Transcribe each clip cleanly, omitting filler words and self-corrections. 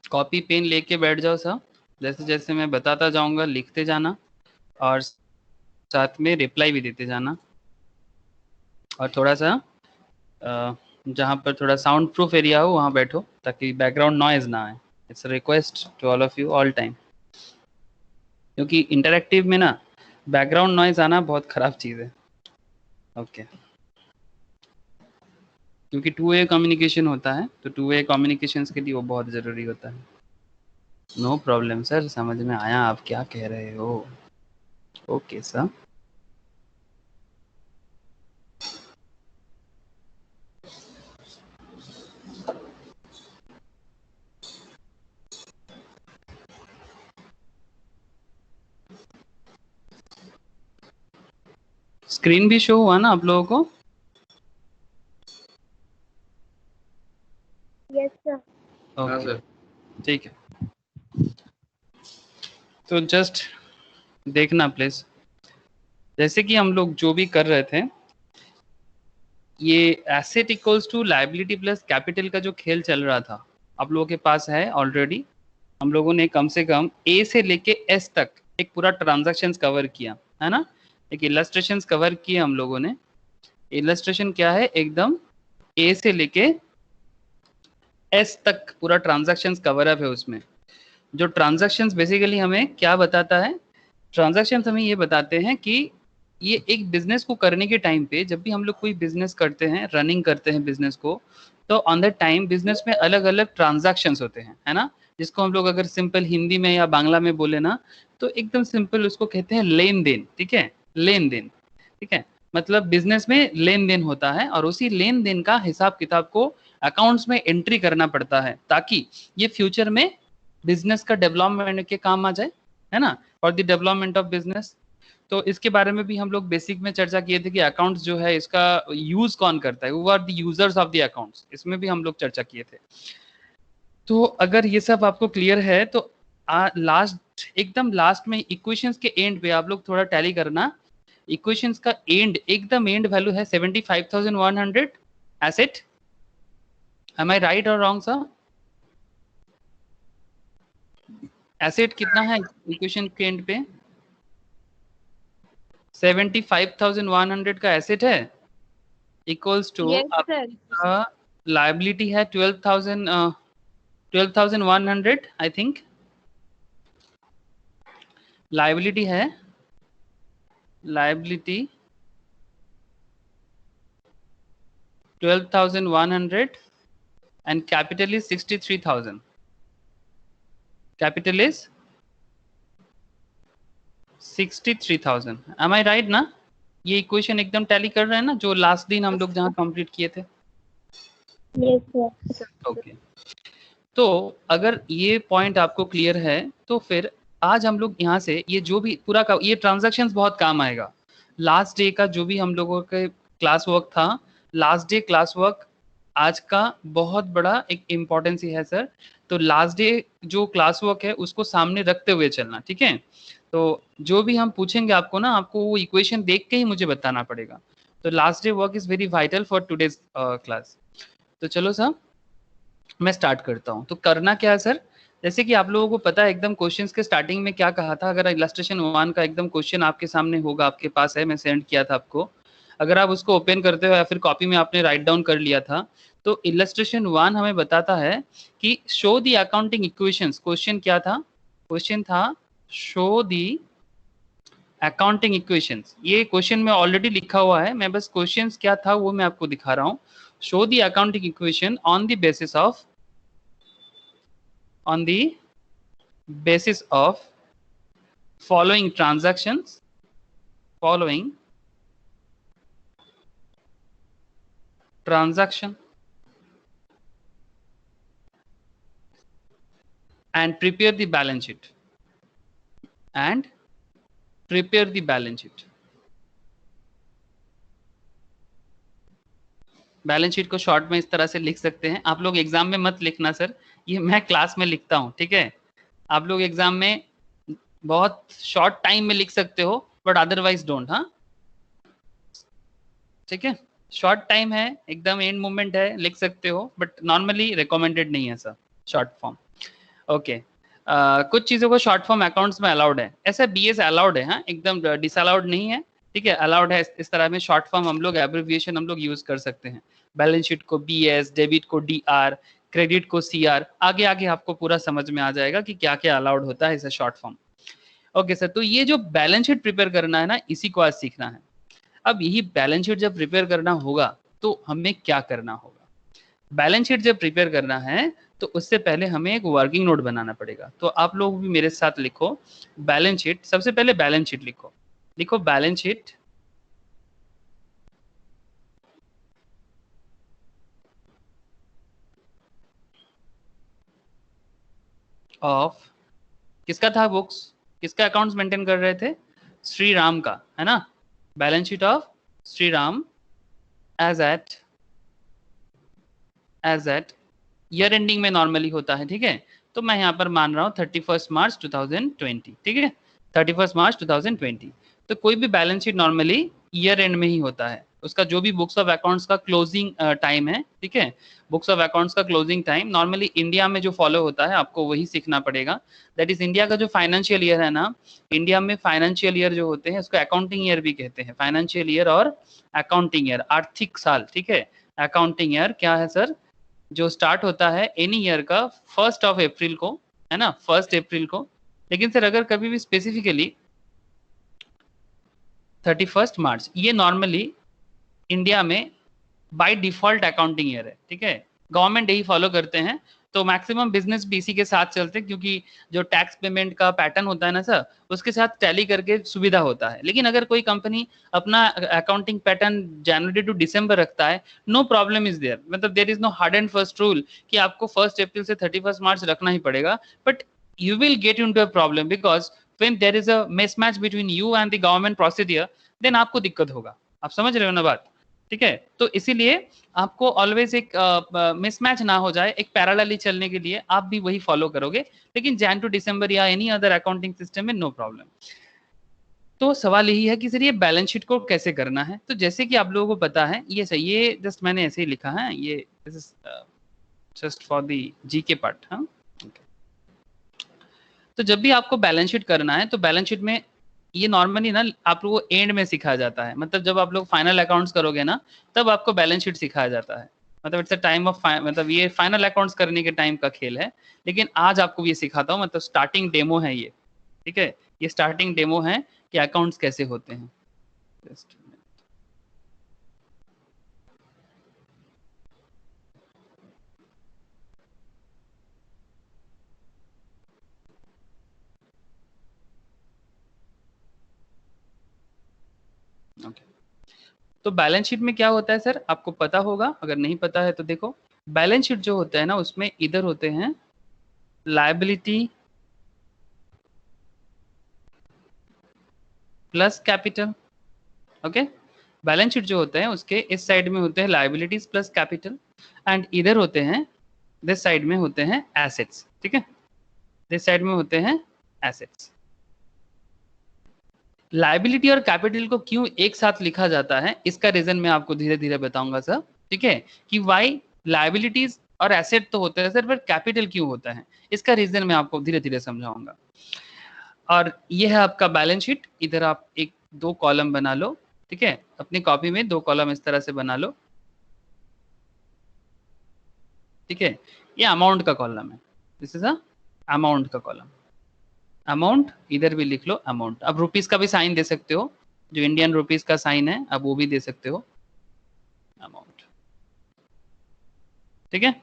Copy pen लेके बैठ जाओ सब, जैसे जैसे मैं बताता जाऊंगा लिखते जाना, और साथ में रिप्लाई भी देते जाना। और थोड़ा सा जहाँ पर थोड़ा साउंड प्रूफ एरिया हो वहाँ बैठो, ताकि बैकग्राउंड नॉइज ना आए। It's request to all of you all time, क्योंकि इंटरेक्टिव में ना बैकग्राउंड नॉइज आना बहुत खराब चीज़ है। ओके क्योंकि टू वे कम्युनिकेशन होता है, तो टू वे कम्युनिकेशन के लिए वो बहुत ज़रूरी होता है। नो प्रॉब्लम सर, समझ में आया आप क्या कह रहे हो। Okay sir. स्क्रीन भी शो हुआ ना आप लोगों को? Yes sir. ओके ठीक है, तो जस्ट देखना प्लीज। जैसे कि हम लोग जो भी कर रहे थे, ये asset equals to liability plus capital का जो खेल चल रहा था आप लोगों के पास है ऑलरेडी। हम लोगों ने कम से कम ए से लेके एस तक एक पूरा ट्रांजैक्शन कवर किया है ना, एक इलस्ट्रेशन कवर किए हम लोगों ने। इलस्ट्रेशन क्या है, एकदम ए से लेके एस तक पूरा ट्रांजैक्शन कवर अप है उसमें। जो ट्रांजैक्शंस बेसिकली हमें क्या बताता है, ट्रांजैक्शंस हमें ये बताते हैं कि ये एक बिजनेस को करने के टाइम पे, जब भी हम लोग कोई बिजनेस करते हैं, रनिंग करते हैं बिजनेस को, तो ऑन द टाइम बिजनेस में अलग अलग ट्रांजैक्शंस होते हैं, है ना, जिसको हम लोग अगर सिंपल हिंदी में या बांग्ला में बोले ना, तो एकदम सिंपल उसको कहते हैं लेन देन। ठीक है, लेन देन। ठीक है, मतलब बिजनेस में लेन देन होता है, और उसी लेन देन का हिसाब किताब को अकाउंट्स में एंट्री करना पड़ता है, ताकि ये फ्यूचर में बिजनेस का डेवलपमेंट के काम आ जाए, है ना, for the development of business. तो इसके बारे में भी हम लोग बेसिक में चर्चा किए थे कि अकाउंट्स जो है इसका यूज कौन करता है, वो are the users of the accounts, इसमें भी हम लोग चर्चा किए थे। तो अगर ये सब आपको क्लियर है तो लास्ट, एकदम लास्ट में इक्वेशंस के एंड पे आप लोग थोड़ा टैली करना। इक्वेशंस का एंड, एकदम एंड वैल्यू है 75,100 asset. M I right or wrong sir? Asset कितना है इक्वेशन के एंड पे? 75,100 का एसेट है, इक्वल्स टू यस सर। आपका लायबिलिटी है 12,100 आई थिंक। लायबिलिटी है, liability 12,100 and capital is 63,000. Capital is 63,000. Am I right ना? ये इक्वेशन एकदम टैली कर रहे हैं ना, जो लास्ट दिन हम लोग जहाँ कंप्लीट किए थे? Yes sir. ओके तो अगर ये पॉइंट आपको क्लियर है, तो फिर आज हम लोग यहाँ से ये जो भी पूरा का ये ट्रांजैक्शंस बहुत काम आएगा। लास्ट डे का जो भी हम लोगों के क्लास वर्क था, लास्ट डे क्लास वर्क आज का बहुत बड़ा एक इम्पोर्टेंस ही है सर। तो लास्ट डे जो क्लास वर्क है उसको सामने रखते हुए चलना, ठीक है। तो जो भी हम पूछेंगे आपको ना, आपको वो इक्वेशन देख के ही मुझे बताना पड़ेगा। तो last day work is very vital for today's class. तो चलो सर मैं स्टार्ट करता हूँ। तो करना क्या है सर, जैसे कि आप लोगों को पता है एकदम क्वेश्चंस के स्टार्टिंग में क्या कहा था, अगर इलस्ट्रेशन 1 का एकदम क्वेश्चन आपके सामने होगा, आपके पास है, मैं सेंड किया था आपको, अगर आप उसको ओपन करते हो या फिर कॉपी में आपने राइट डाउन कर लिया था, तो इलस्ट्रेशन 1 हमें बताता है कि show the accounting equations. Question क्या था? क्वेश्चन था शो दी अकाउंटिंग इक्वेशंस। ये क्वेश्चन में ऑलरेडी लिखा हुआ है, मैं बस क्वेश्चंस क्या था वो मैं आपको दिखा रहा हूँ। Show the accounting equation on the basis of, on the basis of following transactions, following transaction, and prepare the balance sheet, and prepare the balance sheet। Balance sheet को शॉर्ट में इस तरह से लिख सकते हैं आप लोग। एग्जाम में मत लिखना सर, ये मैं क्लास में लिखता हूँ, ठीक है। आप लोग एग्जाम में बहुत शॉर्ट टाइम में लिख सकते हो, बट अदरवाइज डोंट, हाँ ठीक है। शॉर्ट टाइम है, एकदम एंड मोमेंट है, लिख सकते हो, बट नॉर्मली रिकमेंडेड नहीं है सर शॉर्ट फॉर्म। ओके कुछ चीजों को शॉर्ट फॉर्म अकाउंट्स में अलाउड है, ऐसा बीएस अलाउड है, हाँ एकदम डिसअलाउड नहीं है, ठीक है, अलाउड है। इस तरह में शॉर्ट फॉर्म हम लोग एब्रिविएशन हम लोग यूज कर सकते हैं। बैलेंस शीट को बीएस, डेबिट को डीआर, क्रेडिट को सीआर, आगे आगे आपको पूरा समझ में आ जाएगा कि क्या क्या अलाउड होता है इसे शॉर्ट फॉर्म। ओके सर, तो ये जो बैलेंस शीट प्रिपेयर करना है ना, इसी को आज सीखना है। अब यही बैलेंस शीट जब प्रिपेयर करना होगा तो हमें क्या करना होगा? बैलेंस शीट जब प्रिपेयर करना है तो उससे पहले हमें एक वर्किंग नोट बनाना पड़ेगा। तो आप लोग भी मेरे साथ लिखो बैलेंस शीट। सबसे पहले बैलेंस शीट लिखो, लिखो बैलेंस शीट ऑफ, किसका था बुक्स, किसका अकाउंट्स मेंटेन कर रहे थे? श्री राम का, है ना? Balance sheet of Shri Ram as at year ending में नॉर्मली होता है, ठीक है। तो मैं यहाँ पर मान रहा हूँ 31 मार्च 2020, ठीक है, 31 मार्च 2020। तो कोई भी balance sheet normally year and में ही होता है, उसका जो भी बुक्स ऑफ अकाउंट्स का क्लोजिंग टाइम है, ठीक है, बुक्स ऑफ अकाउंट्स का क्लोजिंग टाइम नॉर्मली इंडिया में जो फॉलो होता है आपको वही सीखना पड़ेगा। दैट इज इंडिया का जो फाइनेंशियल ईयर है ना, इंडिया में फाइनेंशियल ईयर जो होते हैं उसको अकाउंटिंग ईयर भी कहते हैं। फाइनेंशियल ईयर और अकाउंटिंग ईयर, आर्थिक साल, ठीक है। अकाउंटिंग ईयर क्या है सर? जो स्टार्ट होता है एनी ईयर का 1 अप्रैल को, है ना, 1 अप्रैल को। लेकिन सर अगर कभी भी स्पेसिफिकली 31 मार्च, ये नॉर्मली इंडिया में बाय डिफॉल्ट अकाउंटिंग ईयर है, ठीक है, गवर्नमेंट यही फॉलो करते हैं। तो मैक्सिमम बिजनेस भी इसी के साथ चलते हैं, क्योंकि जो टैक्स पेमेंट का पैटर्न होता है ना सर, उसके साथ टैली करके सुविधा होता है। लेकिन अगर कोई कंपनी अपना अकाउंटिंग पैटर्न जनवरी टू दिसंबर रखता है, नो प्रॉब्लम इज देयर, मतलब there is no hard and first rule कि आपको 1 अप्रैल से 31 मार्च रखना ही पड़ेगा। But you will get into a problem because when there is a mismatch between you and the government procedure, then आपको दिक्कत होगा। आप समझ रहे हो ना बात, ठीक है। तो इसीलिए आपको ऑलवेज एक मिसमैच ना हो जाए, एक पैरेलली चलने के लिए आप भी वही फॉलो करोगे। लेकिन जैन टू दिसंबर या एनी अदर अकाउंटिंग सिस्टम में नो प्रॉब्लम। तो सवाल यही है कि सर ये बैलेंस शीट को कैसे करना है। तो जैसे कि आप लोगों को पता है, ये सही, ये जस्ट मैंने ऐसे ही लिखा है, ये जस्ट फॉर दी जी के पार्ट। हाँ, तो जब भी आपको बैलेंस शीट करना है तो बैलेंस शीट में ये नॉर्मली ना आप लोगों को एंड में सिखाया जाता है। मतलब जब आप लोग फाइनल अकाउंट्स करोगे ना, तब आपको बैलेंस शीट सिखाया जाता है। मतलब इट्स अ टाइम ऑफ, मतलब ये फाइनल अकाउंट्स करने के टाइम का खेल है। लेकिन आज आपको ये सिखाता हूँ, मतलब स्टार्टिंग डेमो है ये, ठीक है, ये स्टार्टिंग डेमो है कि अकाउंट्स कैसे होते हैं। ओके, तो बैलेंस शीट में क्या होता है सर, आपको पता होगा, अगर नहीं पता है तो देखो। बैलेंस शीट जो होता है ना, उसमें इधर होते हैं liability plus capital. Okay, balance sheet जो होते हैं उसके इस साइड में होते हैं लायबिलिटीज प्लस कैपिटल, एंड इधर होते हैं, दिस साइड में होते हैं एसेट्स, ठीक है, दिस साइड में होते हैं एसेट्स। लायबिलिटी और कैपिटल को क्यों एक साथ लिखा जाता है, इसका रीजन मैं आपको धीरे धीरे बताऊंगा सर, ठीक है, कि वाई लायबिलिटीज और एसेट तो होते हैं सर, पर कैपिटल क्यों होता है, इसका रीजन मैं आपको धीरे धीरे समझाऊंगा। और ये है आपका बैलेंस शीट। इधर आप एक दो कॉलम बना लो, ठीक है, अपनी कॉपी में दो कॉलम इस तरह से बना लो, ठीक है। ये अमाउंट का कॉलम है, दिस इज अ अमाउंट का कॉलम। अमाउंट इधर भी लिख लो अमाउंट। अब रुपीस का भी साइन दे सकते हो, जो इंडियन रुपीस का साइन है अब वो भी दे सकते हो, अमाउंट, ठीक है।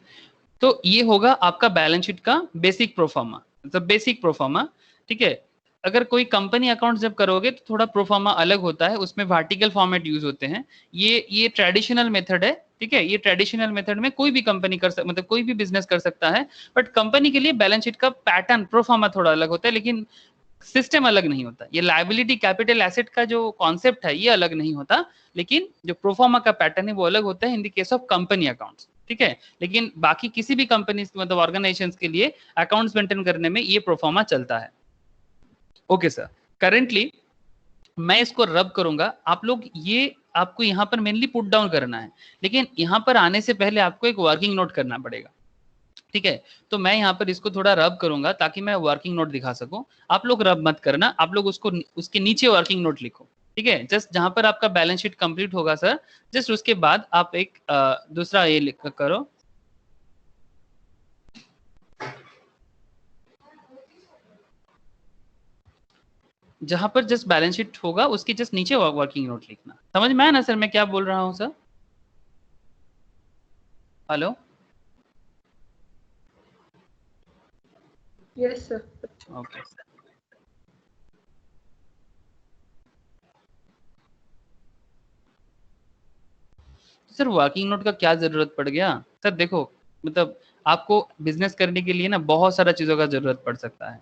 तो ये होगा आपका बैलेंस शीट का बेसिक प्रोफार्मा, मतलब बेसिक प्रोफार्मा, ठीक है। अगर कोई कंपनी अकाउंट जब करोगे तो थोड़ा प्रोफार्मा अलग होता है, उसमें वर्टिकल फॉर्मेट यूज होते हैं। ये ट्रेडिशनल मेथड है, ठीक है, ये ट्रेडिशनल मेथड में कोई भी कंपनी कर सकता, मतलब कोई भी बिजनेस कर सकता है। बट कंपनी के लिए बैलेंस शीट का पैटर्न प्रोफार्मा थोड़ा अलग होता है, लेकिन सिस्टम अलग नहीं होता। ये लायबिलिटी कैपिटल एसेट का जो कॉन्सेप्ट है ये अलग नहीं होता, लेकिन जो प्रोफार्मा का पैटर्न है वो अलग होता है in the case of company accounts, ठीक है। लेकिन बाकी किसी भी कंपनी मतलब ऑर्गेनाइजेशंस के लिए अकाउंट्स मेंटेन करने में ये प्रोफार्मा चलता है। ओके सर, करेंटली मैं इसको रब करूंगा, आप लोग ये आपको यहाँ पर मेनली पुट डाउन करना है, लेकिन यहाँ पर आने से पहले आपको एक वर्किंग नोट करना पड़ेगा। ठीक है। तो मैं यहाँ पर इसको थोड़ा रब करूंगा ताकि मैं वर्किंग नोट दिखा सकूं। आप लोग रब मत करना, आप लोग उसको उसके नीचे वर्किंग नोट लिखो, ठीक है। जस्ट जहां पर आपका बैलेंस शीट कंप्लीट होगा सर, जस्ट उसके बाद आप एक दूसरा ये लिख करो, जहां पर जस्ट बैलेंस शीट होगा उसके जस्ट नीचे वर्किंग नोट लिखना। समझ में आया ना सर मैं क्या बोल रहा हूँ sir? Hello, yes sir. Okay. Sir working note का क्या जरूरत पड़ गया सर? देखो मतलब आपको बिजनेस करने के लिए ना बहुत सारा चीजों का जरूरत पड़ सकता है।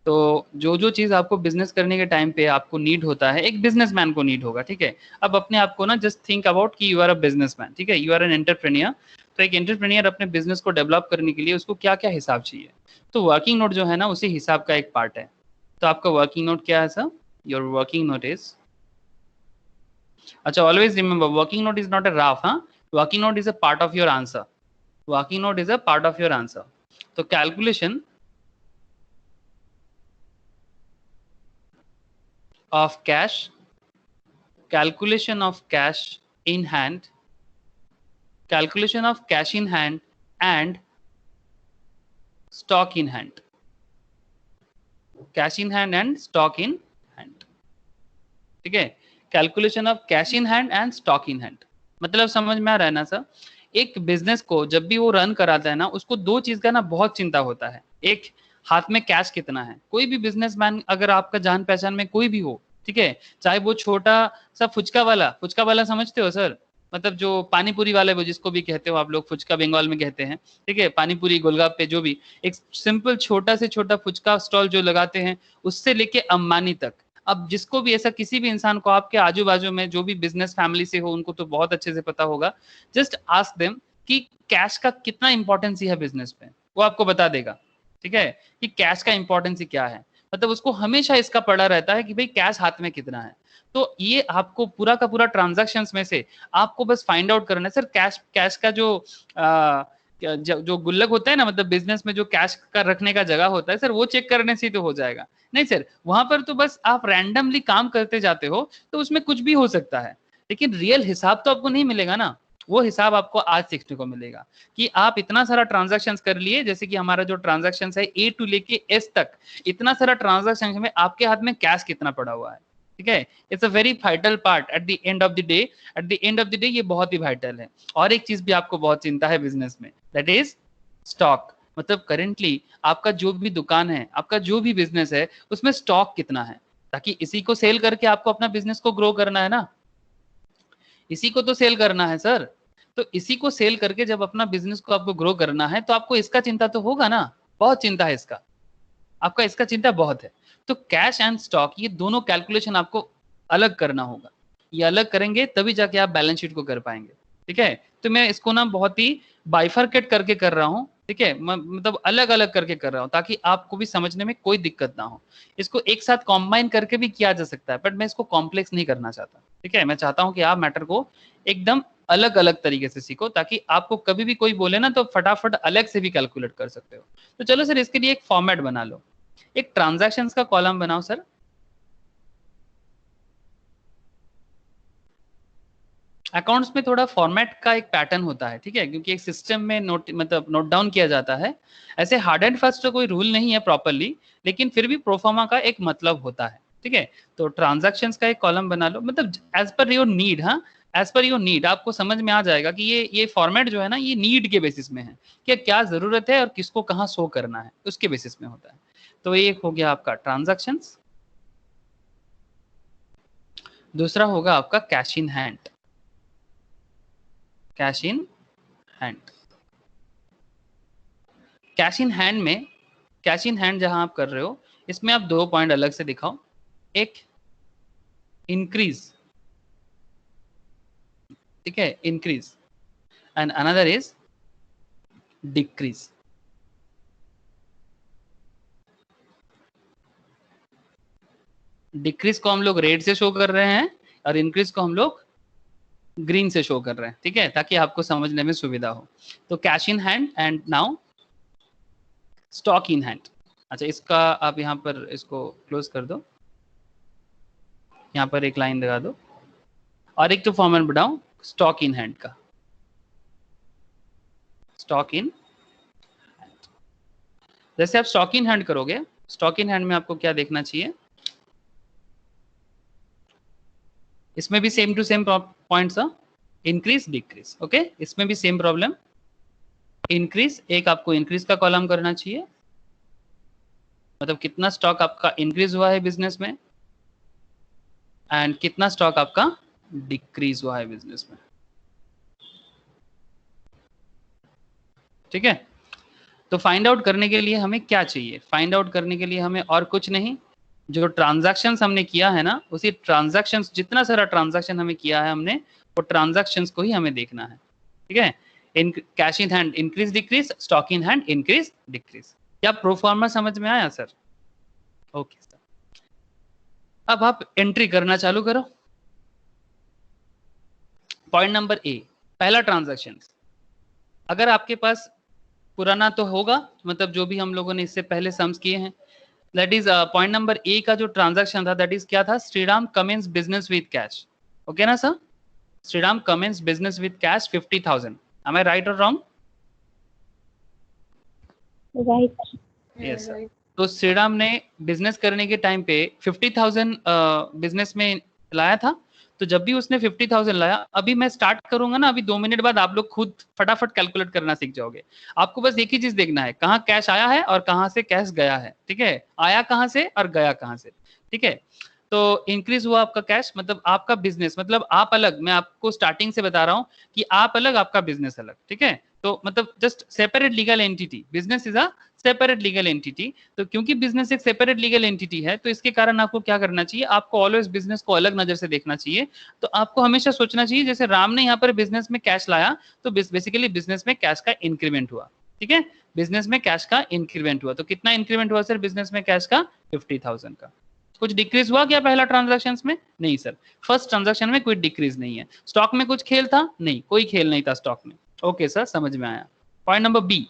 तो जो जो चीज आपको बिजनेस करने के टाइम पे आपको नीड होता है, एक बिजनेसमैन को नीड होगा, ठीक है। अब अपने आप को ना जस्ट थिंक अबाउट कि यू आर अ बिजनेसमैन, ठीक है, यू आर एन एंटरप्रेन्योर। तो एक एंटरप्रेन्योर अपने बिजनेस को डेवलप करने के लिए उसको क्या क्या हिसाब चाहिए, तो वर्किंग नोट जो है ना उसी हिसाब का एक पार्ट है। तो आपका वर्किंग नोट क्या है sir? Your working note is, अच्छा always remember working note is not a rough, हाँ, working note is a part of your answer, working note is a part of your answer. तो calculation of cash, calculation of cash in hand, calculation of cash in hand and stock in hand, cash in hand and stock in hand, ठीक है। Calculation of cash in hand and stock in hand, मतलब समझ में आ रहा है ना sir? एक बिजनेस को जब भी वो रन कराता है ना उसको दो चीज का ना बहुत चिंता होता है। एक, हाथ में कैश कितना है। कोई भी बिजनेसमैन अगर आपका जान पहचान में कोई भी हो, ठीक है, चाहे वो छोटा सा फुचका वाला समझते हो सर, मतलब जो पानी पूरी वाले वो जिसको भी कहते हो आप लोग, फुचका बंगाल में कहते हैं, ठीक है, पानी पूरी गोलगप्पे जो भी, एक सिंपल छोटा से छोटा फुचका स्टॉल जो लगाते हैं, उससे लेके अंबानी तक। अब जिसको भी ऐसा किसी भी इंसान को आपके आजू बाजू में जो भी बिजनेस फैमिली से हो उनको तो बहुत अच्छे से पता होगा। जस्ट आस्क देम कि कैश का कितना इंपॉर्टेंस है बिजनेस में, वो आपको बता देगा, ठीक है, कि कैश का इंपॉर्टेंस क्या है। मतलब उसको हमेशा इसका पड़ा रहता है कि भाई कैश हाथ में कितना है। तो ये आपको पूरा का पूरा ट्रांजैक्शंस में से आपको बस फाइंड आउट करना है सर। कैश कैश का जो गुल्लक होता है ना, मतलब बिजनेस में जो कैश का रखने का जगह होता है सर, वो चेक करने से तो हो जाएगा नहीं सर। वहां पर तो बस आप रैंडमली काम करते जाते हो तो उसमें कुछ भी हो सकता है, लेकिन रियल हिसाब तो आपको नहीं मिलेगा ना। वो हिसाब आपको आज सीखने को मिलेगा कि आप इतना सारा ट्रांजैक्शंस कर लिए, जैसे कि हमारा जो ट्रांजैक्शंस है ए टू लेके एस तक, इतना सारा ट्रांजैक्शन में आपके हाथ में कैश कितना पड़ा हुआ है, ठीक है। It's a very vital part at the end of the day, at the end of the day ये बहुत ही वाइटल है। और एक चीज भी आपको बहुत चिंता है बिजनेस में, दैट इज स्टॉक। मतलब करेंटली आपका जो भी दुकान है, आपका जो भी बिजनेस है, उसमें स्टॉक कितना है, ताकि इसी को सेल करके आपको अपना बिजनेस को ग्रो करना है ना, इसी को तो सेल करना है सर। तो इसी को सेल करके जब अपना बिजनेस को आपको ग्रो करना है तो आपको इसका चिंता तो होगा ना, बहुत चिंता है इसका, आपका इसका चिंता बहुत है। तो कैश एंड स्टॉक ये दोनों कैलकुलेशन आपको अलग करना होगा, ये अलग करेंगे तभी जाके आप बैलेंस शीट को कर पाएंगे, ठीक है। तो मैं इसको ना बहुत ही बाइफरकेट करके कर रहा हूँ, ठीक है, मतलब अलग अलग करके कर रहा हूँ ताकि आपको भी समझने में कोई दिक्कत ना हो। इसको एक साथ कॉम्बाइन करके भी किया जा सकता है, बट मैं इसको कॉम्प्लेक्स नहीं करना चाहता, ठीक है। मैं चाहता हूँ कि आप मैटर को एकदम अलग अलग तरीके से सीखो, ताकि आपको कभी भी कोई बोले ना तो फटाफट अलग से भी कैलकुलेट कर सकते हो। तो चलो सर इसके लिए एक फॉर्मेट बना लो, एक ट्रांजैक्शंस का कॉलम बनाओ सर। अकाउंट्स में थोड़ा फॉर्मेट का एक पैटर्न होता है, ठीक है, क्योंकि एक सिस्टम में नोट डाउन किया जाता है। ऐसे हार्ड एंड फास्ट तो कोई रूल नहीं है प्रॉपरली, लेकिन फिर भी प्रोफार्मा का एक मतलब होता है, ठीक है। तो ट्रांजैक्शंस का एक कॉलम बना लो, मतलब एज पर योर नीड, हाँ, एज पर योर नीड आपको समझ में आ जाएगा कि ये फॉर्मेट जो है ना ये नीड के बेसिस में है, कि क्या जरूरत है और किसको कहाँ शो करना है उसके बेसिस में होता है। तो ये एक हो गया आपका ट्रांजैक्शंस। दूसरा होगा आपका cash in hand, cash in hand. Cash in hand में, कैश इन हैंड जहां आप कर रहे हो इसमें आप दो पॉइंट अलग से दिखाओ, एक इंक्रीज, ठीक है, increase, and another is decrease. Decrease को हम लोग रेड से शो कर रहे हैं और इंक्रीज को हम लोग ग्रीन से शो कर रहे हैं, ठीक है, ताकि आपको समझने में सुविधा हो। तो cash in hand and now stock in hand. अच्छा, इसका आप यहाँ पर इसको क्लोज कर दो, यहाँ पर एक लाइन लगा दो और एक तो फॉर्मूला बनाओ स्टॉक इन हैंड का। स्टॉक इन, जैसे आप स्टॉक इन हैंड करोगे, स्टॉक इन हैंड में आपको क्या देखना चाहिए, इसमें भी same to same points, increase decrease. Okay, इसमें भी सेम प्रॉब्लम, इंक्रीज, एक आपको इंक्रीज का कॉलम करना चाहिए, मतलब कितना स्टॉक आपका इंक्रीज हुआ है बिजनेस में, एंड कितना स्टॉक आपका डिक्रीज हुआ है बिजनेस में। ठीक है, तो फाइंड आउट करने के लिए हमें क्या चाहिए, फाइंड आउट करने के लिए हमें और कुछ नहीं, जो ट्रांजैक्शंस हमने किया है ना, उसी ट्रांजैक्शंस, जितना सारा ट्रांजैक्शन हमें किया है हमने, वो ट्रांजैक्शंस को ही हमें देखना है। ठीक है, in cash in hand increase decrease, stock in hand increase decrease. क्या प्रोफॉर्मा समझ में आया सर? ओके सर, अब आप एंट्री करना चालू करो। पॉइंट नंबर ए, पहला ट्रांजैक्शन, अगर आपके पास पुराना तो होगा, मतलब जो भी हम लोगों ने इससे पहले सम्स किए हैं, that is point number A का जो ट्रांजैक्शन था, दैट इज क्या था, Shriram commences business with cash. Okay ना sir, Shriram commences business with cash 50,000। Am I right or wrong? Right. Yes sir. तो श्रीराम ने बिजनेस करने के टाइम पे 50,000 बिजनेस में लाया था। तो जब भी उसने 50,000 लाया, अभी मैं स्टार्ट करूंगा ना, अभी 2 मिनट बाद आप लोग खुद फटाफट कैलकुलेट करना सीख जाओगे। आपको बस एक ही चीज देखना है, कहाँ कैश आया है और कहाँ से कैश गया है। ठीक है, आया कहाँ से और गया कहाँ से। ठीक है, तो इंक्रीज हुआ आपका कैश, मतलब आपका बिजनेस, मतलब आप अलग, मैं आपको स्टार्टिंग से बता रहा हूँ कि आप अलग, आपका बिजनेस अलग। ठीक है, तो मतलब just separate legal entity, business is a separate legal entity. तो क्योंकि बिजनेस एक सेपरेट लीगल एंटिटी है, तो इसके कारण आपको क्या करना चाहिए, आपको ऑलवेज बिजनेस को अलग नजर से देखना चाहिए। तो आपको हमेशा सोचना चाहिए, जैसे राम ने यहाँ पर बिजनेस में कैश लाया, तो बेसिकली बिजनेस में कैश का इंक्रीमेंट हुआ। ठीक है, बिजनेस में कैश का इंक्रीमेंट हुआ, तो कितना इंक्रीमेंट हुआ सर बिजनेस में कैश का? 50,000 का। कुछ डिक्रीज हुआ क्या पहला ट्रांजैक्शन में? नहीं सर, फर्स्ट ट्रांजैक्शन में कोई डिक्रीज नहीं है। स्टॉक में कुछ खेल था? नहीं, कोई खेल नहीं था स्टॉक में। ओके सर, समझ में आया। पॉइंट नंबर बी,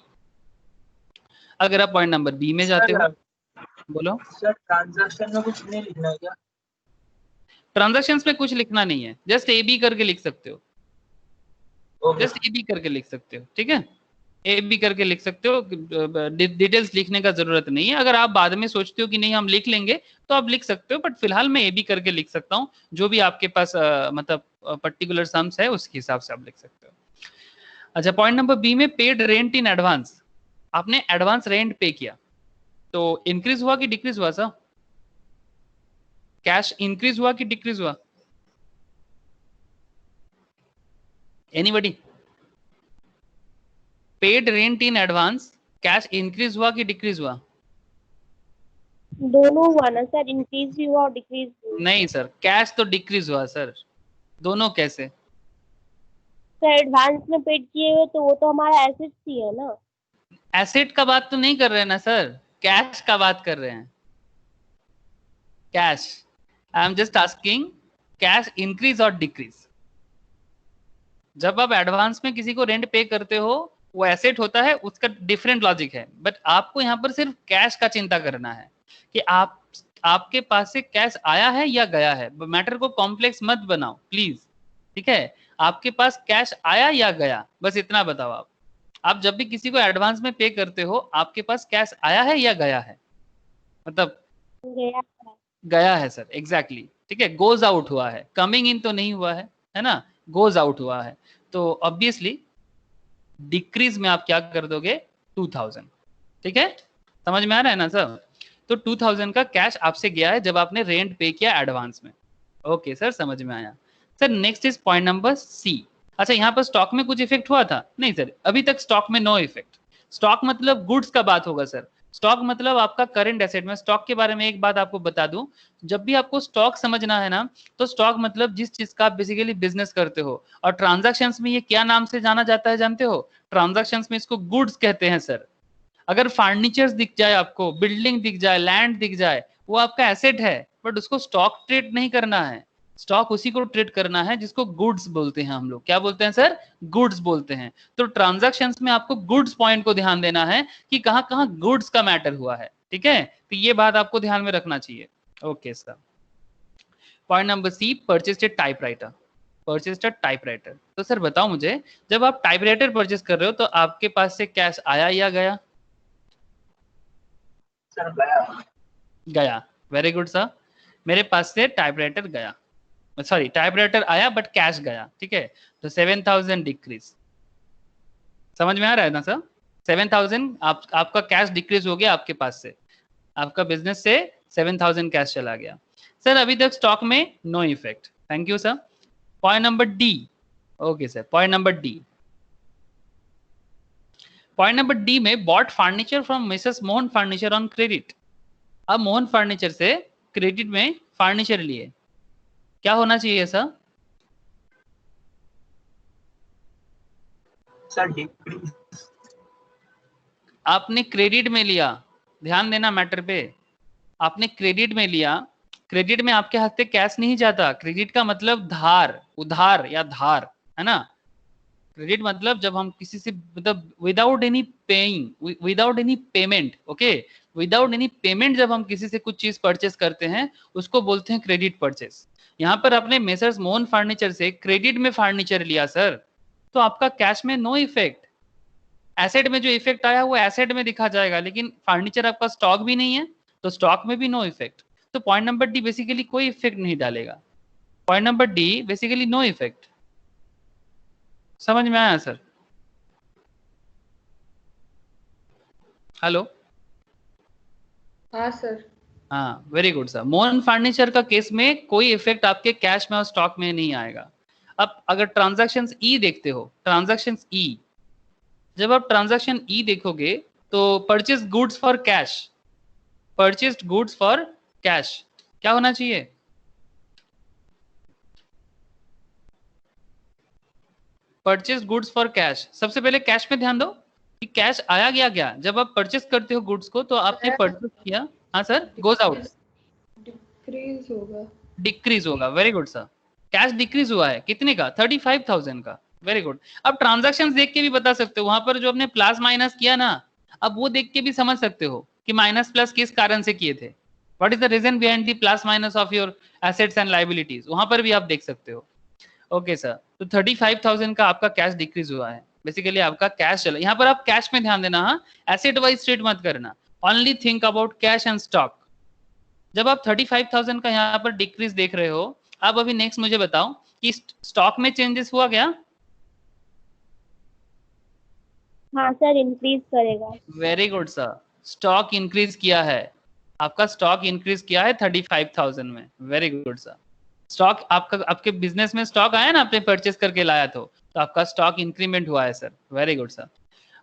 अगर आप पॉइंट नंबर बी में जाते हो, बोलो सर। ट्रांजैक्शन में कुछ नहीं लिखना है क्या? ट्रांजैक्शंस में कुछ लिखना नहीं है, जस्ट ए बी करके लिख सकते हो, ओके। जस्ट ए बी करके लिख सकते हो। ठीक है, ए बी करके लिख सकते हो, डिटेल्स लिखने का जरूरत नहीं है। अगर आप बाद में सोचते हो कि नहीं हम लिख लेंगे, तो आप लिख सकते हो, बट फिलहाल मैं ए बी करके लिख सकता हूँ। जो भी आपके पास मतलब पर्टिकुलर सम्स है, उसके हिसाब से आप लिख सकते हो। अच्छा, पॉइंट नंबर बी में पेड रेंट इन एडवांस, आपने एडवांस रेंट पे किया, तो इंक्रीज हुआ कि डिक्रीज हुआ सर? कैश इंक्रीज हुआ कि डिक्रीज हुआ? एनीबॉडी? पेड रेंट इन एडवांस, कैश इंक्रीज हुआ कि डिक्रीज हुआ? दोनों हुआ ना सर, इंक्रीज भी हुआ और डिक्रीज भी हुआ। नहीं सर, कैश तो डिक्रीज हुआ सर। दोनों कैसे? सर एडवांस में पेड किए हुए तो वो तो हमारा एसेट ही है ना। एसेट का बात तो नहीं कर रहे हैं ना सर, कैश का बात कर रहे हैं। Cash, I am just asking, cash increase और डिक्रीज। जब आप एडवांस में किसी को रेंट पे करते हो, वो एसेट होता है, उसका डिफरेंट लॉजिक है, बट आपको यहाँ पर सिर्फ कैश का चिंता करना है कि आपके पास से कैश आया है या गया है। मैटर को कॉम्प्लेक्स मत बनाओ प्लीज। ठीक है, आपके पास कैश आया या गया, बस इतना बताओ। आप जब भी किसी को एडवांस में पे करते हो, आपके पास कैश आया है या गया है? मतलब गया है। गया है सर, एग्जैक्टली exactly. ठीक है, गोज आउट हुआ है, कमिंग इन तो नहीं हुआ है ना, गोज आउट हुआ है। तो ऑब्वियसली डिक्रीज में आप क्या कर दोगे? 2,000। ठीक है, समझ में आ रहा है ना सर? तो 2,000 का कैश आपसे गया है जब आपने रेंट पे किया एडवांस में। ओके सर, समझ में आया। Sir next is point number C. अच्छा, यहाँ पर स्टॉक में कुछ इफेक्ट हुआ था? नहीं सर, अभी तक स्टॉक में नो इफेक्ट। स्टॉक मतलब गुड्स का बात होगा सर। स्टॉक मतलब आपका करंट एसेट में। स्टॉक के बारे में एक बात आपको बता दूं, जब भी आपको स्टॉक समझना है ना, तो स्टॉक मतलब जिस चीज का आप बेसिकली बिजनेस करते हो। और ट्रांजैक्शंस में ये क्या नाम से जाना जाता है जानते हो? ट्रांजैक्शंस में इसको गुड्स कहते हैं सर। अगर फर्नीचर्स दिख जाए आपको, बिल्डिंग दिख जाए, लैंड दिख जाए, वो आपका एसेट है, बट उसको स्टॉक ट्रेड नहीं करना है। स्टॉक उसी को ट्रेड करना है जिसको गुड्स बोलते हैं हम लोग। क्या बोलते हैं सर? गुड्स बोलते हैं। तो ट्रांजैक्शंस में आपको गुड्स पॉइंट को ध्यान देना है कि कहाँ कहाँ गुड्स का मैटर हुआ है, ठीक है? तो ये बात आपको ध्यान में रखना चाहिए। Okay sir. Point number C, purchased a typewriter. Purchased a typewriter. तो सर बताओ मुझे, जब आप टाइपराइटर परचेस कर रहे हो तो आपके पास से कैश आया या गया? सर गया। गया। Very good sir. मेरे पास से टाइपराइटर गया, सॉरी टाइपराइटर आया बट कैश गया, ठीक है? तो 7000 डिक्रीज। समझ में आ रहा है ना सर? 7000 आपका कैश डिक्रीज हो गया आपके पास से, आपका बिजनेस से 7000 कैश चला गया। सर अभी तक स्टॉक में no effect. Thank you sir. Point number D. Okay sir, point number D. Point number D में bought furniture from Mrs Mohan furniture on credit. अब मोहन फर्नीचर से क्रेडिट में फर्नीचर लिए, क्या होना चाहिए सर? Sir decrease. आपने क्रेडिट में लिया, ध्यान देना मैटर पे, आपने क्रेडिट में लिया। क्रेडिट में आपके हाथ से कैश नहीं जाता। क्रेडिट का मतलब धार, उधार या धार, है ना? क्रेडिट मतलब जब हम किसी से, मतलब without any paying, without any payment, okay, without any payment जब हम किसी से कुछ चीज परचेस करते हैं उसको बोलते हैं क्रेडिट परचेस। यहाँ पर आपने मेसर्स मोहन फर्नीचर से क्रेडिट में फर्नीचर लिया सर, तो आपका कैश में नो इफेक्ट। एसेट में जो इफेक्ट आया वो एसेट में दिखा जाएगा, लेकिन फर्नीचर आपका स्टॉक भी नहीं है तो स्टॉक में भी नो इफेक्ट। तो पॉइंट नंबर डी बेसिकली कोई इफेक्ट नहीं डालेगा। Point number D basically no effect. समझ में आया सर? हेलो? हाँ सर। हाँ, very good sir. Mohan furniture का केस में कोई इफेक्ट आपके कैश में और स्टॉक में नहीं आएगा। अब अगर ट्रांजैक्शन ई देखते हो, ट्रांजैक्शन ई, जब आप ट्रांजैक्शन ई देखोगे तो purchase goods for cash, purchased goods for cash, क्या होना चाहिए? Purchase goods for cash. सबसे पहले कैश में ध्यान दो कि कैश आया गया क्या। जब आप परचेस करते हो गुड्स को तो आपने परचेस किया, हाँ सर, गोज आउट, डिक्रीज होगा। डिक्रीज होगा। Very good sir. Cash decrease हुआ है कितने का? 35,000 का। Very good. अब ट्रांजैक्शंस देख के भी बता सकते हो, वहां पर जो आपने प्लस माइनस किया ना, अब वो देख के भी समझ सकते हो कि माइनस प्लस किस कारण से किए थे। What is the reason behind the plus minus of your assets and liabilities, वहां पर भी आप देख सकते हो। Okay sir. तो 35,000 का आपका कैश डिक्रीज हुआ है, बेसिकली आपका कैश चला। यहाँ पर आप कैश में ध्यान देना, हाँ, एसेट वाइज ट्रेड मत करना, only think about cash and stock. जब आप 35,000 का यहाँ पर डिक्रीज देख रहे हो, अब अभी नेक्स्ट मुझे बताओ कि स्टॉक में चेंजेस हुआ क्या? हाँ सर, इंक्रीज करेगा। Very good sir, stock increase किया है, आपका स्टॉक इंक्रीज किया है 35,000 में। Very good sir. स्टॉक आपका, आपके बिजनेस में स्टॉक आया ना, आपने परचेस करके लाया तो आपका स्टॉक इंक्रीमेंट हुआ है sir. Very good sir.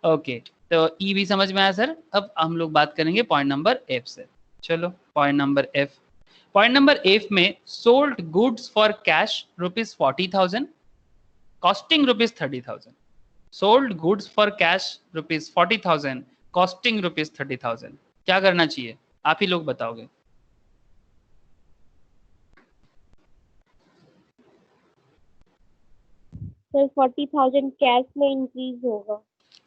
Okay, तो ई भी समझ में आया सर। अब हम लोग बात करेंगे पॉइंट नंबर एफ से। चलो point number F. Point number F में sold goods for cash ₹40,000, costing ₹30,000। Sold goods for cash ₹40,000, costing ₹30,000। क्या करना चाहिए? आप ही लोग बताओगे। सर 40,000 कैश में इंक्रीज होगा।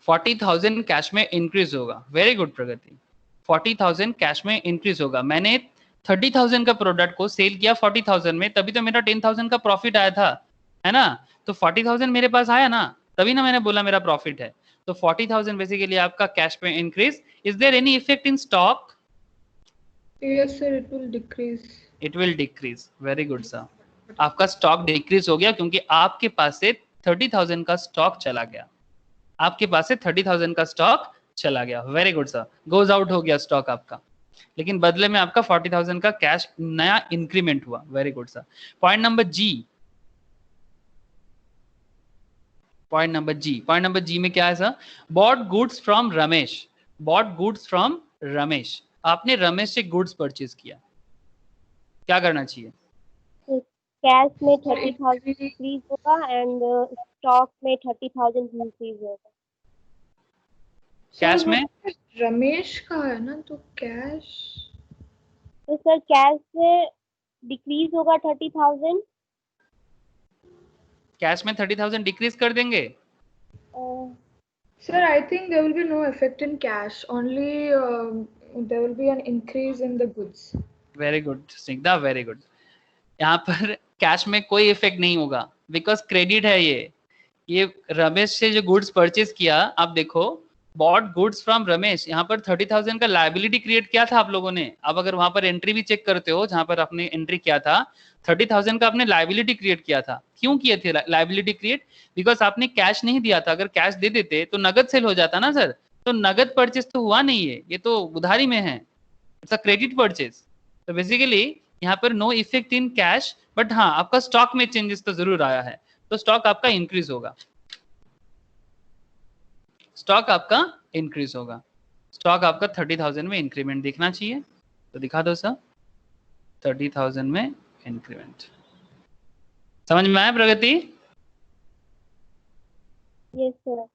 40,000 कैश में इंक्रीज होगा। वेरी गुड प्रगति। 40,000 कैश में इंक्रीज होगा। मैंने 30,000 का प्रोडक्ट को सेल किया 40,000 में, तभी तो मेरा 10,000 का प्रॉफिट आया था, है ना? तो 40,000 मेरे पास आया ना, तभी ना मैंने बोला मेरा प्रॉफिट है। तो 40,000 बेसिकली आपका कैश में increase. Is there any effect in stock? Yes sir, it will decrease. It will decrease. Very good sir. आपका स्टॉक डिक्रीज हो गया क्योंकि आपके पास से 30,000 का स्टॉक चला गया, आपके पास से 30,000 का स्टॉक चला गया। Very good sir. Goes out हो गया स्टॉक आपका, लेकिन बदले में आपका 40,000 का कैश नया इंक्रीमेंट हुआ। Very good sir. Point number G. Point number G, point number G में क्या है sir? Bought goods from Ramesh, bought goods from Ramesh. आपने रमेश से गुड्स परचेज किया, क्या करना चाहिए? कैश में 30,000 इंक्रीज होगा एंड स्टॉक में 30,000 इंक्रीज होगा। कैश में रमेश का है ना, तो कैश। तो सर कैश से डिक्रीज होगा 30,000 कैश में 30,000 डिक्रीज कर देंगे. Sir, I think there will be no effect in cash. Only there will be an increase in the goods. Very good Snigdha, very good. यहाँ पर कैश में कोई इफेक्ट नहीं होगा बिकॉज क्रेडिट है. ये रमेश से जो गुड्स परचेज किया, आप देखो बॉट गुड्स फ्रॉम रमेश, यहाँ पर 30,000 का लायबिलिटी क्रिएट किया था आप लोगों ने. अब अगर वहां पर एंट्री भी चेक करते हो जहां पर आपने एंट्री किया था, 30,000 का आपने लायबिलिटी क्रिएट किया था. क्यों किए थे लायबिलिटी क्रिएट? बिकॉज आपने कैश नहीं दिया था. अगर कैश दे देते तो नगद सेल हो जाता ना सर. तो नगद परचेज तो हुआ नहीं है, ये तो उधारी में है. It's a credit purchase. तो बेसिकली यहाँ पर no effect in cash, but हाँ आपका स्टॉक में चेंजेस तो जरूर आया है. तो स्टॉक आपका इंक्रीज होगा. स्टॉक आपका इंक्रीज होगा. स्टॉक आपका 30,000 में इंक्रीमेंट दिखना चाहिए. तो दिखा दो सर, 30,000 में इंक्रीमेंट. समझ में आया Pragati? Yes sir.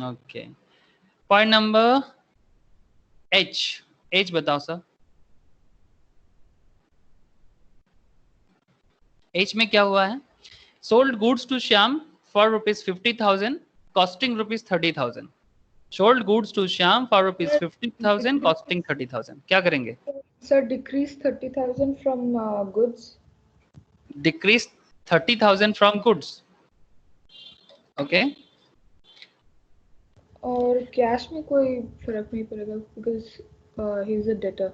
Okay. Point number H बताओ सर. एच में क्या हुआ है? Sold goods to Shyam for ₹50,000 costing ₹30,000. Sold goods to Shyam for ₹50,000 costing 30,000. क्या करेंगे? Sir, decrease 30,000 from goods. Decrease 30,000 from goods. Okay. और कैश में कोई फर्क नहीं पड़ेगा because he is a debtor.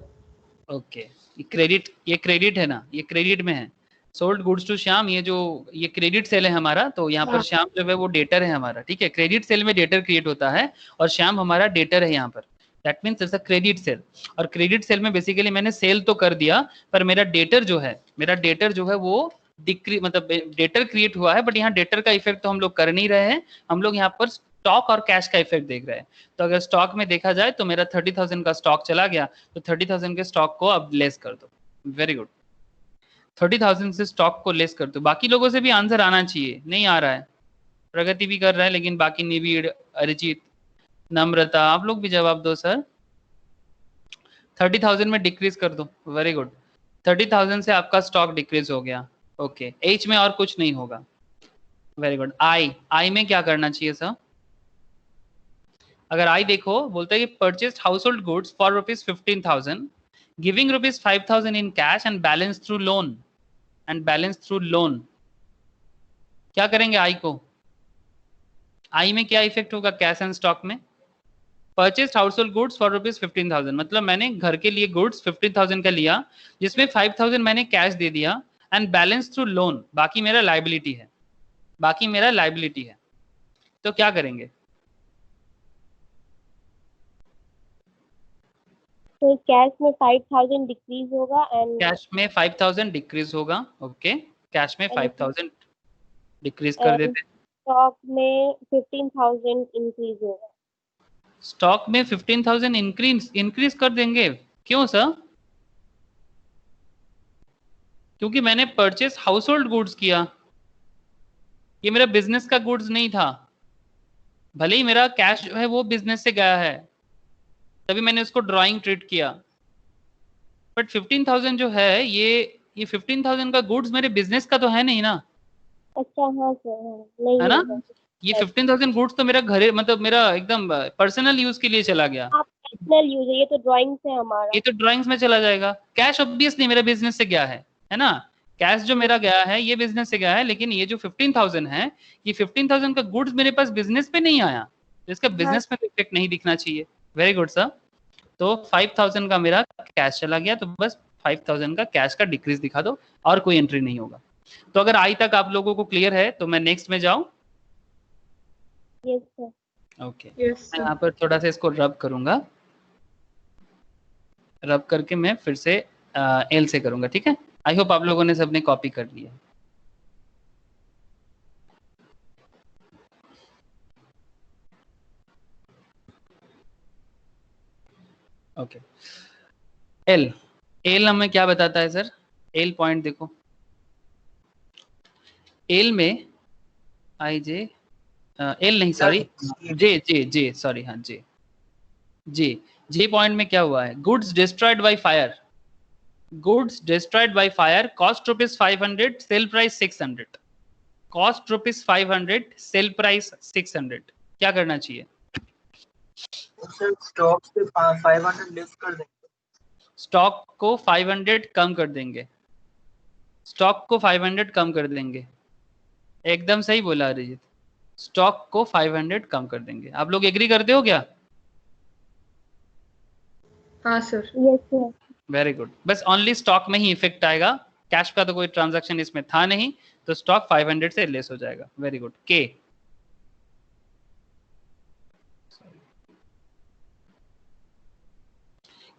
Okay. ये क्रेडिट है ना, ये क्रेडिट में है. सोल्ड गुड्स टू श्याम, ये क्रेडिट सेल है हमारा. तो यहाँ पर हाँ. श्याम जो है वो डेटर है हमारा. ठीक है, क्रेडिट सेल में डेटर क्रिएट होता है और श्याम हमारा डेटर है यहाँ पर. That means it's a credit sale. और क्रेडिट सेल में बेसिकली मैंने सेल तो कर दिया, पर मेरा डेटर जो है वो मतलब डेटर क्रिएट हुआ है. बट यहाँ डेटर का इफेक्ट तो हम लोग कर नहीं रहे हैं. हम लोग यहाँ पर स्टॉक और कैश का इफेक्ट देख रहे हैं. तो अगर स्टॉक में देखा जाए तो मेरा 30,000 का स्टॉक चला गया, तो 30,000 के स्टॉक को अब लेस कर दो. Very good. 30,000 से स्टॉक को लेस कर दो. बाकी लोगों से भी आंसर आना चाहिए. नहीं आ रहा है. प्रगति भी कर रहा है, लेकिन बाकी निविड़, अरिजीत, नम्रता, आप लोग भी जवाब दो सर. 30,000 में डिक्रीज कर दो. Very good. 30,000 से आपका स्टॉक डिक्रीज हो गया. ओके. एच में और कुछ नहीं होगा. Very good. आई में क्या करना चाहिए सर? अगर आई देखो, बोलता है कि purchased house hold goods for ₹15,000 giving ₹5,000 in cash and balance through loan. क्या करेंगे आई को? आई में क्या इफेक्ट होगा कैश एंड स्टॉक में? परचेस्ड हाउसहोल्ड गुड्स फॉर ₹15,000, मतलब मैंने घर के लिए गुड्स 15,000 का लिया, जिसमें 5,000 मैंने कैश दे दिया, एंड बैलेंस थ्रू लोन. बाकी मेरा लायबिलिटी है. तो क्या करेंगे? तो कैश में 5,000 डिक्रीज होगा एंड कैश में 5,000 डिक्रीज होगा. ओके. कैश में 5,000 डिक्रीज कर देते. स्टॉक में 15,000 इंक्रीज होगा. स्टॉक में 15,000 इंक्रीज कर देंगे. क्यों सर? क्योंकि मैंने परचेस हाउस होल्ड गुड्स किया. ये मेरा बिजनेस का गुड्स नहीं था. भले ही मेरा कैश जो है वो बिजनेस से गया है, तभी मैंने उसको ड्राइंग ट्रीट किया. बट 15,000 जो है, ये 15,000 का गुड्स मेरे बिजनेस का तो है नहीं ना. अच्छा. हाँ सर. नहीं है ना. ये 15,000 गुड्स तो मेरा घरे, मतलब मेरा एकदम पर्सनल यूज के लिए चला गया. पर्सनल यूज है, ये तो ड्राइंग से हमारा. ये तो ड्राइंग्स में चला जाएगा. कैश ऑब्वियसली मेरा बिजनेस से गया है ना. कैश जो मेरा गया है ये बिजनेस से गया है, लेकिन ये जो 15,000 है, ये 15,000 का गुड्स मेरे पास बिजनेस पे नहीं आया, तो इसका बिजनेस में इफेक्ट नहीं दिखना चाहिए. Very good sir. तो 5,000 का मेरा कैश चला गया, तो बस 5,000 का कैश का डिक्रीज दिखा दो, और कोई एंट्री नहीं होगा. तो अगर आई तक आप लोगों को क्लियर है तो मैं नेक्स्ट में जाऊं. Yes sir. ओके. Yes, मैं यहाँ पर थोड़ा सा इसको रब करूंगा. रब करके मैं फिर से एल से करूंगा. ठीक है. आई होप आप लोगों ने सबने कॉपी कर लिया. ओके. एल हमें क्या बताता है सर? एल पॉइंट देखो. एल में आई जे, एल नहीं सॉरी, जे सॉरी, हाँ जे पॉइंट में क्या हुआ है? Goods destroyed by fire. Cost ₹500, sale price 600. Cost rupees 500, sale price 600, क्या करना चाहिए? सर स्टॉक से 500 लेस कर देंगे। स्टॉक को 500 कम कर देंगे, स्टॉक को 500 कम कर देंगे, एकदम सही बोला अरिजीत, स्टॉक को 500 कम कर देंगे। आप लोग एग्री करते हो क्या? हाँ sir. Yes sir. Very good. बस ओनली स्टॉक में ही इफेक्ट आएगा, कैश का तो कोई ट्रांजैक्शन इसमें था नहीं, तो स्टॉक 500 से लेस हो जाएगा। Very good.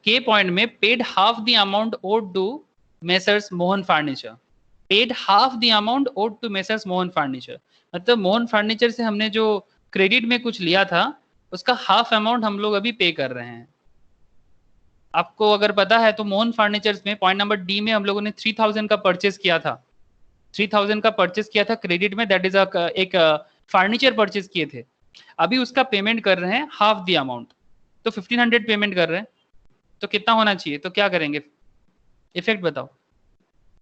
के पॉइंट में paid half the amount owed to Messrs Mohan furniture, paid half the amount owed to Messrs Mohan furniture, मतलब मोहन फर्नीचर से हमने जो क्रेडिट में कुछ लिया था उसका हाफ अमाउंट हम लोग अभी पे कर रहे हैं। आपको अगर पता है तो मोहन फर्नीचर्स में पॉइंट नंबर डी में हम लोगों ने 3000 का परचेस किया था, 3000 का परचेस किया था क्रेडिट में, दैट इज एक फर्नीचर परचेस किए थे, अभी उसका पेमेंट कर रहे हैं हाफ द अमाउंट, तो 1500 पेमेंट कर रहे हैं, तो कितना होना चाहिए? तो क्या करेंगे? इफेक्ट बताओ।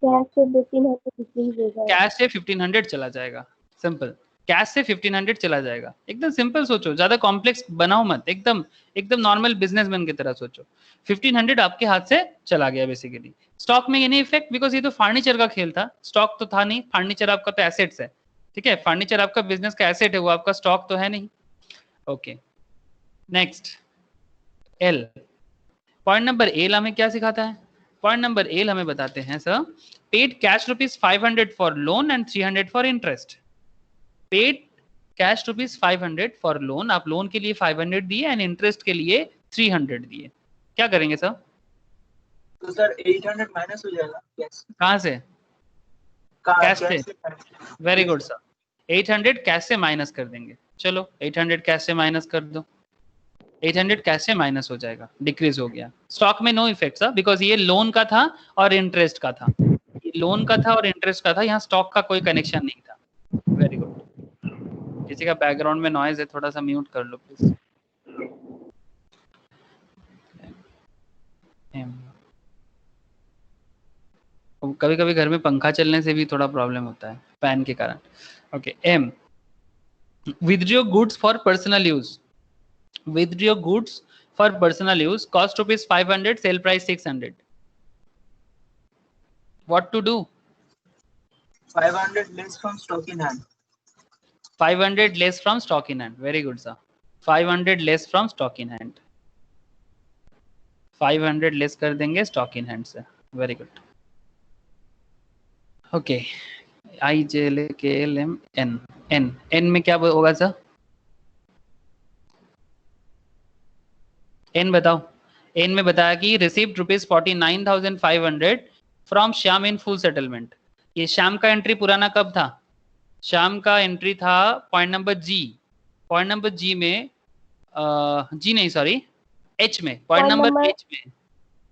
कैश से 1500 डिक्रीज हो जाएगा। कैश से 1500 चला जाएगा, सिंपल, कैश से 1500 चला जाएगा। एकदम सिंपल सोचो, ज्यादा कॉम्प्लेक्स बनाओ मत, एकदम एकदम नॉर्मल बिजनेसमैन की तरह सोचो। 1500 आपके हाथ से चला गया बेसिकली। स्टॉक में ये नहीं इफेक्ट, बिकॉज ये तो फर्नीचर का खेल था, स्टॉक तो था नहीं, फर्नीचर आपका तो एसेट्स है, ठीक है, फर्नीचर आपका बिजनेस का एसेट है, वो आपका स्टॉक तो है नहीं। Okay, next L. Point number L हमें क्या सिखाता है? पॉइंट नंबर एल हमें बताते हैं sir, paid cash rupees 500 for loan and 300 for interest. Paid cash rupees 500 for loan, आप लोन के लिए 500 दिए एंड इंटरेस्ट के लिए 300 दिए, क्या करेंगे सर? तो सर 800 माइनस हो जाएगा कैश कहाँ से? कैश से। वेरी गुड सर, 800 कैश से माइनस कर देंगे। चलो 800 कैश से माइनस कर दो, 800 कैश से माइनस हो जाएगा, डिक्रीज हो गया। स्टॉक में नो इफेक्ट सर, बिकॉज ये लोन का था और इंटरेस्ट का था, ये लोन का था और इंटरेस्ट का था, यहाँ स्टॉक का कोई कनेक्शन नहीं था। Very good. किसी का बैकग्राउंड में नॉइज है, थोड़ा सा म्यूट कर लो प्लीज। कभी कभी घर में पंखा चलने से भी थोड़ा प्रॉब्लम होता है, फैन के कारण। Okay, M, withdraw goods for personal use, withdraw goods for personal use, cost rupees 500, sale price 600, what to do? 500 less from stock in hand. 500 less from stock in hand, very good sir, 500 less from stock in hand, 500 less कर देंगे stock in hand से। very good। okay, I J L K L M N, N में क्या होगा sir? N बताओ। N में बताया कि received rupees 49,500 from Shyam in full settlement. ये श्याम का एंट्री पुराना कब था? श्याम का एंट्री था point number G, point number G में जी नहीं सॉरी एच में, पॉइंट नंबर एच में,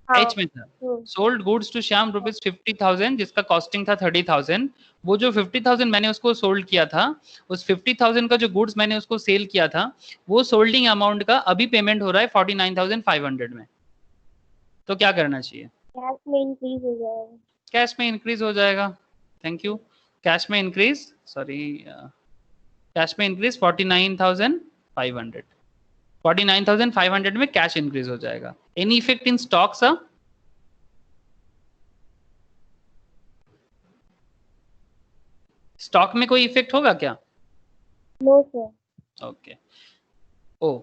एच में था। Sold goods to Shyam rupees 50,000 जिसका कॉस्टिंग था 30,000। वो जो 50,000 मैंने उसको सोल्ड किया था, उस 50,000 का जो गुड्स मैंने उसको सेल किया था, वो सोल्डिंग अमाउंट का अभी पेमेंट हो रहा है 49,500 में। तो क्या करना चाहिए? कैश में इंक्रीज हो जाएगा। कैश में इंक्रीज हो जाएगा, थैंक यू। कैश में इंक्रीज, सॉरी, कैश में इंक्रीज 49,500, 49,500 में कैश इंक्रीज हो जाएगा। Any effect in stock sir? Stock में कोई इफेक्ट होगा क्या? No sir. Okay. O,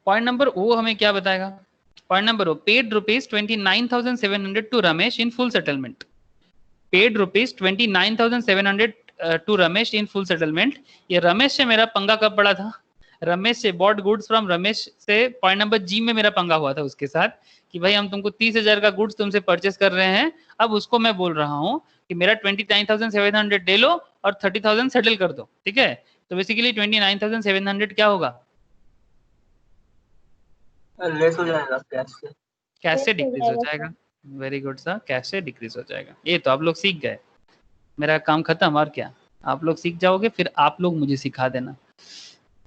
point number O हमें क्या बताएगा? Point number O, paid rupees 29,700 to Ramesh in full settlement, paid rupees 29,700 to Ramesh in full settlement. ये रमेश से मेरा पंगा कब पड़ा था? रमेश से, बॉट गुड्स फ्रॉम रमेश से, पॉइंट नंबर जी में मेरा पंगा हुआ था उसके साथ कि भाई हम तुमको 30,000 का गुड्स तुमसे परचेस कर रहे हैं, अब उसको मैं बोल रहा हूँ कि मेरा 29,700 ले लो और 30,000 सेटल कर दो, ठीक है? तो बेसिकली 29,700 क्या होगा? लेस हो जाएगा कैश से, कैश से डिक्रीज हो जाएगा। वेरी गुड सर, कैश से डिक्रीज हो जाएगा। ये तो आप लोग सीख गए, मेरा काम खत्म। और क्या, आप लोग सीख जाओगे, फिर आप लोग मुझे सिखा देना,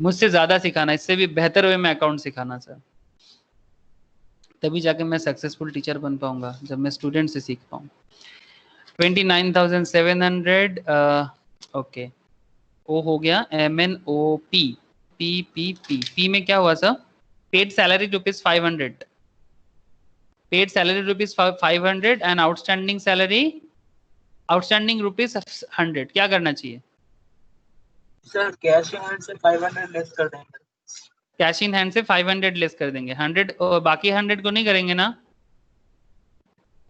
मुझसे ज्यादा सिखाना, इससे भी बेहतर वे में अकाउंट सिखाना सर, तभी जाके मैं सक्सेसफुल टीचर बन पाऊंगा, जब मैं स्टूडेंट से सीख पाऊँ। 29,700 ओके, ओ हो गया MNOP, पी में क्या हुआ sir? Paid salary ₹500, paid salary ₹500 and outstanding salary, outstanding ₹100। क्या करना चाहिए? सर कैश इन हैंड से 500 लेस कर देंगे। कैश इन हैंड से 500 लेस कर देंगे, 100 और बाकी 100 को नहीं करेंगे ना?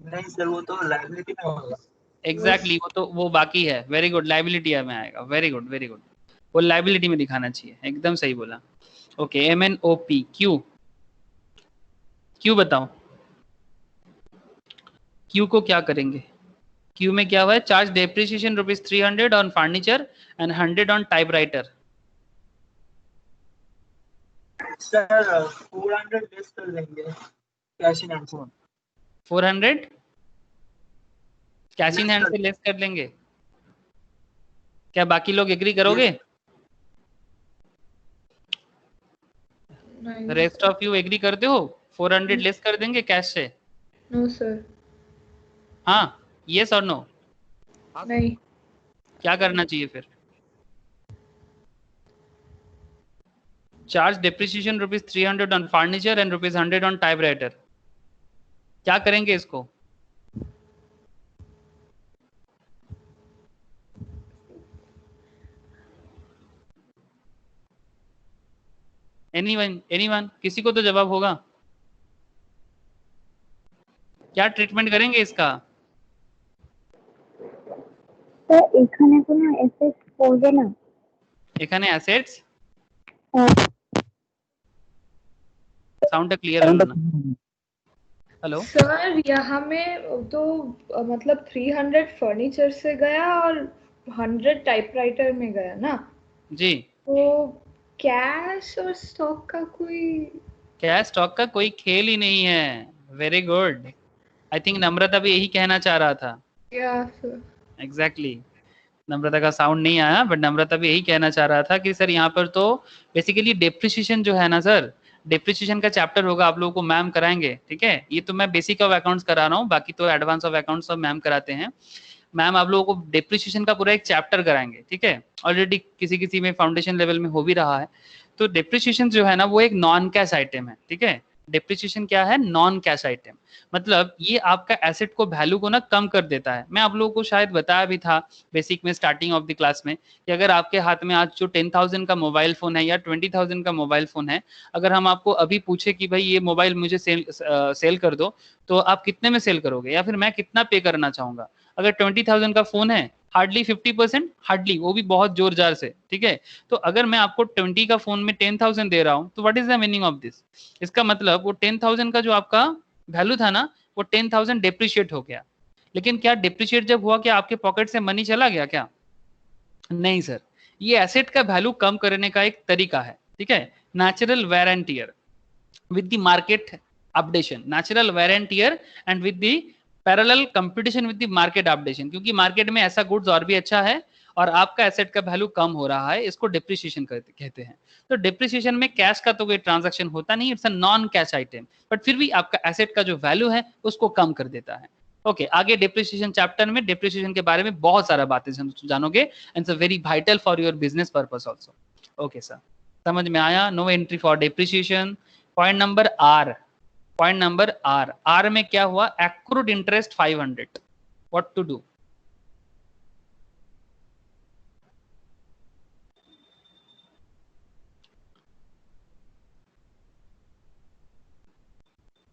नहीं सर, वो तो लायबिलिटी में होगा। एग्जैक्टली वो बाकी है। वेरी गुड, लाइबिलिटी में आएगा। वेरी गुड वेरी गुड, वो लाइबिलिटी में दिखाना चाहिए। एकदम सही बोला। Okay, MNOP। क्यू बताओ, क्यू को क्या करेंगे? क्यू में क्या हुआ है? Charge depreciation ₹300 on furniture and 100 on typewriter. Sir 400 less कर देंगे कैश इन हैंड से। 400 cash in Yes, hand sir. से लेस कर लेंगे। क्या बाकी लोग एग्री करोगे? नहीं रेस्ट ऑफ यू एग्री करते हो? 400 लेस कर देंगे कैश से? नो सर, हाँ, यस और नो? नहीं। क्या करना चाहिए फिर? Charge depreciation ₹300 on furniture and ₹100 on typewriter. क्या करेंगे इसको? एनीवन, किसी को तो जवाब होगा। क्या ट्रीटमेंट करेंगे इसका? স্যার এখানে কোনো এফেক্ট পড়বে না? এখানে অ্যাসেটস, হ্যাঁ, साउंड क्लियर है ना? हेलो सर यहाँ में तो मतलब 300 फर्नीचर से गया और 100 टाइपराइटर में गया ना, जी। तो कैश और स्टॉक का कोई। क्या स्टॉक का कोई खेल ही नहीं है। Very good. आई थिंक नम्रता भी यही कहना चाह रहा था। या सर, एग्जैक्टली नम्रता का साउंड नहीं आया, बट नम्रता भी यही कहना चाह रहा था कि सर यहाँ पर तो बेसिकली डेप्रिसिएशन जो है ना सर, डेप्रिसिएशन का चैप्टर होगा, आप लोगों को मैम कराएंगे। ठीक है, ये तो मैं बेसिक ऑफ अकाउंट्स करा रहा हूँ, बाकी तो एडवांस ऑफ अकाउंट्स सब मैम कराते हैं। मैम आप लोगों को डेप्रिसिएशन का पूरा एक चैप्टर कराएंगे। ठीक है, ऑलरेडी किसी किसी में फाउंडेशन लेवल में हो भी रहा है। तो डेप्रिसिएशन जो है ना वो एक नॉन कैश आइटम है। ठीक है, डेप्रिसिएशन क्या है? Non cash item. मतलब ये आपका एसेट को वैल्यू को ना कम कर देता है। मैं आप लोगों को शायद बताया भी था बेसिक में, स्टार्टिंग ऑफ द क्लास में, कि अगर आपके हाथ में आज जो 10,000 का मोबाइल फोन है या 20,000 का मोबाइल फोन है, अगर हम आपको अभी पूछे कि भाई ये मोबाइल मुझे सेल कर दो, तो आप कितने में सेल करोगे, या फिर मैं कितना पे करना चाहूंगा? अगर 20,000 का फोन है, हार्डली 50%, हार्डली, वो भी बहुत जोर जार से। ठीक है, तो अगर मैं आपको 20 का फोन में 10,000 दे रहा हूं, तो what is the meaning of this? इसका मतलब वो 10,000 का जो आपका वैल्यू था ना, वो 10,000 डिप्रिशिएट हो गया। लेकिन क्या डिप्रिशिएट जब हुआ, क्या आपके पॉकेट से मनी चला गया क्या? नहीं सर, ये एसेट का वैल्यू कम करने का एक तरीका है। ठीक है, natural wear and tear with the market updation, natural wear and tear and with the parallel competition with the market updation, क्योंकि मार्केट में ऐसा गुड्स और भी अच्छा है और आपका एसेट का वैल्यू कम हो रहा है, इसको डिप्रिसिएशन कहते हैं। तो डिप्रिसिएशन में कैश का तो कोई ट्रांजैक्शन होता नहीं, it's a non cash item, but फिर भी आपका एसेट का जो वैल्यू है उसको कम कर देता है। ओके, आगे डिप्रिसिएशन चैप्टर में डिप्रिसिएशन के बारे में बहुत सारा बातें जानोगे, and it's very vital for your business purpose also. Okay sir, समझ में आया? No entry for depreciation. Point number R, point number R, R में क्या हुआ? Accrued interest 500, what to do?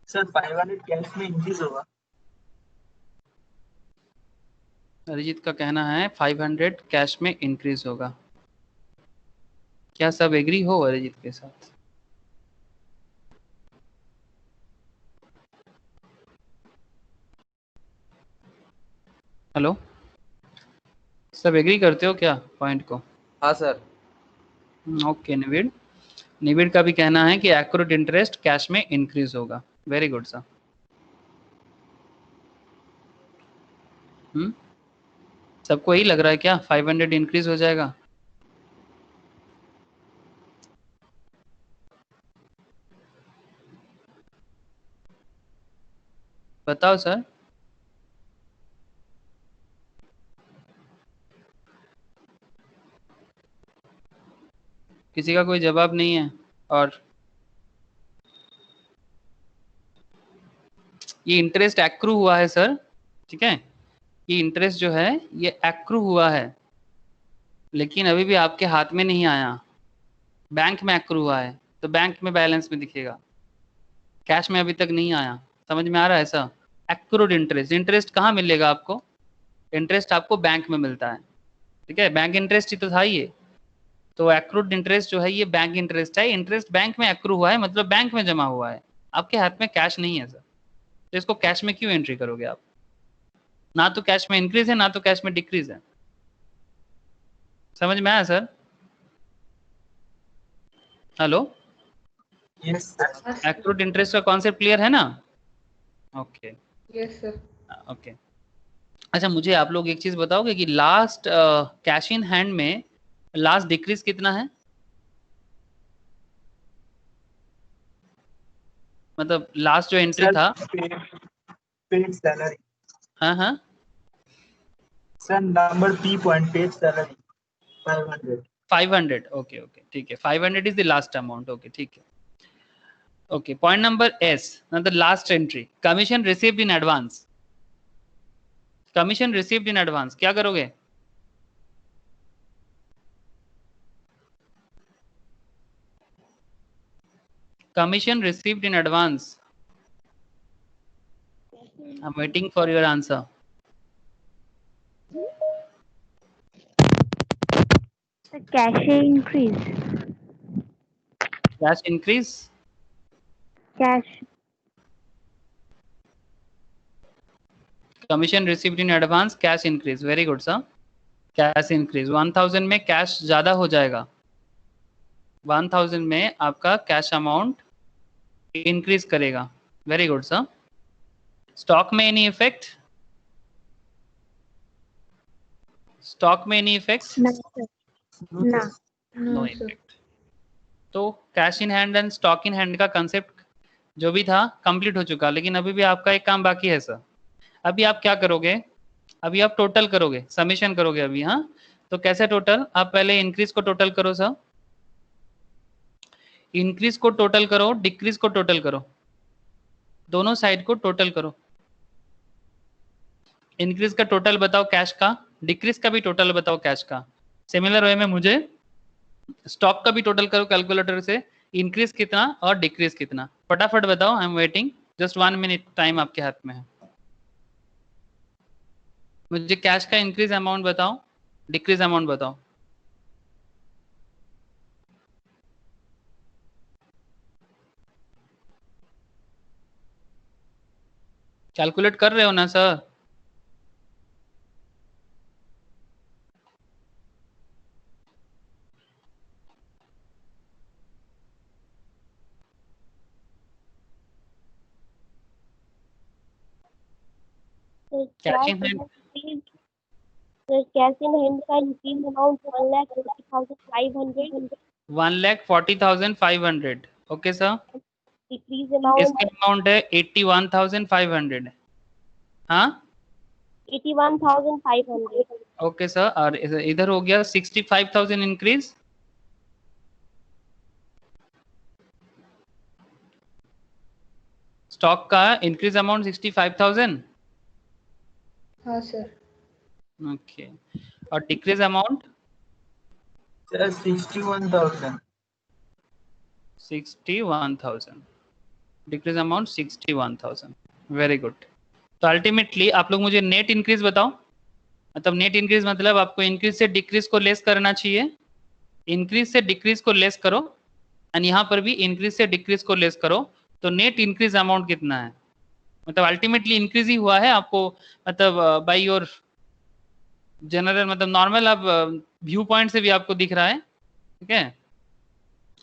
Sir 500 cash में इंक्रीज होगा। अरिजीत का कहना है 500 कैश में इंक्रीज होगा। क्या सब एग्री हो अरिजीत के साथ? हेलो, सब एग्री करते हो क्या पॉइंट को? हाँ सर। ओके निविड, निविड का भी कहना है कि एक्रूड इंटरेस्ट कैश में इंक्रीज होगा। Very good sir. सबको यही लग रहा है क्या 500 इंक्रीज हो जाएगा? बताओ सर। किसी का कोई जवाब नहीं है। और ये इंटरेस्ट एक्रू हुआ है सर, ठीक है, ये इंटरेस्ट जो है ये एक्रू हुआ है, लेकिन अभी भी आपके हाथ में नहीं आया, बैंक में एक्रू हुआ है, तो बैंक में बैलेंस में दिखेगा, कैश में अभी तक नहीं आया। समझ में आ रहा है ऐसा? एक्रूड इंटरेस्ट, इंटरेस्ट कहाँ मिलेगा आपको? इंटरेस्ट आपको बैंक में मिलता है, ठीक है, बैंक इंटरेस्ट ही तो था ये। तो एक्रूड इंटरेस्ट जो है ये बैंक इंटरेस्ट है, इंटरेस्ट बैंक में एक्रू हुआ है, मतलब बैंक में जमा हुआ है, आपके हाथ में कैश नहीं है सर, तो इसको कैश में क्यों एंट्री करोगे आप? ना तो कैश में इंक्रीज है ना तो कैश में डिक्रीज है। समझ में आया sir? Hello, yes sir. Accrued interest का कॉन्सेप्ट क्लियर है ना? Okay yes sir. ओके। अच्छा, मुझे आप लोग एक चीज बताओगे कि लास्ट कैश इन हैंड में लास्ट डिक्रीज कितना है? मतलब लास्ट जो एंट्री था। Paid salary. हाँ हाँ sir number P point paid salary 500। 500, okay okay ठीक है, 500 is the last amount, okay ठीक है। Okay, point number S, the last entry, commission received in advance. Commission received in advance क्या करोगे? Commission received in advance, I am waiting for your answer. Cash increase. Cash increase, cash commission received in advance, cash increase, very good sir, cash increase 1000 में cash ज्यादा हो जाएगा, 1000 में आपका cash amount increase करेगा, very good sir. Stock में any effect? Stock में any effect? ना सर, ना। No effect. तो cash in hand and stock in hand का कंसेप्ट जो भी था कंप्लीट हो चुका, लेकिन अभी भी आपका एक काम बाकी है सर। अभी आप क्या करोगे? अभी आप टोटल करोगे, समेशन करोगे अभी। हाँ, तो कैसे टोटल? आप पहले इंक्रीज को टोटल करो सर, इंक्रीज को टोटल करो, डिक्रीज को टोटल करो, दोनों साइड को टोटल करो। इंक्रीज का टोटल बताओ कैश का, डिक्रीज का भी टोटल बताओ कैश का। सिमिलर वे में मुझे स्टॉक का भी टोटल करो कैलकुलेटर से, इंक्रीज कितना और डिक्रीज कितना, फटाफट बताओ, I am waiting, just 1 minute time आपके हाथ में है। मुझे कैश का इंक्रीज अमाउंट बताओ, डिक्रीज अमाउंट बताओ। कैलकुलेट कर रहे हो ना sir? Cash in hand, cash in hand का increase amount 1,40,500। 1,40,500, okay sir. Decrease amount इसका अमाउंट है 81,500। हाँ 81,500। ओके सर, और इधर हो गया 65,000 इंक्रीज। स्टॉक का इंक्रीज अमाउंट 65,000, हाँ सर। ओके, और decrease amount sir 61,000। 61,000, decrease amount 61,000, very good. तो अल्टीमेटली आप लोग मुझे नेट इंक्रीज बताओ, मतलब नेट इंक्रीज मतलब आपको इंक्रीज से डिक्रीज को लेस करना चाहिए, इंक्रीज से डिक्रीज को लेस करो, एंड यहाँ पर भी इंक्रीज से डिक्रीज को लेस करो, तो नेट इंक्रीज अमाउंट कितना है? मतलब अल्टीमेटली इंक्रीज ही हुआ है आपको, मतलब बाय योर जनरल, मतलब नॉर्मल अब व्यू पॉइंट से भी आपको दिख रहा है, ठीक है,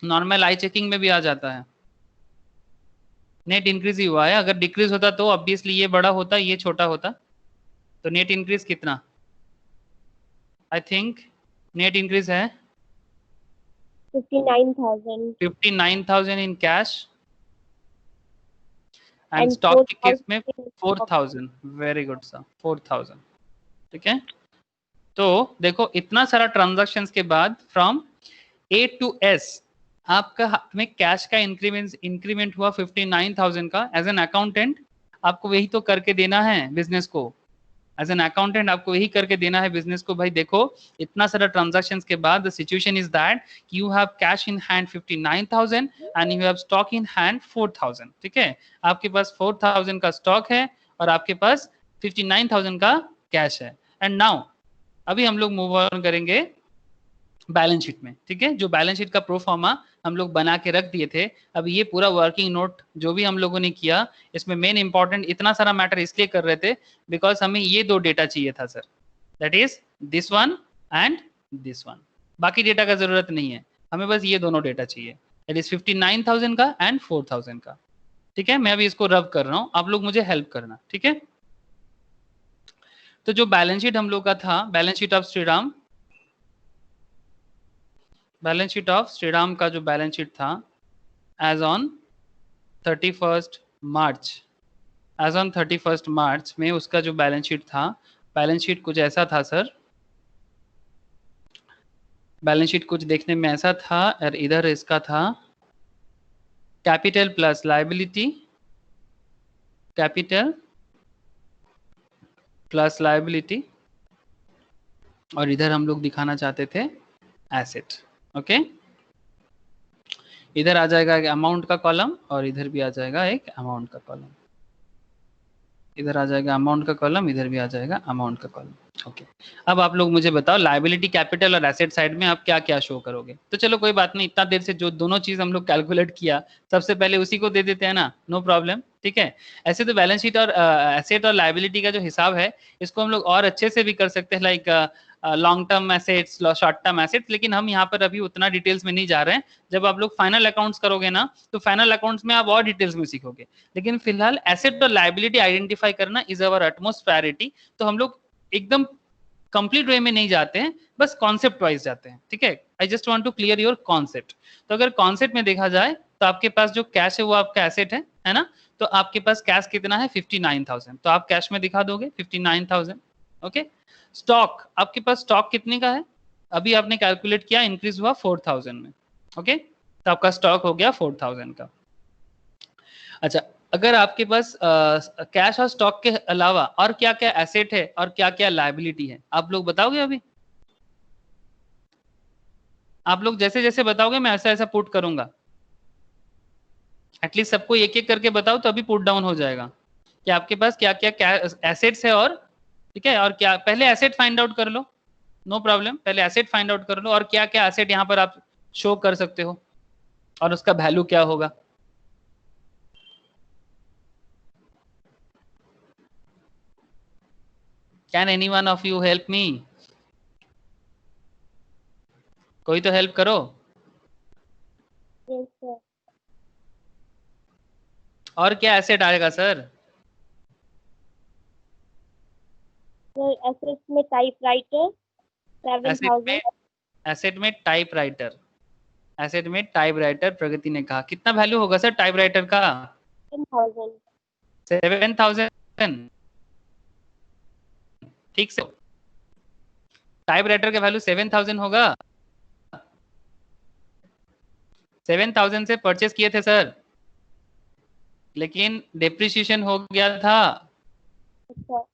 नॉर्मल आई चेकिंग में भी आ जाता है, नेट इंक्रीज ही हुआ है। अगर डिक्रीज होता तो ऑब्वियसली ये बड़ा होता, ये छोटा होता, तो नेट इंक्रीज कितना? आई थिंक नेट इंक्रीज है 59,000 59,000 in cash, and and stock के केस 4,000 में in 4,000, वेरी गुड सर, 4,000, ठीक है। तो देखो इतना सारा ट्रांजैक्शंस के बाद फ्रॉम A to S आपका हाथ में कैश का इंक्रीमेंट हुआ 59,000 का। एज एन अकाउंटेंट आपको वही तो करके देना है बिजनेस को। एज एन अकाउंटेंट आपको यही करके देना है बिजनेस को। भाई देखो इतना सारा ट्रांजैक्शंस के बाद the situation is that you have cash in hand 59,000 and you have stock in hand 4,000। ठीक है, आपके पास 4,000 का स्टॉक है और आपके पास 59,000 का कैश है। एंड नाउ अभी हम लोग मूव ऑन करेंगे बैलेंस शीट में। ठीक है, जो बैलेंस शीट का प्रोफॉर्मा हम लोग बना के रख दिए थे, अब ये पूरा वर्किंग नोट जो भी हम लोगों ने किया, इसमें मेन इंपॉर्टेंट इतना सारा मैटर इसलिए कर रहे थे बिकॉज हमें ये दो डेटा चाहिए था sir, that is this one and this one. बाकी डेटा का जरूरत नहीं है, हमें बस ये दोनों डेटा चाहिए, दैट इज 59,000 का एंड 4,000 का। ठीक है, मैं अभी इसको रब कर रहा हूँ, आप लोग मुझे हेल्प करना। ठीक है, तो जो बैलेंस शीट हम लोग का था, balance sheet of Shriram, balance sheet of Shriram का जो बैलेंस शीट था as on 31 March, as on 31 March में उसका जो बैलेंस शीट था, बैलेंस शीट कुछ ऐसा था सर, बैलेंस शीट कुछ देखने में ऐसा था। और इधर इसका था capital plus liability, capital plus liability, और इधर हम लोग दिखाना चाहते थे एसेट। ओके, इधर आ जाएगा एक अमाउंट का कॉलम और इधर भी आ जाएगा एक अमाउंट का कॉलम, इधर आ जाएगा अमाउंट का कॉलम, इधर भी आ जाएगा अमाउंट का कॉलम। ओके, अब आप लोग मुझे बताओ लायबिलिटी, कैपिटल और एसेट साइड में आप क्या क्या शो करोगे। तो चलो कोई बात नहीं, इतना देर से जो दोनों चीज हम लोग कैलकुलेट किया, सबसे पहले उसी को दे देते हैं ना, नो प्रॉब्लम। ठीक है, ऐसे तो बैलेंस शीट और एसेट और लायबिलिटी का जो हिसाब है, इसको हम लोग और अच्छे से भी कर सकते हैं, like long term assets, short term assets, लेकिन हम यहाँ पर अभी उतना डिटेल्स में नहीं जा रहे हैं। जब आप लोग फाइनल अकाउंट्स करोगे ना, तो फाइनल अकाउंट्स में आप और डिटेल्स में सीखोगे, लेकिन फिलहाल एसेट और लायबिलिटी आइडेंटिफाई करना इज अवर अटमोस्ट प्रायोरिटी। तो हम लोग एकदम कंप्लीट वे में नहीं जाते हैं, बस कॉन्सेप्ट वाइज जाते हैं। ठीक है, I just want to clear your concept. तो अगर कॉन्सेप्ट में देखा जाए तो आपके पास जो कैश है वो आपका एसेट है ना, तो आपके पास कैश कितना है 59,000, तो आप कैश में दिखा दोगे 59,000। ओके, स्टॉक, आपके पास स्टॉक कितने का है, अभी आपने कैलकुलेट किया, इंक्रीज हुआ 4,000 में। ओके, तो आपका स्टॉक हो गया 4,000 का। अच्छा, अगर आपके पास कैश और स्टॉक के अलावा और क्या क्या एसेट है और क्या क्या लायबिलिटी है, आप लोग बताओगे अभी? आप लोग जैसे जैसे बताओगे मैं ऐसा ऐसा पुट करूंगा, एटलीस्ट सबको एक एक करके बताओ तो अभी पुट डाउन हो जाएगा कि आपके पास क्या क्या एसेट्स है। और ठीक है, और क्या, पहले एसेट फाइंड आउट कर लो, नो प्रॉब्लम, पहले एसेट फाइंड आउट कर लो, और क्या क्या एसेट यहाँ पर आप शो कर सकते हो और उसका वैल्यू क्या होगा। Can any one of you help me? कोई तो हेल्प करो। Yes, sir. और क्या एसेट आएगा सर? Sir, assets में typewriter, 7,000. एसेट में टाइपराइटर, एसेट में टाइपराइटर, प्रगति ने कहा कितना वैल्यू होगा सर टाइपराइटर का? 10,000. 7,000। ठीक से, टाइपराइटर का वैल्यू 7,000 होगा। 7,000 से परचेस किए थे सर, लेकिन डेप्रिसिएशन हो गया था। अच्छा,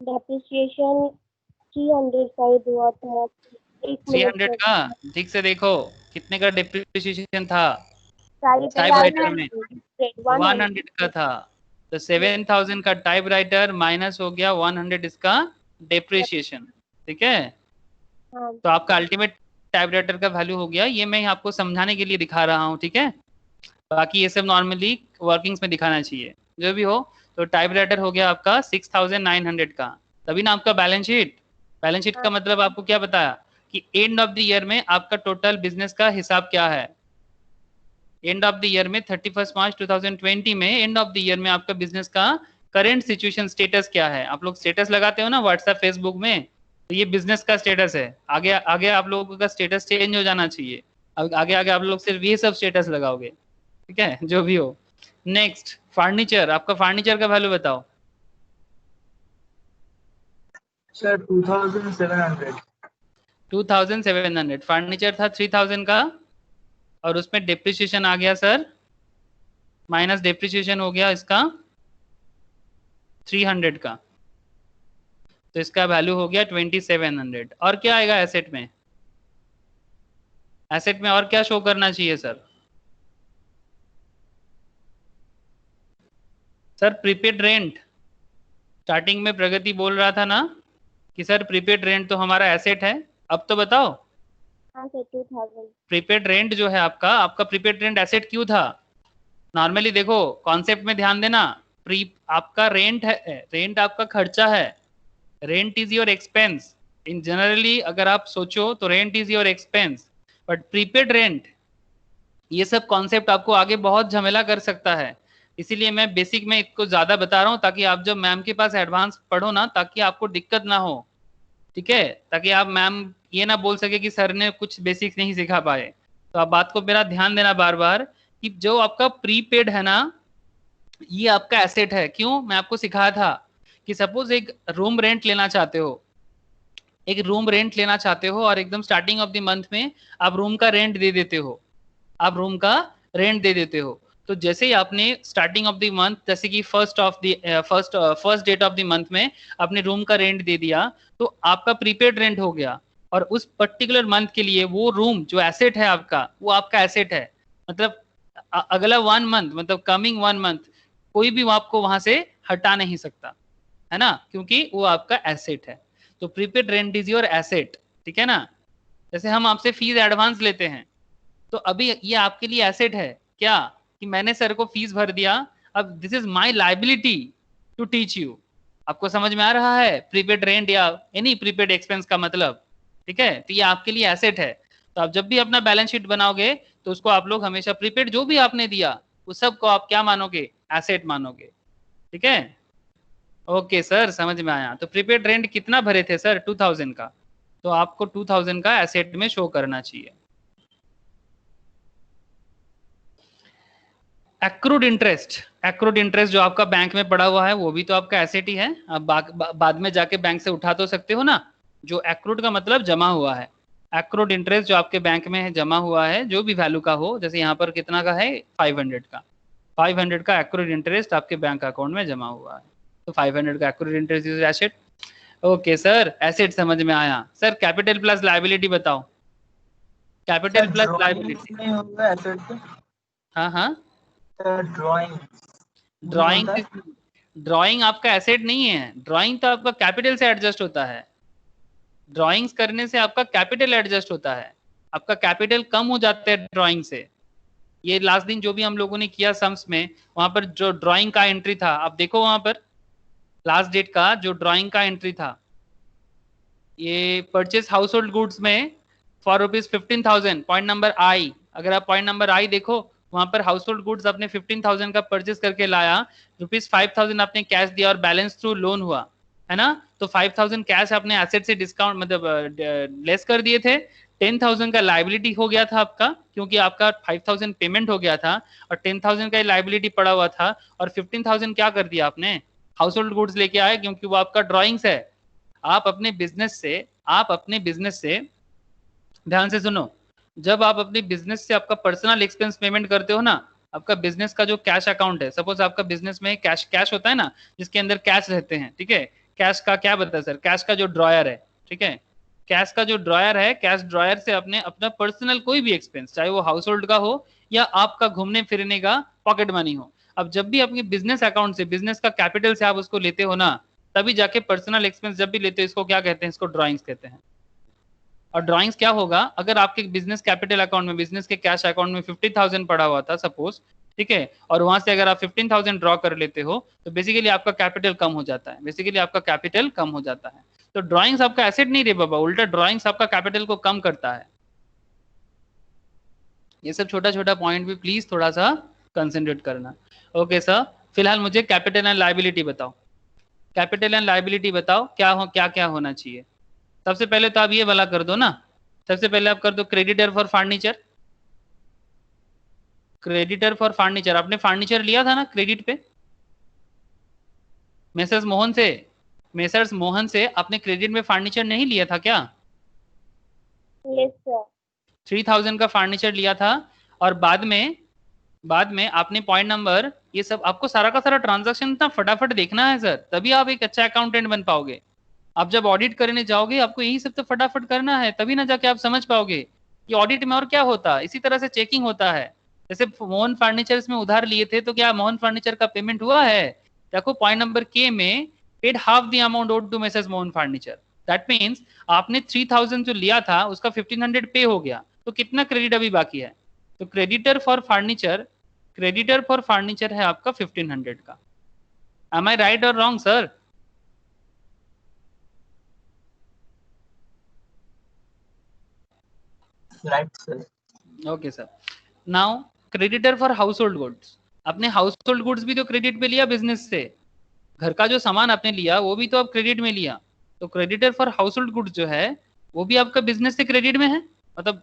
depreciation 300 का ही हुआ था। 300 का, ठीक से देखो कितने का डेप्रिसिएशन था टाइपराइटर में, 100 का था। तो 7,000 का टाइपराइटर माइनस हो गया 100 इसका डेप्रिसिएशन। ठीक है, हाँ, तो आपका अल्टीमेट टाइपराइटर का वैल्यू हो गया। ये मैं आपको समझाने के लिए दिखा रहा हूँ। ठीक है, बाकी ये सब नॉर्मली वर्किंग्स में दिखाना चाहिए, जो भी हो। तो टाइपराइटर हो गया आपका 6,900 का, तभी ना आपका बैलेंस शीट। बैलेंस शीट का मतलब आपको क्या बताया कि एंड ऑफ द ईयर में आपका टोटल बिजनेस का हिसाब क्या है। एंड ऑफ द ईयर में 31 मार्च 2020 में एंड ऑफ द ईयर में आपका बिजनेस का करंट सिचुएशन स्टेटस क्या है। आप लोग स्टेटस लगाते हो ना व्हाट्सएप फेसबुक में, तो ये बिजनेस का स्टेटस है। आगे आगे आप लोगों का स्टेटस चेंज हो जाना चाहिए, आगे आगे आप लोग सिर्फ ये सब स्टेटस लगाओगे। ठीक है, जो भी हो। नेक्स्ट फर्नीचर, आपका फर्नीचर का वैल्यू बताओ। सर 2,700। 2700, फर्नीचर था 3000 का, और उसमें डिप्रिसिएशन आ गया सर, माइनस डिप्रिसिएशन हो गया इसका 300 का, तो इसका वैल्यू हो गया 2700। और क्या आएगा एसेट में? एसेट में और क्या शो करना चाहिए sir? Sir prepaid rent, starting में प्रगति बोल रहा था ना कि सर प्रीपेड रेंट तो हमारा एसेट है, अब तो बताओ। हाँ सर 2000। प्रीपेड रेंट जो है आपका प्रीपेड रेंट एसेट क्यों था? नॉर्मली देखो कॉन्सेप्ट में ध्यान देना, आपका रेंट है, रेंट आपका खर्चा है, rent is your expense. In generally अगर आप सोचो तो rent is your expense, but prepaid rent, ये सब कॉन्सेप्ट आपको आगे बहुत झमेला कर सकता है, इसीलिए मैं बेसिक में इसको ज्यादा बता रहा हूँ ताकि आप जब मैम के पास एडवांस पढ़ो ना, ताकि आपको दिक्कत ना हो, ठीक है, ताकि आप मैम ये ना बोल सके कि सर ने कुछ बेसिक्स नहीं सिखा पाए। तो आप बात को मेरा ध्यान देना बार बार कि जो आपका प्रीपेड है ना, ये आपका एसेट है। क्यों? मैं आपको सिखाया था कि सपोज एक रूम रेंट लेना चाहते हो, एक रूम रेंट लेना चाहते हो और एकदम स्टार्टिंग ऑफ द मंथ में आप रूम का रेंट दे देते हो, आप रूम का रेंट दे देते हो, तो जैसे ही आपने स्टार्टिंग ऑफ द मंथ, जैसे कि first date of the month में आपने रूम का रेंट दे दिया, तो आपका प्रीपेड रेंट हो गया, और उस पर्टिकुलर मंथ के लिए वो रूम जो एसेट है आपका, वो आपका एसेट है। मतलब अगला 1 मंथ, मतलब कमिंग 1 मंथ कोई भी आपको वहां से हटा नहीं सकता, है ना, क्योंकि वो आपका एसेट है। तो prepaid rent is your asset, ठीक है ना। जैसे हम आपसे फीस एडवांस लेते हैं, तो अभी ये आपके लिए एसेट है क्या, कि मैंने सर को फीस भर दिया, अब this is my liability to teach you. आपको समझ में आ रहा है प्रीपेड रेंट या एनी प्रीपेड एक्सपेंस का मतलब, ठीक है। तो ये आपके लिए एसेट है, तो आप जब भी अपना बैलेंस शीट बनाओगे तो उसको आप लोग हमेशा प्रीपेड जो भी आपने दिया उस सब को आप क्या मानोगे? एसेट मानोगे, ठीक है। ओके सर, समझ में आया। तो प्रीपेड रेंट कितना भरे थे सर? 2000 का, तो आपको 2000 का एसेट में शो करना चाहिए। एक्रूड इंटरेस्ट, एक्रूड इंटरेस्ट जो आपका बैंक में पड़ा हुआ है वो भी तो आपका एसेट ही है। आप बाद में जाके बैंक से उठा तो सकते हो ना। जो एक्रूड का मतलब जमा हुआ है, एक्रूड इंटरेस्ट जो आपके बैंक में है जमा हुआ है, जो भी वैल्यू का हो, जैसे यहाँ पर कितना का है 500 का, 500 का एक्रूड इंटरेस्ट आपके बैंक अकाउंट में जमा हुआ है, तो 500 का accrued interest is asset. Okay sir, asset समझ में आया। सर कैपिटल प्लस लायबिलिटी बताओ, कैपिटल प्लस लायबिलिटी। नहीं होगा एसेट पे? हाँ हाँ, ड्राइंग, ड्राइंग, ड्राइंग आपका एसेट नहीं है, ड्राइंग तो आपका कैपिटल से एडजस्ट होता है, ड्राइंग्स करने से आपका कैपिटल एडजस्ट होता है, आपका कैपिटल कम हो जाता है ड्राइंग से। ये लास्ट दिन जो भी हम लोगों ने किया सम्स में, वहां पर जो ड्राइंग का एंट्री था, आप देखो वहां पर लास्ट डेट का जो ड्राइंग का एंट्री था, ये परचेस हाउस होल्ड गुड्स में फॉर ₹15,000, पॉइंट नंबर आई, अगर आप पॉइंट नंबर आई देखो, वहां पर हाउस होल्ड गुड्स आपने 15,000 का परचेस करके लाया, ₹5,000 आपने कैश दिया और बैलेंस थ्रू लोन हुआ, है ना। तो 5,000 कैश आपने एसेट से डिस्काउंट मतलब लेस कर दिए थे, 10,000 का लाइबिलिटी हो गया था आपका, क्योंकि आपका 5,000 पेमेंट हो गया था और 10,000 का लाइबिलिटी पड़ा हुआ था, और 15,000 क्या कर दिया आपने? हाउस होल्ड गुड्स लेके आए, क्योंकि वो आपका ड्रॉइंग्स है। आप अपने बिजनेस से ध्यान से सुनो, जब आप अपनी बिजनेस से आपका पर्सनल एक्सपेंस पेमेंट करते हो ना, आपका बिजनेस का जो कैश अकाउंट है, सपोज आपका बिजनेस में कैश होता है ना, जिसके अंदर कैश रहते हैं, ठीक है। कैश का क्या बता सर? कैश का जो ड्रॉयर है, ठीक है, कैश का जो ड्रॉयर है, कैश ड्रॉयर से अपने अपना पर्सनल कोई भी एक्सपेंस, चाहे वो हाउस होल्ड का हो या आपका घूमने फिरने का पॉकेट मनी हो, अब जब भी अपने बिजनेस अकाउंट से, बिजनेस का कैपिटल से आप उसको लेते हो ना, तभी जाके पर्सनल एक्सपेंस जब भी लेते हो, इसको क्या कहते हैं? इसको ड्रॉइंग्स कहते हैं। और ड्रॉइंग्स क्या होगा? अगर आपके बिजनेस कैपिटल अकाउंट में, बिजनेस के कैश अकाउंट में 50,000 पड़ा हुआ था सपोज, ठीक है, और वहां से अगर आप 15,000 ड्रॉ कर लेते हो, तो बेसिकली आपका कैपिटल कम हो जाता है, बेसिकली आपका कैपिटल कम हो जाता है। तो ड्रॉइंग्स आपका एसेट नहीं रे बाबा, उल्टा ड्रॉइंग्स आपका कैपिटल को कम करता है। ये सब छोटा छोटा पॉइंट भी प्लीज थोड़ा सा कंसेंट्रेट करना। ओके सर, फिलहाल मुझे कैपिटल एंड लायबिलिटी बताओ, कैपिटल एंड लायबिलिटी बताओ क्या क्या होना चाहिए। सबसे पहले तो आप ये वाला कर दो ना, सबसे पहले आप कर दो creditor for furniture. Creditor for furniture, आपने फर्नीचर लिया था ना क्रेडिट पे मेसर्स मोहन से आपने क्रेडिट में फर्नीचर नहीं लिया था क्या? Yes, sir. 3000 का फर्नीचर लिया था और बाद में आपने पॉइंट नंबर, ये सब आपको सारा का सारा ट्रांजैक्शन इतना फटाफट देखना है सर, तभी आप एक अच्छा अकाउंटेंट बन पाओगे। आप जब ऑडिट करने जाओगे आपको यही सब तो फटाफट करना है, तभी ना जाके आप समझ पाओगे कि ऑडिट में और क्या होता है। इसी तरह से चेकिंग होता है। जैसे मोहन फर्नीचर्स में उधार लिए थे तो क्या मोहन फर्नीचर का पेमेंट हुआ है? देखो पॉइंट नंबर के में paid half the amount owed to Messrs Mohan furniture. That means आपने 3000 जो लिया था उसका 1500 पे हो गया, तो कितना क्रेडिट अभी बाकी है? तो क्रेडिटर फॉर फर्नीचर है आपका 1500 का। M I right or wrong sir? Right, sir. Okay sir. Now creditor for house hold goods, आपने हाउस होल्ड गुड्स भी तो क्रेडिट पे लिया बिजनेस से। घर का जो सामान आपने लिया वो भी तो आप क्रेडिट में लिया। तो creditor for house hold goods जो है वो भी आपका बिजनेस से क्रेडिट में है, मतलब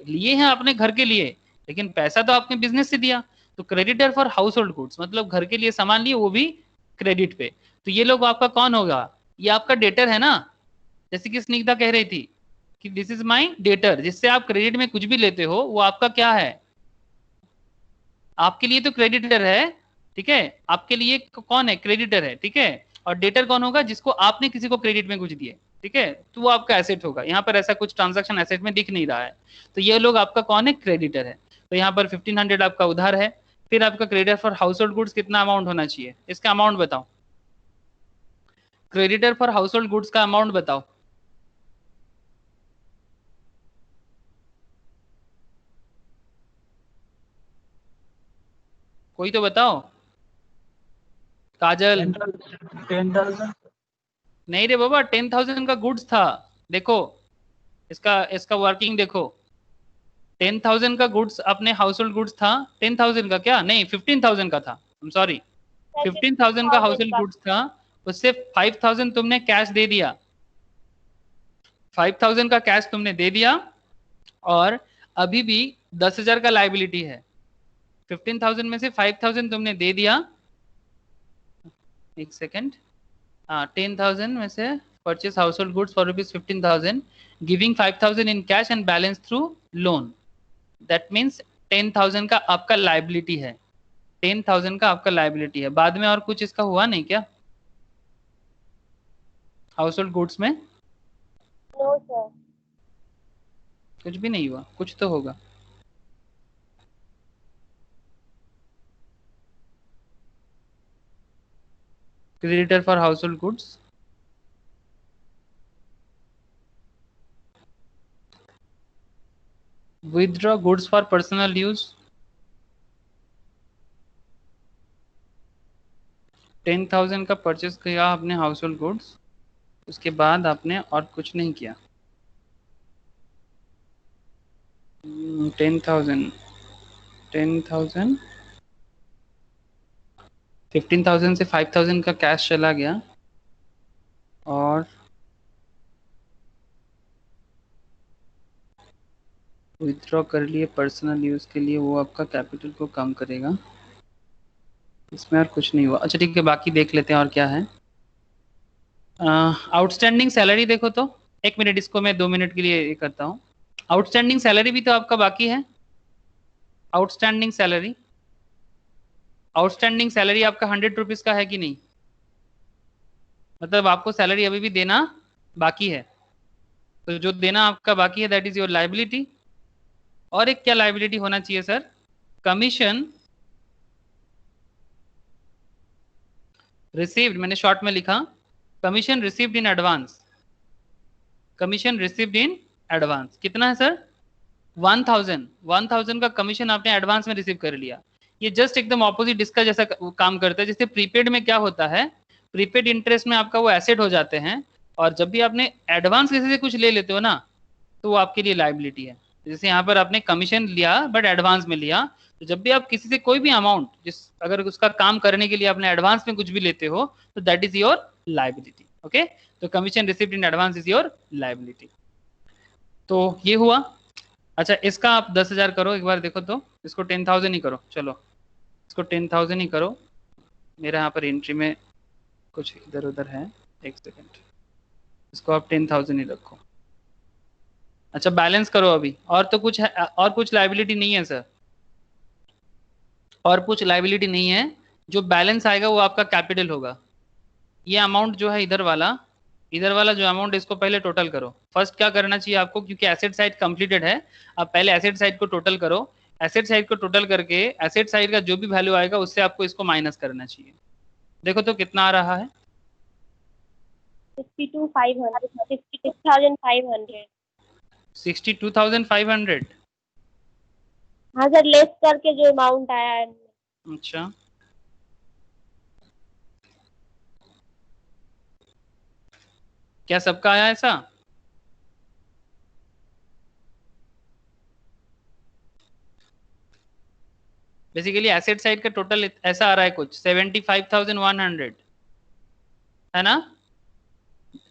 लिए हैं आपने घर के लिए, लेकिन पैसा तो आपने बिजनेस से दिया। तो creditor for house hold goods मतलब घर के लिए सामान लिए वो भी क्रेडिट पे। तो ये लोग आपका कौन होगा? ये आपका डेटर है ना, जैसे कि स्निग्धा कह रही थी कि दिस इज माई डेटर, जिससे आप क्रेडिट में कुछ भी लेते हो वो आपका क्या है? आपके लिए तो क्रेडिटर है, ठीक है, आपके लिए कौन है? क्रेडिटर है, ठीक है। और डेटर कौन होगा? जिसको आपने किसी को क्रेडिट में कुछ दिए, ठीक है, तो वो आपका एसेट होगा। यहाँ पर ऐसा कुछ ट्रांजैक्शन एसेट में दिख नहीं रहा है, तो ये लोग आपका कौन है? क्रेडिटर है। तो यहाँ पर 1500 आपका उधार है। फिर आपका creditor for house hold goods कितना अमाउंट होना चाहिए? इसका अमाउंट बताओ। Creditor for house hold goods का अमाउंट बताओ। कोई तो बताओ। काजल? 10,000. नहीं रे बाबा, 10,000 का गुड्स था। देखो इसका वर्किंग देखो। 10,000 का गुड्स अपने हाउस होल्ड गुड्स था। 10,000 का क्या, नहीं 15,000 का था, आई एम सॉरी। 15,000 का हाउस होल्ड गुड्स था, उससे 5,000 तुमने कैश दे दिया। 5,000 का कैश तुमने दे दिया और अभी भी 10,000 का लाइबिलिटी है। 15,000 में से 5,000 तुमने दे दिया, एक सेकेंड, हाँ 10,000 में से purchase house hold goods for ₹15,000 giving 5,000 in cash and balance through loan. That means 10,000 का आपका लाइबिलिटी है। 10,000 का आपका लाइबिलिटी है। बाद में और कुछ इसका हुआ नहीं क्या हाउस होल्ड गुड्स में? No, sir. कुछ भी नहीं हुआ, कुछ तो होगा। Creditor for house hold goods, withdraw goods for personal use, 10,000 का परचेस किया आपने हाउस होल्ड गुड्स, उसके बाद आपने और कुछ नहीं किया। 10,000 15,000 से 5,000 का कैश चला गया और विथड्रॉ कर लिए पर्सनल यूज के लिए, वो आपका कैपिटल को कम करेगा। इसमें और कुछ नहीं हुआ। अच्छा ठीक है, बाकी देख लेते हैं और क्या है। आउटस्टैंडिंग सैलरी देखो तो, एक मिनट, इसको मैं 2 मिनट के लिए ये करता हूँ। आउटस्टैंडिंग सैलरी भी तो आपका बाकी है। आउटस्टैंडिंग सैलरी आपका 100 रुपीज का है कि नहीं? मतलब आपको सैलरी अभी भी देना बाकी है। तो जो देना आपका बाकी है दैट इज योर लाइबिलिटी। और एक क्या लाइबिलिटी होना चाहिए सर? कमीशन रिसीव्ड, मैंने शॉर्ट में लिखा commission received in advance. Commission received in advance कितना है सर? 1,000 का कमीशन आपने एडवांस में रिसीव कर लिया। ये जस्ट एकदम ऑपोजिट इसका जैसा काम करता है। जैसे प्रीपेड में क्या होता है, प्रीपेड इंटरेस्ट में आपका वो एसेट हो जाते हैं, और जब भी आपने एडवांस किसी से कुछ ले लेते हो ना, तो वो आपके लिए लाइबिलिटी है। जैसे यहाँ पर आपने कमीशन लिया बट एडवांस में लिया, तो जब भी आप किसी से कोई भी अमाउंट अगर उसका काम करने के लिए आपने एडवांस में कुछ भी लेते हो, तो that is your liability. Okay, तो commission received in advance is your liability. तो ये हुआ। अच्छा इसका आप 10,000 करो, एक बार देखो तो। इसको 10,000 ही करो, चलो इसको 10,000 ही करो। मेरा यहाँ पर एंट्री में कुछ इधर उधर है, एक सेकेंड, इसको आप 10,000 ही रखो। अच्छा बैलेंस करो अभी, और तो कुछ है, और कुछ लाइबिलिटी नहीं है सर, और कुछ लाइबिलिटी नहीं है। जो बैलेंस आएगा वो आपका कैपिटल होगा। ये अमाउंट जो है इधर वाला जो अमाउंट, इसको पहले टोटल करो। फर्स्ट क्या करना चाहिए आपको, क्योंकि एसेट साइड कंप्लीटेड है, आप पहले एसेट साइड को टोटल करो। एसेट साइड को टोटल करके एसेट साइड का जो भी वैल्यू आएगा उससे आपको इसको माइनस करना चाहिए। देखो तो कितना आ रहा है, 62,500, 66,500। 62,500। हाँ सर, लेस करके जो अमाउंट आया है। अच्छा, क्या सबका आया ऐसा? बेसिकली एसेट साइड का टोटल ऐसा आ रहा है कुछ 75,100, है ना।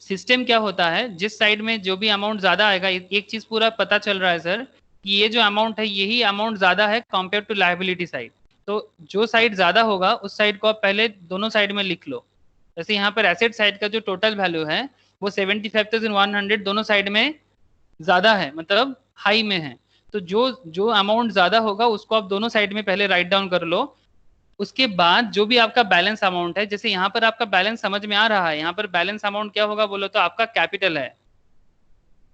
सिस्टम क्या होता है, जिस साइड में जो भी अमाउंट ज्यादा आएगा, एक चीज पूरा पता चल रहा है सर, कि ये जो अमाउंट है यही अमाउंट ज्यादा है कंपेयर टू लायबिलिटी साइड। तो जो साइड ज्यादा होगा उस साइड को आप पहले दोनों साइड में लिख लो। जैसे यहाँ पर एसेट साइड का जो टोटल वैल्यू है वो 75,100 दोनों साइड में ज्यादा है, मतलब हाई में है। तो जो जो अमाउंट ज्यादा होगा उसको आप दोनों साइड में पहले राइट डाउन कर लो। उसके बाद जो भी आपका बैलेंस अमाउंट है, जैसे यहाँ पर आपका बैलेंस समझ में आ रहा है, यहाँ पर बैलेंस अमाउंट क्या होगा बोलो तो आपका कैपिटल है।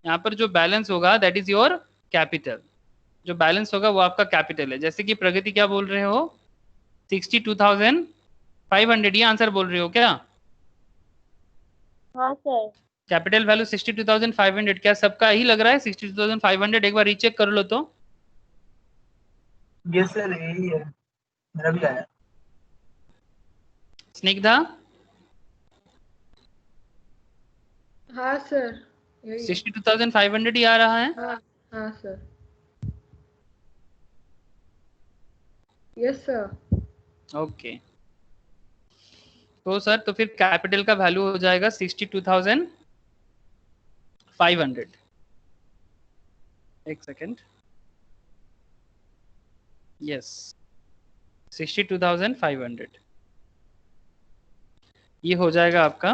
यहाँ पर जो बैलेंस होगा दैट इज योर कैपिटल। जो बैलेंस होगा वो आपका कैपिटल है। जैसे कि प्रगति क्या बोल रहे हो, 62,500 ये आंसर बोल रहे हो क्या? हाँ सर। कैपिटल वैल्यू 62,500, क्या सबका ही लग रहा है 62,500? एक बार रीचेक कर लो तो। ये सर यही है, मेरा भी आया। स्निग्धा, हाँ सर, यही है। 62,500 ही आ रहा है। हाँ हाँ सर, यस सर। ओके, तो सर तो फिर कैपिटल का वैल्यू हो जाएगा 62,500। एक सेकेंड, यस 62,500 ये हो जाएगा आपका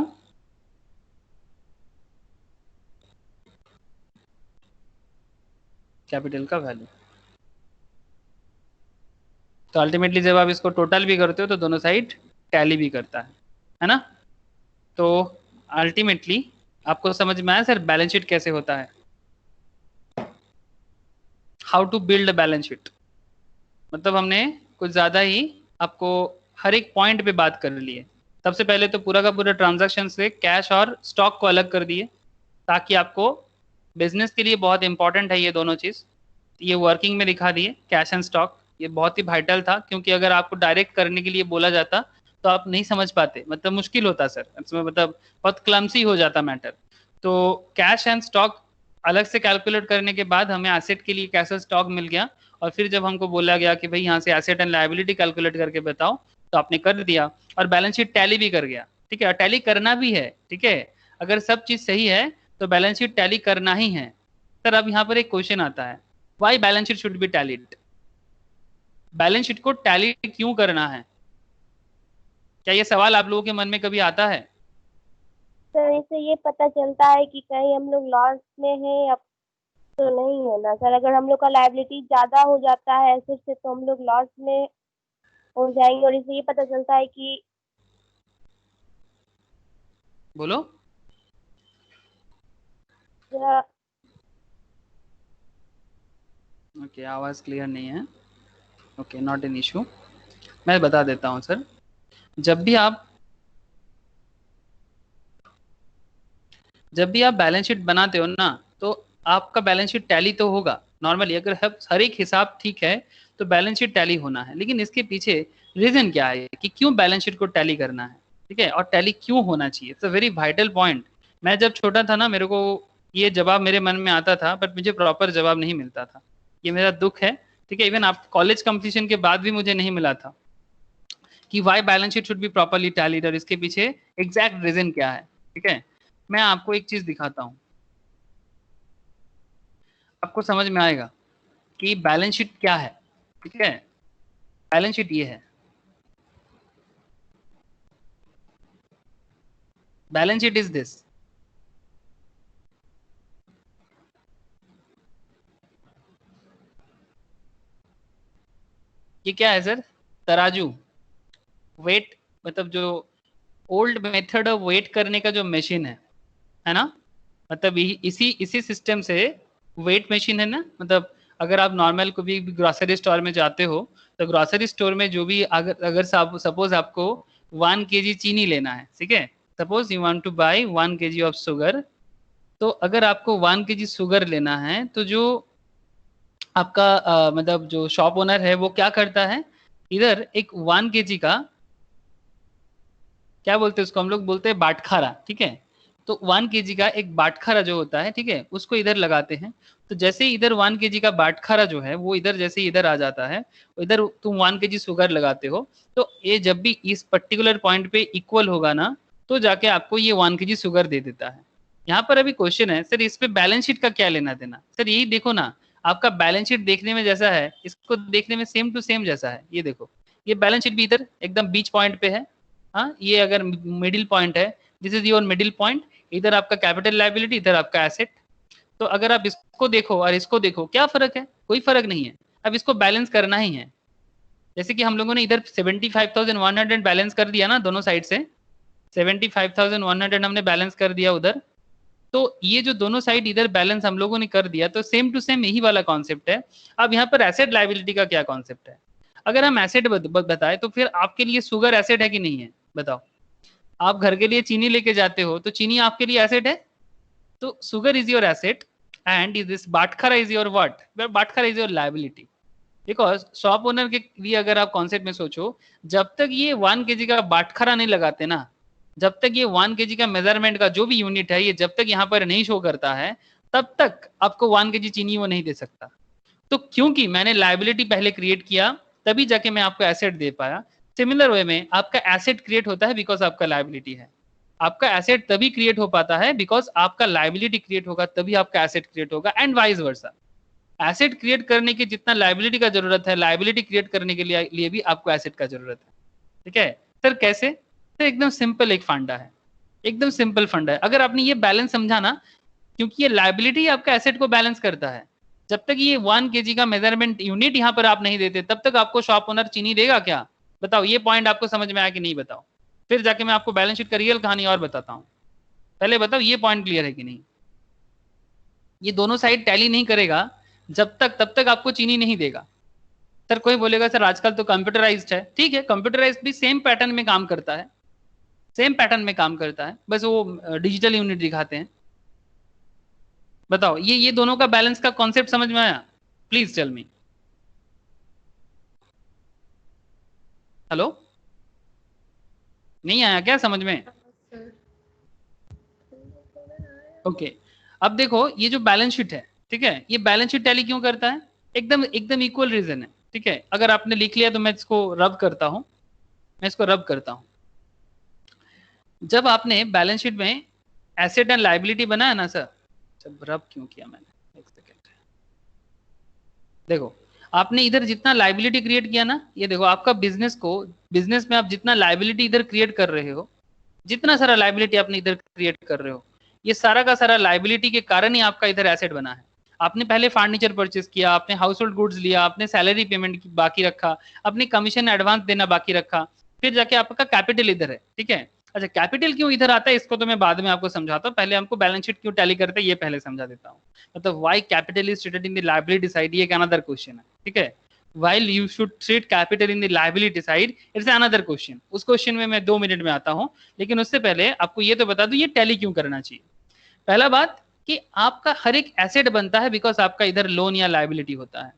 कैपिटल का वैल्यू। तो अल्टीमेटली जब आप इसको टोटल भी करते हो तो दोनों साइड टैली भी करता है ना। तो अल्टीमेटली आपको समझ में आया सर बैलेंस शीट कैसे होता है, how to build balance sheet. मतलब हमने कुछ ज़्यादा ही आपको हर एक पॉइंट पे बात कर ली है। सबसे पहले तो पूरा का पूरा ट्रांजैक्शन से कैश और स्टॉक को अलग कर दिए, ताकि आपको बिजनेस के लिए बहुत इंपॉर्टेंट है ये दोनों चीज़। ये वर्किंग में दिखा दिए कैश एंड स्टॉक। ये बहुत ही वाइटल था, क्योंकि अगर आपको डायरेक्ट करने के लिए बोला जाता तो आप नहीं समझ पाते, मतलब मुश्किल होता सर इसमें, मतलब बहुत क्लमसी हो जाता मैटर। तो कैश एंड स्टॉक अलग से कैलकुलेट करने के बाद हमें एसेट के लिए कैश स्टॉक मिल गया। और फिर जब हमको बोला गया कि भाई यहाँ से एसेट एंड लायबिलिटी कैलकुलेट करके बताओ, तो आपने कर दिया और बैलेंस शीट टैली भी कर गया। ठीक है, और टैली करना भी है। ठीक है, अगर सब चीज़ सही है तो बैलेंस शीट टैली करना ही है। सर अब यहाँ पर एक क्वेश्चन आता है, why balance sheet should be tallied. Balance sheet को टैली क्यों करना है? क्या ये सवाल आप लोगों के मन में कभी आता है? सर इससे ये पता चलता है कि कहीं हम लोग लॉस में हैं या तो नहीं है ना सर। अगर हम लोग का लायबिलिटी ज्यादा हो जाता है एसेट से तो हम लोग लॉस में हो जाएंगे, और इससे ये पता चलता है कि बोलो। जरा ओके, आवाज़ क्लियर नहीं है। ओके, नॉट एन इशू, मैं बता देता हूँ सर। जब भी आप बैलेंस शीट बनाते हो ना, तो आपका बैलेंस शीट टैली तो होगा नॉर्मली। अगर हर एक हिसाब ठीक है तो बैलेंस शीट टैली होना है। लेकिन इसके पीछे रीजन क्या है कि क्यों बैलेंस शीट को टैली करना है, ठीक है, और टैली क्यों होना चाहिए, it's a very vital point. मैं जब छोटा था ना, मेरे को ये जवाब मेरे मन में आता था, बट मुझे प्रॉपर जवाब नहीं मिलता था। ये मेरा दुख है। ठीक है, इवन आप कॉलेज कंप्लीशन के बाद भी मुझे नहीं मिला था कि why balance sheet should be properly tallied, और इसके पीछे एग्जैक्ट रीजन क्या है। ठीक है, मैं आपको एक चीज दिखाता हूं, आपको समझ में आएगा कि बैलेंस शीट क्या है। ठीक है, बैलेंस शीट ये है, बैलेंस शीट इज दिस। ये क्या है सर? तराजू, वेट, मतलब जो ओल्ड मेथड ऑफ वेट करने का जो मशीन है ना, मतलब इसी सिस्टम से वेट मशीन है ना, मतलब अगर आप नॉर्मल को भी ग्रोसरी स्टोर में जाते हो तो ग्रोसरी स्टोर में जो भी अगर सपोज आपको 1 kg चीनी लेना है, ठीक है, suppose you want to buy 1 kg of sugar, तो अगर आपको 1 kg शुगर लेना है तो जो आपका मतलब जो शॉप ओनर है वो क्या करता है, इधर एक 1 kg का, क्या बोलते हैं उसको, हम लोग बोलते हैं बाटखारा, ठीक है, तो 1 kg का एक बाटखारा जो होता है, ठीक है, उसको इधर लगाते हैं। तो जैसे ही इधर 1 kg का बाटखारा जो है वो इधर जैसे इधर आ जाता है, इधर तुम 1 kg शुगर लगाते हो, तो ये जब भी इस पर्टिकुलर पॉइंट पे इक्वल होगा ना, तो जाके आपको ये 1 kg शुगर दे देता है। यहाँ पर अभी क्वेश्चन है सर, इस पे बैलेंस शीट का क्या लेना देना? सर यही देखो ना, आपका बैलेंस शीट देखने में जैसा है, इसको देखने में सेम टू सेम जैसा है। ये देखो, ये बैलेंस शीट भी इधर एकदम बीच पॉइंट पे है। हाँ, ये अगर मिडिल पॉइंट है, this is your middle point, इधर आपका कैपिटल लायबिलिटी, इधर आपका एसेट। तो अगर आप इसको देखो और इसको देखो, क्या फर्क है? कोई फर्क नहीं है। अब इसको बैलेंस करना ही है। जैसे कि हम लोगों ने इधर 75,100 बैलेंस कर दिया ना, दोनों साइड से 75,100 हमने बैलेंस कर दिया उधर। तो ये जो दोनों साइड इधर बैलेंस हम लोगों ने कर दिया, तो सेम टू सेम यही वाला कॉन्सेप्ट है। अब यहाँ पर एसेट लायबिलिटी का क्या कॉन्सेप्ट है? अगर हम एसेट बताए तो फिर आपके लिए शुगर एसेट है कि नहीं है? बताओ। आप घर के लिए चीनी लेके जाते हो तो चीनी आपके लिए एसेट है, तो sugar is your asset and is this बाटखारा इज योर व्हाट? बाटखारा is your liability. Because shop owner के लिए अगर आप कॉन्सेप्ट में सोचो, जब तक ये 1 kg का बाटखारा नहीं लगाते ना, जब तक ये 1 kg का मेजरमेंट का जो भी यूनिट है, ये जब तक यहाँ पर नहीं शो करता है, तब तक आपको 1 kg चीनी वो नहीं दे सकता। तो क्योंकि मैंने लायबिलिटी पहले क्रिएट किया, तभी जाके मैं आपको एसेट दे पाया। सिमिलर वे में आपका एसेट क्रिएट होता है बिकॉज आपका लायबिलिटी है। आपका एसेट तभी क्रिएट हो पाता है बिकॉज आपका लायबिलिटी क्रिएट होगा, तभी आपका एसेट क्रिएट होगा, and vice versa. Asset create करने की जितना लायबिलिटी का जरूरत है, लायबिलिटी क्रिएट करने के लिए भी आपको एसेट का जरूरत है। ठीक है सर, कैसे? तो एकदम सिंपल एक फंडा है, एकदम सिंपल फंडा है। अगर आपने ये बैलेंस समझा ना, क्योंकि ये लायबिलिटी आपका एसेट को बैलेंस करता है। जब तक ये 1 kg का मेजरमेंट यूनिट यहाँ पर आप नहीं देते, तब तक आपको शॉप ओनर चीनी देगा क्या? बताओ, ये पॉइंट आपको समझ में आया कि नहीं? बताओ, फिर जाके मैं आपको बैलेंस शीट का रियल कहानी और बताता हूँ। पहले बताओ ये पॉइंट क्लियर है कि नहीं? ये दोनों साइड टैली नहीं करेगा जब तक, तब तक आपको चीनी नहीं देगा। सर कोई बोलेगा सर आजकल तो कंप्यूटराइज्ड है, ठीक है, कंप्यूटराइज्ड भी सेम पैटर्न में काम करता है, सेम पैटर्न में काम करता है, बस वो डिजिटल यूनिट दिखाते हैं। बताओ, ये दोनों का बैलेंस का कॉन्सेप्ट समझ में आया? Please tell me. हेलो, नहीं आया क्या समझ में? ओके अब देखो, ये जो बैलेंस शीट है, ठीक है, ये बैलेंस शीट टैली क्यों करता है? एकदम एकदम इक्वल रीजन है, ठीक है। अगर आपने लिख लिया तो मैं इसको रब करता हूं, मैं इसको रब करता हूं। जब आपने बैलेंस शीट में एसेट एंड लायबिलिटी बनाया ना सर, जब रब क्यों किया मैंने, एक सेकेंड, देखो आपने इधर जितना लायबिलिटी क्रिएट किया ना, ये देखो आपका बिजनेस में आप जितना लायबिलिटी इधर क्रिएट कर रहे हो, जितना सारा लायबिलिटी आपने इधर क्रिएट कर रहे हो, ये सारा का सारा लायबिलिटी के कारण ही आपका इधर एसेट बना है। आपने पहले फर्नीचर परचेस किया, आपने हाउस होल्ड गुड्स लिया, आपने सैलरी पेमेंट बाकी रखा, अपने कमीशन एडवांस देना बाकी रखा, फिर जाके आपका कैपिटल इधर है, ठीक है। अच्छा, कैपिटल क्यों इधर आता है इसको तो मैं बाद में आपको समझाता हूँ, पहले हमको बैलेंस शीट क्यों टैली करते हैं ये पहले समझा देता हूँ। मतलब why capital is treated in the liability side, ये एक अनदर क्वेश्चन है, ठीक है। while you should treat capital in the liability side, it's another question। उस क्वेश्चन में मैं 2 मिनट में आता हूं, लेकिन उससे पहले आपको ये तो बता दूं ये टैली क्यों करना चाहिए। पहला बात कि आपका हर एक एसेट बनता है बिकॉज आपका इधर लोन या लायबिलिटी होता है।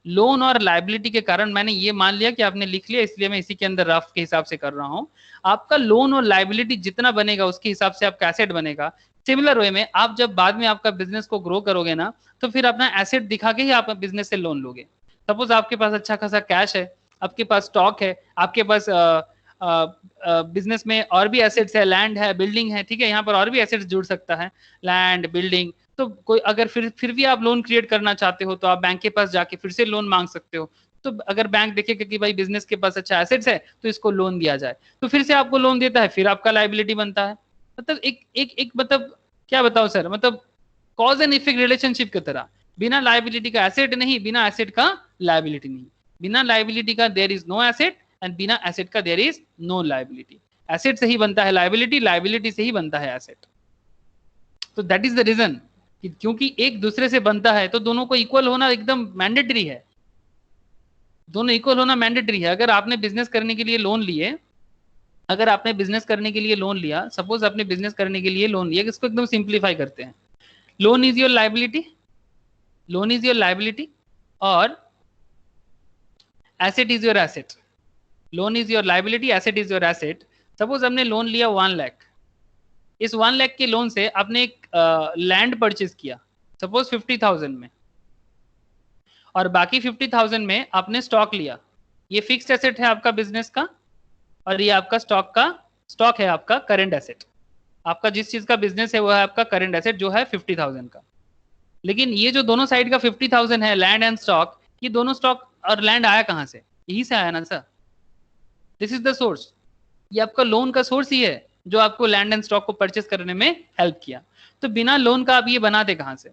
लोन और लायबिलिटी के कारण मैंने ये मान लिया कि आपने लिख लिया, इसलिए मैं इसी के अंदर रफ के हिसाब से कर रहा हूं। आपका लोन और लायबिलिटी जितना बनेगा उसके हिसाब से आपका एसेट बनेगा। सिमिलर वे में आप जब बाद में आपका बिजनेस को ग्रो करोगे ना, तो फिर अपना एसेट दिखा के ही आप बिजनेस से लोन लोगे। सपोज आपके पास अच्छा खासा कैश है, आपके पास स्टॉक है, आपके पास बिजनेस में और भी एसेट्स है, लैंड है, बिल्डिंग है, ठीक है, यहाँ पर और भी एसेट्स जुड़ सकता है, लैंड, बिल्डिंग। तो कोई अगर फिर भी आप लोन क्रिएट करना चाहते हो तो आप बैंक के पास जाके फिर से लोन मांग सकते हो। तो अगर बैंक देखेगा कि भाई बिजनेस के पास अच्छा एसेट्स है तो इसको लोन दिया जाए, तो फिर से आपको लोन देता है, फिर आपका लायबिलिटी बनता है। मतलब एक मतलब क्या बताओ सर, मतलब कॉज एंड इफेक्ट रिलेशनशिप की तरह, बिना लायबिलिटी का एसेट नहीं, बिना एसेट का लायबिलिटी नहीं। बिना लाइबिलिटी का there is no asset and बिना एसेट का there is no liability. Asset से ही बनता है लाइबिलिटी, लाइबिलिटी से ही बनता है एसेट। तो दैट इज द रीजन कि क्योंकि एक दूसरे से बनता है तो दोनों को इक्वल होना एकदम मैंडेटरी है, दोनों इक्वल होना मैंडेटरी है। अगर आपने बिजनेस करने के लिए लोन लिए, अगर आपने बिजनेस करने के लिए लोन लिया, सपोज आपने बिजनेस करने के लिए लोन लिया, इसको एकदम सिंप्लीफाई करते हैं, loan is your liability, loan is your liability और asset is your asset. Loan is your liability, asset is your asset. Suppose हमने लोन लिया 1 लाख, इस 1 लाख के लोन से आपने एक लैंड परचेज किया सपोज 50,000 में, और बाकी 50,000 में आपने स्टॉक लिया। ये फिक्स्ड एसेट है आपका बिजनेस का, और ये आपका स्टॉक है आपका करंट एसेट। आपका जिस चीज का बिजनेस है वो है आपका करंट एसेट जो है 50,000 का। लेकिन ये जो दोनों साइड का 50,000 है, लैंड एंड स्टॉक, ये दोनों स्टॉक और लैंड आया कहां से? यही से आया ना sir. This is the source. ये आपका लोन का सोर्स ही है जो आपको लैंड एंड स्टॉक को परचेस करने में हेल्प किया। तो बिना लोन का आप ये बनाते कहां से?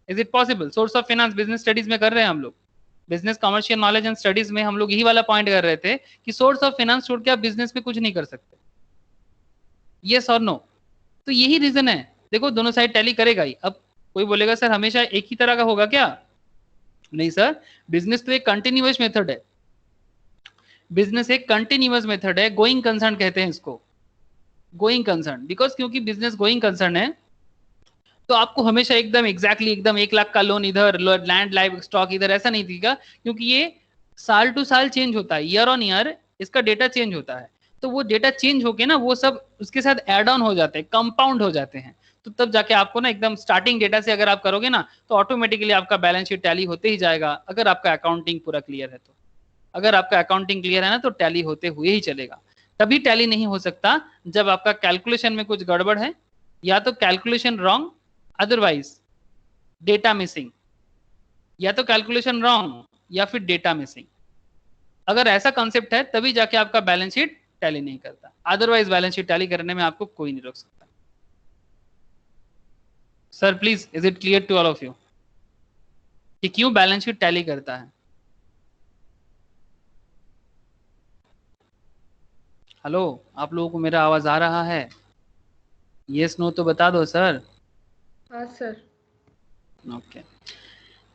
Is it possible? Source of finance business studies में कर रहे हैं हम लोग, business commercial knowledge and studies में हम लोग यही वाला पॉइंट कर रहे थे कि सोर्स ऑफ फाइनेंस छोड़ के आप बिजनेस में कुछ नहीं कर सकते। Yes or no? तो यही रीजन है। देखो दोनों साइड टैली करेगा ही। अब कोई बोलेगा सर हमेशा एक ही तरह का होगा क्या? नहीं सर, बिजनेस तो एक कंटिन्यूअस मेथड है, बिजनेस एक कंटिन्यूअस मेथड है। गोइंग कंसर्न कहते हैं इसको, गोइंग कंसर्न। बिकॉज क्योंकि बिजनेस गोइंग कंसर्न है तो आपको हमेशा एकदम एग्जैक्टली एकदम 1 लाख का लोन इधर, लैंड लाइव स्टॉक इधर, ऐसा नहीं दिखेगा। क्योंकि ये साल टू साल चेंज होता है, ईयर ऑन ईयर इसका डेटा चेंज होता है। तो वो डेटा चेंज होके ना वो सब उसके साथ एड ऑन हो जाते हैं, कंपाउंड हो जाते हैं। तो तब जाके आपको ना एकदम स्टार्टिंग डेटा से अगर आप करोगे ना तो ऑटोमेटिकली आपका बैलेंस शीट टैली होते ही जाएगा, अगर आपका अकाउंटिंग पूरा क्लियर है तो। अगर आपका अकाउंटिंग क्लियर है ना तो टैली होते हुए ही चलेगा। तभी टैली नहीं हो सकता जब आपका कैलकुलेशन में कुछ गड़बड़ है, या तो calculation wrong, otherwise data missing, या तो कैलकुलेशन रॉन्ग या फिर डेटा मिसिंग। अगर ऐसा कॉन्सेप्ट है तभी जाके आपका बैलेंस शीट टैली नहीं करता, अदरवाइज बैलेंस शीट टैली करने में आपको कोई नहीं रोक सकता। Sir please, is it clear to all of you कि क्यों बैलेंस शीट टैली करता है? हेलो, आप लोगों को मेरा आवाज आ रहा है? यस नो तो बता दो सर। हाँ सर। ओके,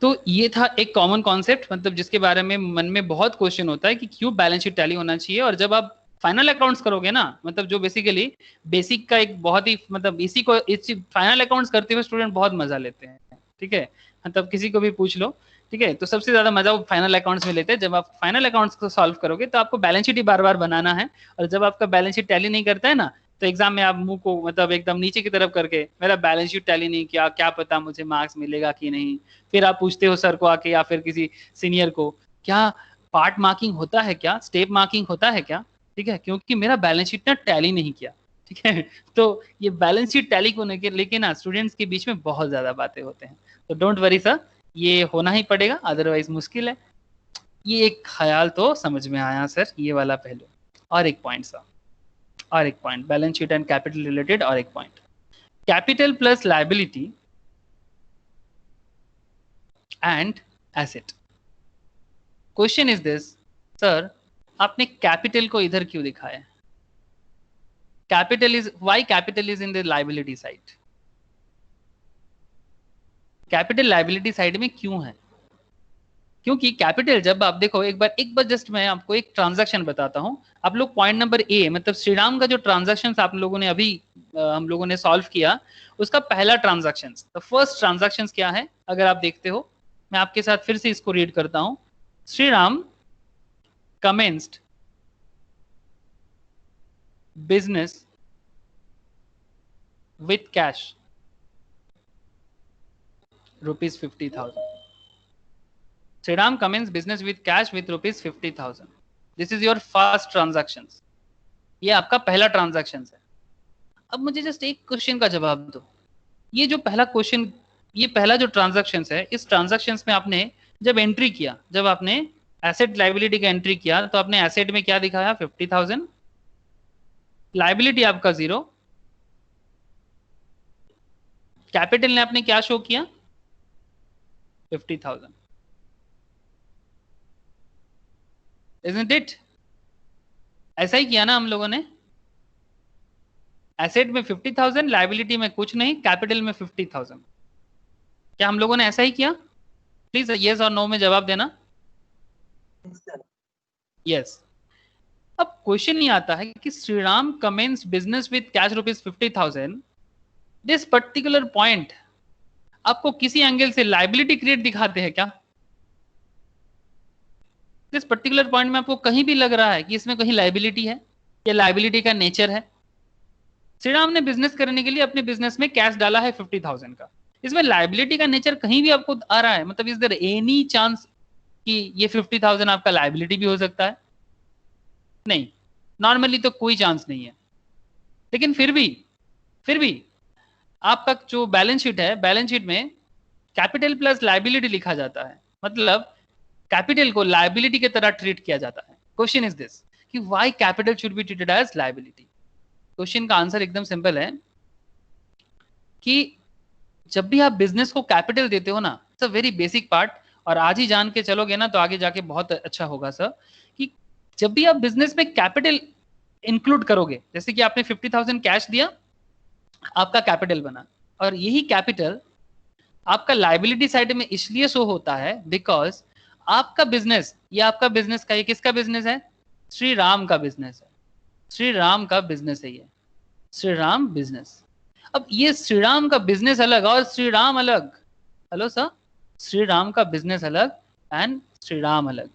तो ये था एक कॉमन कॉन्सेप्ट, मतलब जिसके बारे में मन में बहुत क्वेश्चन होता है कि क्यों बैलेंस शीट टैली होना चाहिए। और जब आप फाइनल अकाउंट्स करोगे ना, मतलब जो बेसिकली बेसिक का एक बहुत ही मतलब इसी को इस फाइनल अकाउंट्स करते हुए स्टूडेंट बहुत मजा लेते हैं, ठीक है। मतलब किसी को भी पूछ लो, ठीक है, तो सबसे ज्यादा मजा वो फाइनल अकाउंट्स में लेते हैं। जब आप फाइनल अकाउंट्स को सॉल्व करोगे तो आपको बैलेंस शीट ही बार बार बनाना है, और जब आपका बैलेंस शीट टैली नहीं करता है ना तो एग्जाम में आप मुंह को मतलब एकदम नीचे की तरफ करके मेरा बैलेंस शीट टैली नहीं किया, क्या पता मुझे मार्क्स मिलेगा कि नहीं। फिर आप पूछते हो सर को आके या फिर किसी सीनियर को, क्या पार्ट मार्किंग होता है, क्या स्टेप मार्किंग होता है क्या? ठीक है, क्योंकि मेरा बैलेंस शीट ना टैली नहीं किया, ठीक है। तो ये बैलेंस शीट टैली को लेके ना स्टूडेंट्स के बीच में बहुत ज्यादा बातें होते हैं। तो डोंट वरी सर, ये होना ही पड़ेगा, अदरवाइज मुश्किल है। ये एक ख्याल तो समझ में आया सर, ये वाला पहलू। और एक पॉइंट सर, और एक point balance sheet and capital related, और एक point, capital plus liability and asset. Question is this, sir आपने कैपिटल को इधर क्यों दिखाया? Capital is, why capital is in the liability side? Capital liability side में क्यों है? क्योंकि कैपिटल जब आप देखो, एक बार जस्ट मैं आपको एक ट्रांजैक्शन बताता हूं। आप लोग पॉइंट नंबर ए, मतलब श्रीराम का जो ट्रांजैक्शन आप लोगों ने अभी हम लोगों ने सॉल्व किया, उसका पहला ट्रांजैक्शन, द फर्स्ट ट्रांजैक्शन क्या है अगर आप देखते हो, मैं आपके साथ फिर से इसको रीड करता हूं। Shriram commenced business with cash rupees 50,000. Sriram commenced business with cash with rupees 50,000. This is your first transaction. ये आपका पहला ट्रांजैक्शन है। अब मुझे जस्ट एक क्वेश्चन का जवाब दो, ये जो पहला क्वेश्चन, ये पहला जो ट्रांजैक्शन है, इस ट्रांजैक्शन में आपने जब एंट्री किया, जब आपने एसेट लायबिलिटी का एंट्री किया तो आपने एसेट में क्या दिखाया? 50,000, लायबिलिटी आपका 0, कैपिटल ने आपने क्या शो किया? 50,000। Isn't it? ऐसा ही किया ना हम लोगों ने, एसेट में 50,000, लाइबिलिटी में कुछ नहीं, कैपिटल में 50,000। क्या हम लोगों ने ऐसा ही किया? प्लीज यस और नो में जवाब देना। यस। अब क्वेश्चन ये आता है कि Shriram commences business with cash rupees 50,000। This particular point आपको किसी एंगल से लाइबिलिटी क्रिएट दिखाते हैं क्या? दिस पर्टिकुलर पॉइंट में आपको कहीं भी लग रहा है कि इसमें कहीं लाइबिलिटी है या लाइबिलिटी का नेचर है? श्रीराम ने बिजनेस करने के लिए अपने बिजनेस में कैश डाला है 50,000 का, इसमें लाइबिलिटी का नेचर कहीं भी आपको आ रहा है? मतलब इज देयर एनी चांस कि ये 50,000 आपका लाइबिलिटी भी हो सकता है? नहीं, नॉर्मली तो कोई चांस नहीं है। लेकिन फिर भी आपका जो बैलेंस शीट है, बैलेंस शीट में कैपिटल प्लस लाइबिलिटी लिखा जाता है, मतलब कैपिटल को लाइबिलिटी की तरह ट्रीट किया जाता है। क्वेश्चन इज दिस कि why capital should be treated as liability? Question का आंसर एकदम सिंपल है कि जब भी आप बिजनेस को कैपिटल देते हो ना, it's a very basic part, और आज ही जान के चलोगे ना तो आगे जाके बहुत अच्छा होगा सर, कि जब भी आप बिजनेस में कैपिटल इंक्लूड करोगे, जैसे कि आपने 50,000 कैश दिया, आपका कैपिटल बना, और यही कैपिटल आपका लाइबिलिटी साइड में इसलिए शो होता है बिकॉज आपका बिजनेस, ये आपका बिजनेस का, ये किसका बिजनेस है? श्री राम का बिजनेस है। श्री राम का बिजनेस है ये, श्री राम बिजनेस। अब ये श्री राम का बिजनेस अलग और श्री राम अलग। हेलो सर, श्री राम का बिजनेस अलग एंड श्री राम अलग।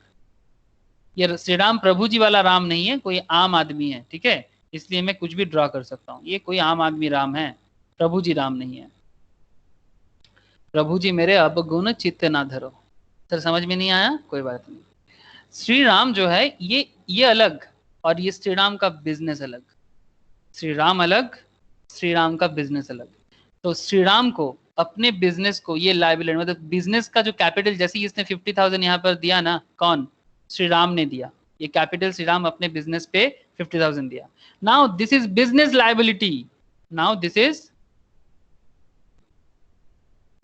ये श्री राम प्रभु जी वाला राम नहीं है, कोई आम आदमी है, ठीक है, इसलिए मैं कुछ भी ड्रॉ कर सकता हूँ। ये कोई आम आदमी राम है, प्रभु जी राम नहीं है। प्रभु जी मेरे अब गुण चित्त ना धरो। सर समझ में नहीं आया? कोई बात नहीं। श्री राम जो है ये अलग, और ये श्री राम का बिजनेस अलग। श्री राम अलग, श्री राम का बिजनेस अलग। तो श्री राम को अपने बिजनेस को ये लाइबिलिटी, मतलब बिजनेस का जो कैपिटल, जैसे इसने 50,000 यहाँ पर दिया ना, कौन? श्री राम ने दिया। ये कैपिटल श्री राम अपने बिजनेस पे 50,000 दिया। Now this is business liability. Now this is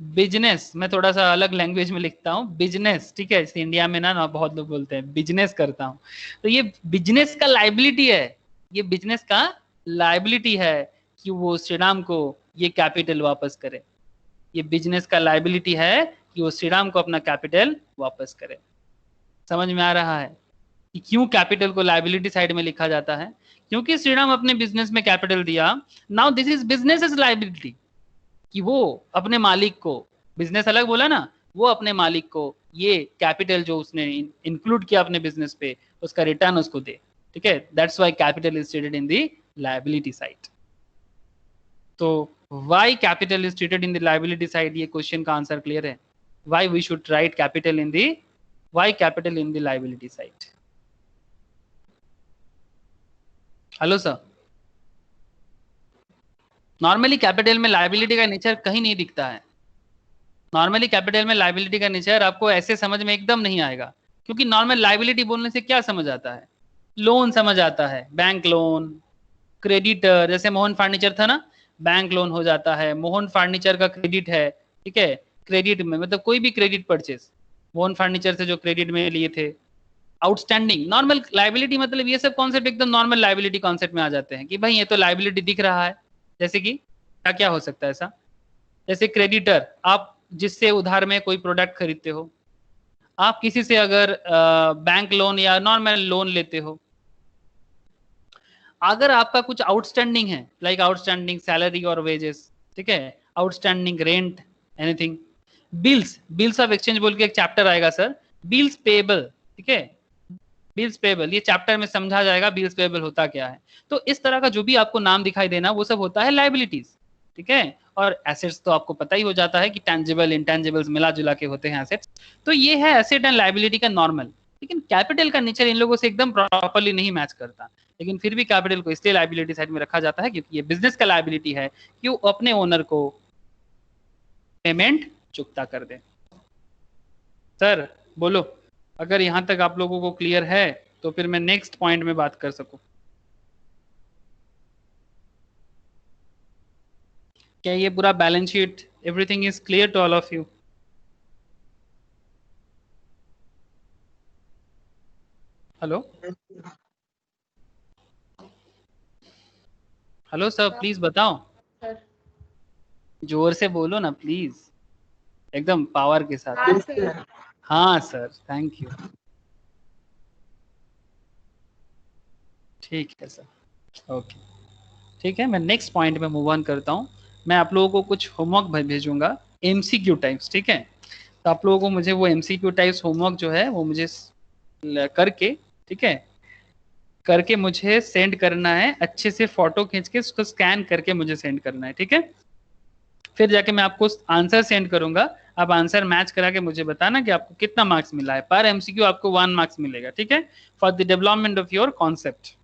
business. मैं थोड़ा सा अलग लैंग्वेज में लिखता हूँ, बिजनेस, ठीक है, इस इंडिया में ना बहुत लोग बोलते हैं बिजनेस करता हूँ, तो ये बिजनेस का लाइबिलिटी है। ये बिजनेस का लाइबिलिटी है कि वो श्रीराम को ये कैपिटल वापस करे। ये बिजनेस का लाइबिलिटी है कि वो श्रीराम को अपना कैपिटल वापस करे। समझ में आ रहा है कि क्यों कैपिटल को लाइबिलिटी साइड में लिखा जाता है? क्योंकि श्रीराम अपने बिजनेस में कैपिटल दिया। Now this is business is liability, कि वो अपने मालिक को, बिजनेस अलग बोला ना, वो अपने मालिक को ये कैपिटल जो उसने इंक्लूड किया अपने बिजनेस पे, उसका रिटर्न उसको दे। ठीक है, that's why capital is treated in the liability side. तो why capital is treated in the liability side, ये क्वेश्चन का आंसर क्लियर है। Why we should write capital in the, why capital in the liability side. Hello sir, normally capital में liability का nature कहीं नहीं दिखता है। नॉर्मली कैपिटल में लायबिलिटी का नेचर आपको ऐसे समझ में एकदम नहीं आएगा, क्योंकि नॉर्मल लायबिलिटी बोलने से क्या समझ आता है? लोन समझ आता है, बैंक लोन, क्रेडिटर, जैसे मोहन फर्नीचर था ना, बैंक लोन हो जाता है, मोहन फर्नीचर का क्रेडिट है, ठीक है, क्रेडिट में मतलब कोई भी क्रेडिट परचेज मोहन फर्नीचर से जो क्रेडिट में लिए थे, आउटस्टैंडिंग, नॉर्मल लायबिलिटी, मतलब ये सब कॉन्सेप्ट एकदम नॉर्मल लायबिलिटी कॉन्सेप्ट में आ जाते हैं कि भाई ये तो लायबिलिटी दिख रहा है। जैसे कि क्या क्या हो सकता है ऐसा? जैसे क्रेडिटर, आप जिससे उधार में कोई प्रोडक्ट खरीदते हो, आप किसी से अगर बैंक लोन या नॉर्मल लोन लेते हो, अगर आपका कुछ आउटस्टैंडिंग है, लाइक आउटस्टैंडिंग सैलरी और वेजेस, ठीक है, outstanding rent, anything, bills, bills of exchange बोल के एक चैप्टर आएगा सर, बिल्स पेएबल, ठीक है, बिल्स पेएबल, ये चैप्टर में समझा जाएगा बिल्स पेएबल होता क्या है। तो इस तरह का जो भी आपको नाम दिखाई देना वो सब होता है लायबिलिटीज, ठीक है। और एसेट्स तो आपको पता ही हो जाता है कि टेंजिबल इंटेंजिबल्स मिला जुला के होते हैं एसेट्स। तो ये है एसेट एंड लायबिलिटी का नॉर्मल। लेकिन कैपिटल का नेचर इन लोगों से एकदम प्रॉपर्ली नहीं मैच करता, लेकिन फिर भी कैपिटल को इसलिए लायबिलिटी साइड में रखा जाता है क्योंकि ये बिजनेस का लायबिलिटी है कि वो अपने ओनर को पेमेंट चुकता कर दे। सर बोलो, अगर यहां तक आप लोगों को क्लियर है तो फिर मैं नेक्स्ट पॉइंट में बात कर सकूं। क्या ये पूरा balance sheet, everything is clear to all of you? Hello hello sir, please बताओ, सर जोर से बोलो ना प्लीज, एकदम पावर के साथ। हाँ सर। हाँ सर, थैंक यू। ठीक है सर, ओके। ठीक है, मैं नेक्स्ट पॉइंट में मूव ऑन करता हूँ। मैं आप लोगों को कुछ होमवर्क भेजूंगा, एमसीक्यू टाइप्स, ठीक है। तो आप लोगों को मुझे वो एमसीक्यू टाइप्स होमवर्क जो है वो मुझे करके, ठीक है, करके मुझे सेंड करना है। अच्छे से फोटो खींच के उसको स्कैन करके मुझे सेंड करना है, ठीक है। फिर जाके मैं आपको आंसर सेंड करूंगा। आप आंसर मैच करा के मुझे बताना कि आपको कितना मार्क्स मिला है। पर एमसीक्यू आपको 1 मार्क्स मिलेगा, ठीक है, for the development of your concept.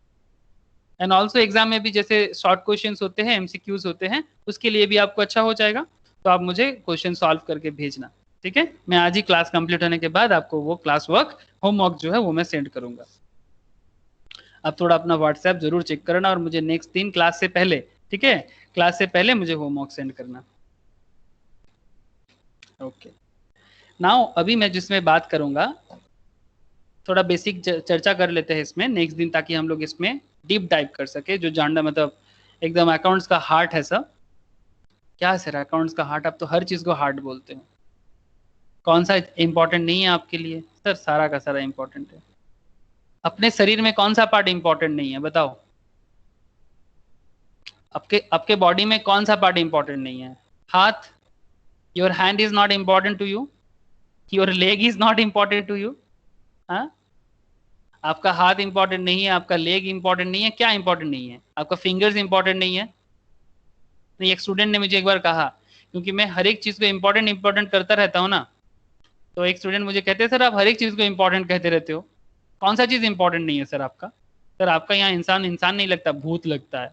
And also exam में भी जैसे शॉर्ट क्वेश्चंस होते हैं, एमसीक्यूज होते हैं, उसके लिए भी आपको अच्छा हो जाएगा। तो आप मुझे क्वेश्चन सॉल्व करके भेजना, ठीक है। मैं आज ही क्लास कंप्लीट होने के बाद आपको वो क्लास वर्क होमवर्क जो है वो मैं सेंड करूंगा। आप थोड़ा अपना व्हाट्सएप जरूर चेक करना और मुझे नेक्स्ट दिन क्लास से पहले, ठीक है, क्लास से पहले मुझे होमवर्क सेंड करना। ओके, नाउ अभी मैं जिसमें बात करूंगा, थोड़ा बेसिक चर्चा कर लेते हैं इसमें नेक्स्ट दिन, ताकि हम लोग इसमें डीप डाइव कर सके। जो जानना मतलब एकदम अकाउंट्स का हार्ट है सर। क्या सर अकाउंट्स का हार्ट? आप तो हर चीज को हार्ट बोलते हो। कौन सा इंपॉर्टेंट नहीं है आपके लिए? सर सारा का सारा इंपॉर्टेंट है। अपने शरीर में कौन सा पार्ट इंपॉर्टेंट नहीं है बताओ? आपके आपके बॉडी में कौन सा पार्ट इंपॉर्टेंट नहीं है? हाथ? Your hand is not important to you? Your leg is not important to you? हाँ, आपका हाथ इंपॉर्टेंट नहीं है, आपका लेग इंपॉर्टेंट नहीं है, क्या इंपॉर्टेंट नहीं है? आपका फिंगर्स इंपॉर्टेंट नहीं है? नहीं, एक स्टूडेंट ने मुझे एक बार कहा, क्योंकि मैं हर एक चीज को इंपॉर्टेंट इंपॉर्टेंट करता रहता हूँ ना, तो एक स्टूडेंट मुझे कहते हैं सर आप हर एक चीज को इंपॉर्टेंट कहते रहते हो, कौन सा चीज इंपॉर्टेंट नहीं है सर आपका? सर आपका यहाँ इंसान इंसान नहीं लगता, भूत लगता है।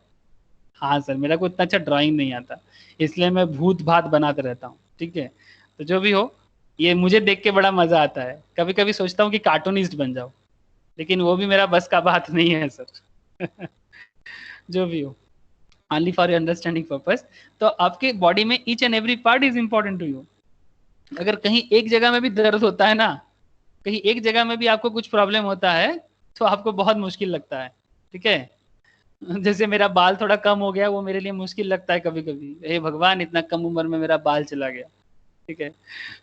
हाँ सर, मेरा को इतना अच्छा ड्राइंग नहीं आता, इसलिए मैं भूत भात बनाते रहता हूँ, ठीक है। तो जो भी हो, ये मुझे देख के बड़ा मजा आता है। कभी कभी सोचता हूँ कि कार्टूनिस्ट बन जाओ, लेकिन वो भी मेरा बस का बात नहीं है सर। जो भी हो, only for your understanding purpose। तो आपके बॉडी में each and every part is important to you. अगर कहीं एक जगह में भी दर्द होता है ना, कहीं एक जगह में भी आपको कुछ प्रॉब्लम होता है, तो आपको बहुत मुश्किल लगता है, ठीक है। जैसे मेरा बाल थोड़ा कम हो गया, वो मेरे लिए मुश्किल लगता है कभी कभी। हे भगवान, इतना कम उम्र में मेरा बाल चला गया, ठीक है।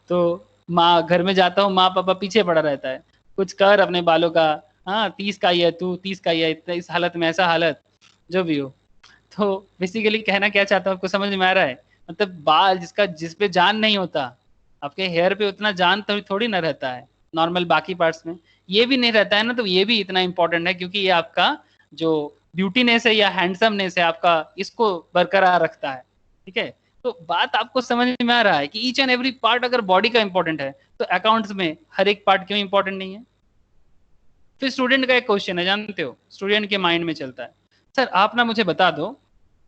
तो माँ घर में जाता हूँ, माँ पापा पीछे पड़ा रहता है, कुछ कर अपने बालों का। हाँ 30 का ही है तू, 30 का ही है, इतना इस हालत में, ऐसा हालत, जो भी हो। तो बेसिकली कहना क्या चाहता हूँ, आपको समझ में आ रहा है? मतलब बाल जिस पे जान नहीं होता, आपके हेयर पे उतना जान तो थोड़ी ना रहता है नॉर्मल बाकी पार्ट्स में, ये भी नहीं रहता है ना, तो ये भी इतना इंपॉर्टेंट है, क्योंकि ये आपका जो ब्यूटीनेस है या हैंडसमनेस है आपका, इसको बरकरार रखता है, ठीक है। तो बात आपको समझ में आ रहा है कि ईच एंड एवरी पार्ट अगर बॉडी का इंपॉर्टेंट है, तो अकाउंट्स में हर एक पार्ट क्यों इंपॉर्टेंट नहीं है? फिर स्टूडेंट का एक क्वेश्चन है, जानते हो, स्टूडेंट के माइंड में चलता है, सर आप ना मुझे बता दो,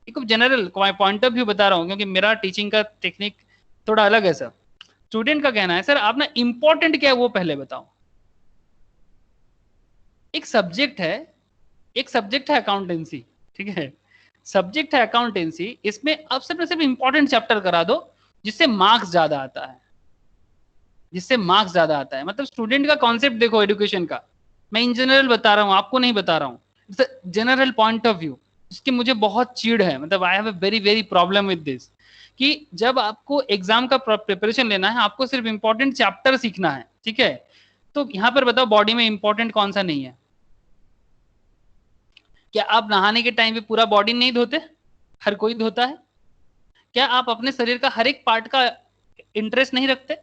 एक जनरल पॉइंट ऑफ व्यू बता रहा हूँ, क्योंकि मेरा टीचिंग का टेक्निक थोड़ा अलग है सर। स्टूडेंट का कहना है सर आप ना इंपॉर्टेंट क्या है वो पहले बताओ। एक सब्जेक्ट है, एक सब्जेक्ट है अकाउंटेंसी, ठीक है, सब्जेक्ट है अकाउंटेंसी, इसमें आप सिर्फ इंपॉर्टेंट चैप्टर करा दो, जिससे मार्क्स ज्यादा आता है, जिससे मार्क्स ज्यादा आता है। मतलब स्टूडेंट का कॉन्सेप्ट देखो एजुकेशन का, मैं इन जनरल बता रहा हूँ, आपको नहीं बता रहा हूँ, it's general point of view. इसकी मुझे बहुत चिढ़ है, मतलब I have a very very problem with this, कि जब आपको एग्जाम का प्रिपरेशन लेना है, आपको सिर्फ इंपॉर्टेंट चैप्टर सीखना है, ठीक है। तो यहाँ पर बताओ बॉडी में इंपॉर्टेंट कौन सा नहीं है? क्या आप नहाने के टाइम पे पूरा बॉडी नहीं धोते? हर कोई धोता है। क्या आप अपने शरीर का हर एक पार्ट का इंटरेस्ट नहीं रखते?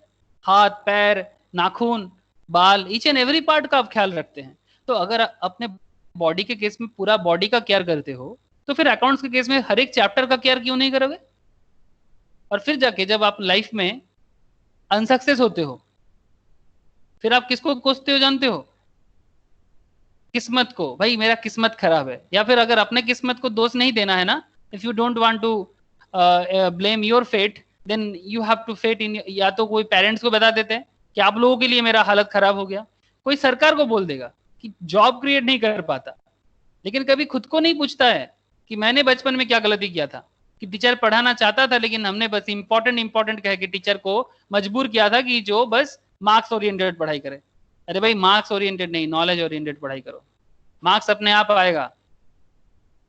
हाथ, पैर, नाखून, बाल, ईच एंड एवरी पार्ट का आप ख्याल रखते हैं। तो अगर अपने बॉडी के केस में पूरा बॉडी का केयर करते हो, तो फिर अकाउंट्स के केस में हर एक चैप्टर का केयर क्यों नहीं करोगे? और फिर जाके जब आप लाइफ में अनसक्सेस होते हो, फिर आप किसको कोसते हो जानते हो? किस्मत को, भाई मेरा किस्मत खराब है। या फिर अगर अपने किस्मत को दोष नहीं देना है ना, if you don't want to blame your fate, then you have to fate in, या तो कोई पेरेंट्स को बता देते हैं कि आप लोगों के लिए मेरा हालत खराब हो गया, कोई सरकार को बोल देगा कि जॉब क्रिएट नहीं कर पाता, लेकिन कभी खुद को नहीं पूछता है कि मैंने बचपन में क्या गलती किया था, कि टीचर पढ़ाना चाहता था, लेकिन हमने बस इंपॉर्टेंट इंपॉर्टेंट कह के टीचर को मजबूर किया था कि जो बस मार्क्स ओरिएंटेड पढ़ाई करे। अरे भाई मार्क्स ओरिएंटेड नहीं, नॉलेज ओरिएंटेड पढ़ाई करो। मार्क्स अपने आप आएगा,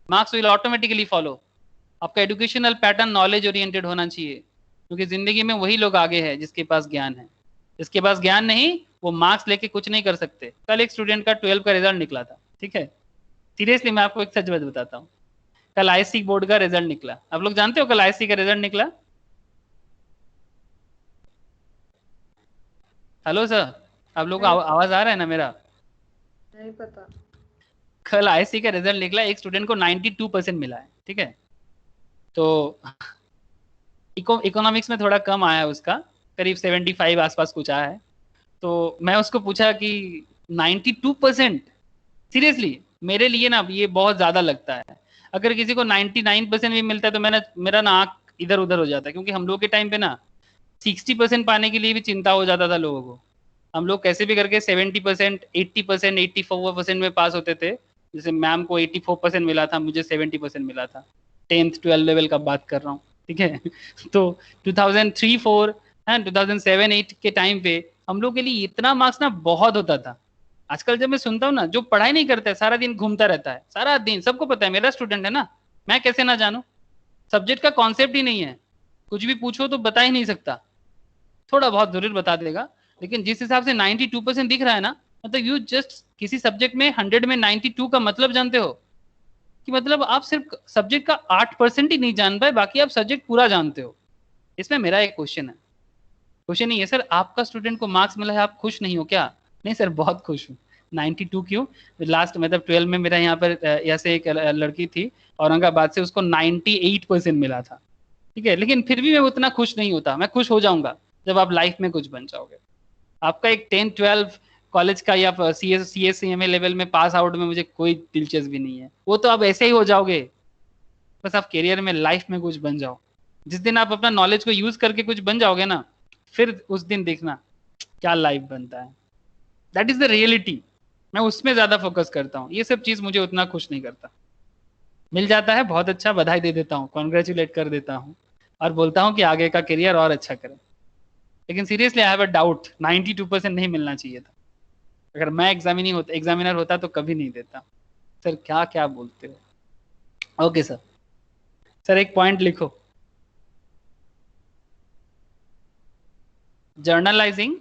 मार्क्स विल ऑटोमेटिकली फॉलो। आपका एजुकेशनल पैटर्न नॉलेज ओरिएंटेड होना चाहिए, क्योंकि जिंदगी में वही लोग आगे हैं जिसके पास ज्ञान है। जिसके पास ज्ञान नहीं, वो मार्क्स लेके कुछ नहीं कर सकते। कल एक स्टूडेंट का 12 का रिजल्ट निकला था, ठीक है, सीरियसली मैं आपको एक सच बात बताता हूँ। कल आईएससी बोर्ड का रिजल्ट निकला। आप लोग जानते हो कल आईएससी का रिजल्ट निकला? हेलो सर, आप लोग को आवाज आ रहा है ना मेरा? नहीं पता। कल आईएससी का रिजल्ट निकला, एक स्टूडेंट को 92% मिला है, ठीक है। तो इकोनॉमिक्स में थोड़ा कम आया है उसका, करीब 75 आसपास कुछ आया है। तो मैं उसको पूछा कि 92%, सीरियसली मेरे लिए ना ये बहुत ज्यादा लगता है। अगर किसी को 99% भी मिलता है तो मेरा ना आंख इधर उधर हो जाता है, क्योंकि हम लोग के टाइम पे ना 60% पाने के लिए भी चिंता हो जाता था लोगों को। हम लोग कैसे भी करके 70%, 80%, 84% में पास होते थे। जैसे मैम को 84% मिला था, मुझे 70% मिला था। 10th 12 लेवल का बात कर रहा हूँ, ठीक है। तो 2003-4 एंड 2007-8 के टाइम पे हम लोग के लिए इतना मार्क्स ना बहुत होता था। आजकल जब मैं सुनता हूँ ना, जो पढ़ाई नहीं करता है, सारा दिन घूमता रहता है, सारा दिन, सबको पता है मेरा स्टूडेंट है ना, मैं कैसे ना जानू। सब्जेक्ट का कॉन्सेप्ट ही नहीं है, कुछ भी पूछो तो बता ही नहीं सकता, थोड़ा बहुत जरूर बता देगा। लेकिन जिस हिसाब से 92% दिख रहा है ना, मतलब यू जस्ट किसी सब्जेक्ट में 100 में 92 का मतलब जानते हो कि मतलब आप सिर्फ सब्जेक्ट का 8% ही नहीं जान पाए, बाकी आप सब्जेक्ट पूरा जानते हो। इसमें मेरा एक क्वेश्चन है, क्वेश्चन नहीं है सर, आपका स्टूडेंट को मार्क्स मिला है, आप खुश नहीं हो क्या? नहीं सर, बहुत खुश हूँ। 92 क्यों? लास्ट मतलब 12 में मेरा यहाँ पर ऐसे एक लड़की थी औरंगाबाद से, उसको 98% मिला था, ठीक है। लेकिन फिर भी मैं उतना खुश नहीं होता। मैं खुश हो जाऊंगा जब आप लाइफ में कुछ बन जाओगे। आपका एक 10-12 कॉलेज का या CSCMA लेवल में पास आउट में मुझे कोई दिलचस्पी नहीं है, वो तो आप ऐसे ही हो जाओगे। बस आप करियर में, लाइफ में कुछ बन जाओ। जिस दिन आप अपना नॉलेज को यूज करके कुछ बन जाओगे ना, फिर उस दिन देखना क्या लाइफ बनता है। That is the reality. मैं उसमें ज्यादा फोकस करता हूँ, ये सब चीज मुझे उतना खुश नहीं करता। मिल जाता है बहुत अच्छा, बधाई दे देता हूँ, कॉन्ग्रेचुलेट कर देता हूँ और बोलता हूँ कि आगे का करियर और अच्छा करें। लेकिन seriously I have a doubt, 92% नहीं मिलना चाहिए था। अगर मैं एग्जामिनर होता तो कभी नहीं देता। सर क्या क्या बोलते हो? ओके सर, सर एक पॉइंट लिखो, जर्नलाइजिंग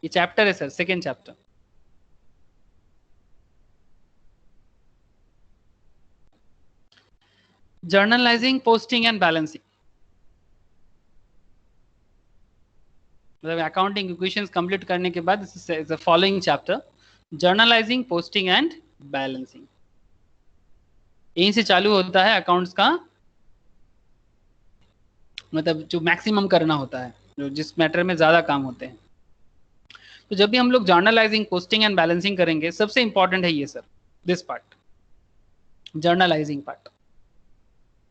ये चैप्टर है sir, second chapter. Journalising, posting and balancing, मतलब अकाउंटिंग इक्वेशंस कंप्लीट करने के बाद following chapter, journalising, posting and balancing. यहीं से चालू होता है अकाउंट्स का, मतलब जो मैक्सिमम करना होता है, जो जिस मैटर में ज्यादा काम होते हैं। तो जब भी हम लोग जर्नलाइजिंग, पोस्टिंग एंड बैलेंसिंग करेंगे, सबसे इंपॉर्टेंट है ये sir, this part, journalising part.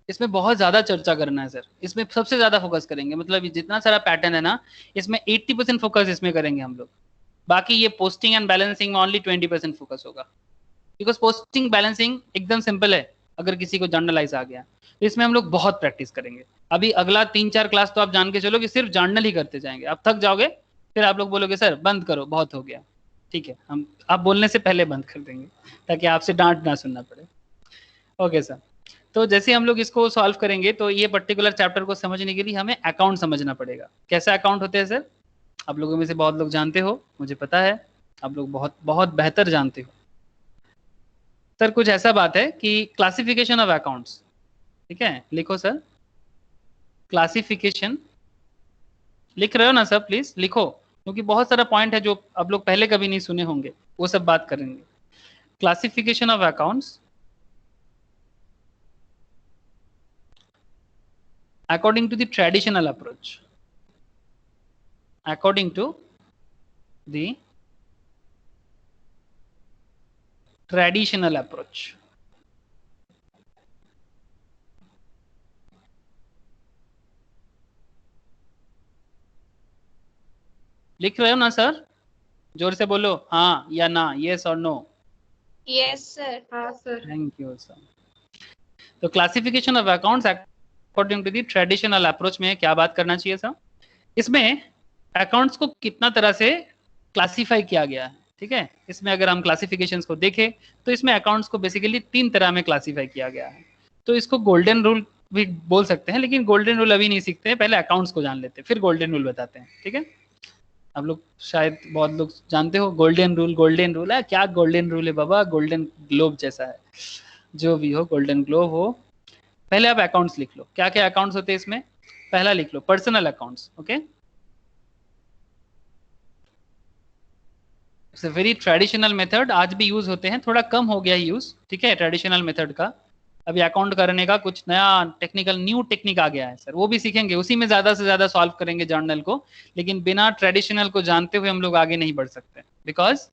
इसमें बहुत ज्यादा चर्चा करना है सर, इसमें सबसे ज्यादा फोकस करेंगे। मतलब जितना सारा पैटर्न है ना, इसमें 80% फोकस इसमें करेंगे हम लोग। बाकी ये पोस्टिंग एंड बैलेंसिंग में ओनली 20% फोकस होगा, बिकॉज पोस्टिंग बैलेंसिंग एकदम सिंपल है। अगर किसी को जर्नलाइज आ गया तो इसमें हम लोग बहुत प्रैक्टिस करेंगे। अभी अगला 3-4 क्लास तो आप जान के चलो कि सिर्फ जर्नल ही करते जाएंगे, आप थक जाओगे, फिर आप लोग बोलोगे सर बंद करो, बहुत हो गया। ठीक है, हम आप बोलने से पहले बंद कर देंगे ताकि आपसे डांट ना सुनना पड़े। ओके सर, तो जैसे हम लोग इसको सॉल्व करेंगे, तो ये पर्टिकुलर चैप्टर को समझने के लिए हमें अकाउंट समझना पड़ेगा। कैसे अकाउंट होते हैं सर? आप लोगों में से बहुत लोग जानते हो, मुझे पता है, आप लोग बहुत बहुत बेहतर जानते हो। सर कुछ ऐसा बात है कि क्लासिफिकेशन ऑफ अकाउंट्स, ठीक है, लिखो सर, क्लासिफिकेशन। लिख रहे हो ना सर? प्लीज लिखो, क्योंकि बहुत सारा पॉइंट है जो आप लोग पहले कभी नहीं सुने होंगे, वो सब बात करेंगे। Classification of accounts according to the traditional approach, according to the traditional approach। लिख रहे हो ना सर? जोर से बोलो हाँ या ना, yes or no. Yes sir. हाँ सर। Thank you sir. तो classification of accounts according to the traditional approach में क्या बात करना चाहिए सर? इसमें अकाउंट्स को कितना तरह से क्लासिफाई किया गया है, ठीक है। इसमें अगर हम क्लासिफिकेशंस को देखें तो इसमें अकाउंट्स को बेसिकली 3 तरह में क्लासिफाई किया गया है। तो इसको गोल्डन रूल भी बोल सकते हैं, लेकिन गोल्डन रूल अभी नहीं सीखते हैं, पहले अकाउंट्स को जान लेते हैं फिर गोल्डन रूल बताते हैं, ठीक है। आप लोग शायद बहुत लोग जानते हो गोल्डन रूल है क्या, गोल्डन रूल है बाबा, गोल्डन ग्लोब जैसा है, जो भी हो गोल्डन ग्लोब हो। पहले आप अकाउंट्स लिख लो, क्या क्या अकाउंट्स होते हैं इसमें। पहला लिख लो personal accounts, okay. It's a very traditional method, आज भी यूज होते हैं, थोड़ा कम हो गया यूज, ठीक है, ट्रेडिशनल मेथड का। अभी अकाउंट करने का कुछ नया टेक्निकल न्यू टेक्निक आ गया है सर, वो भी सीखेंगे, उसी में ज्यादा से ज्यादा सॉल्व करेंगे जर्नल को, लेकिन बिना ट्रेडिशनल को जानते हुए हम लोग आगे नहीं बढ़ सकते, बिकॉज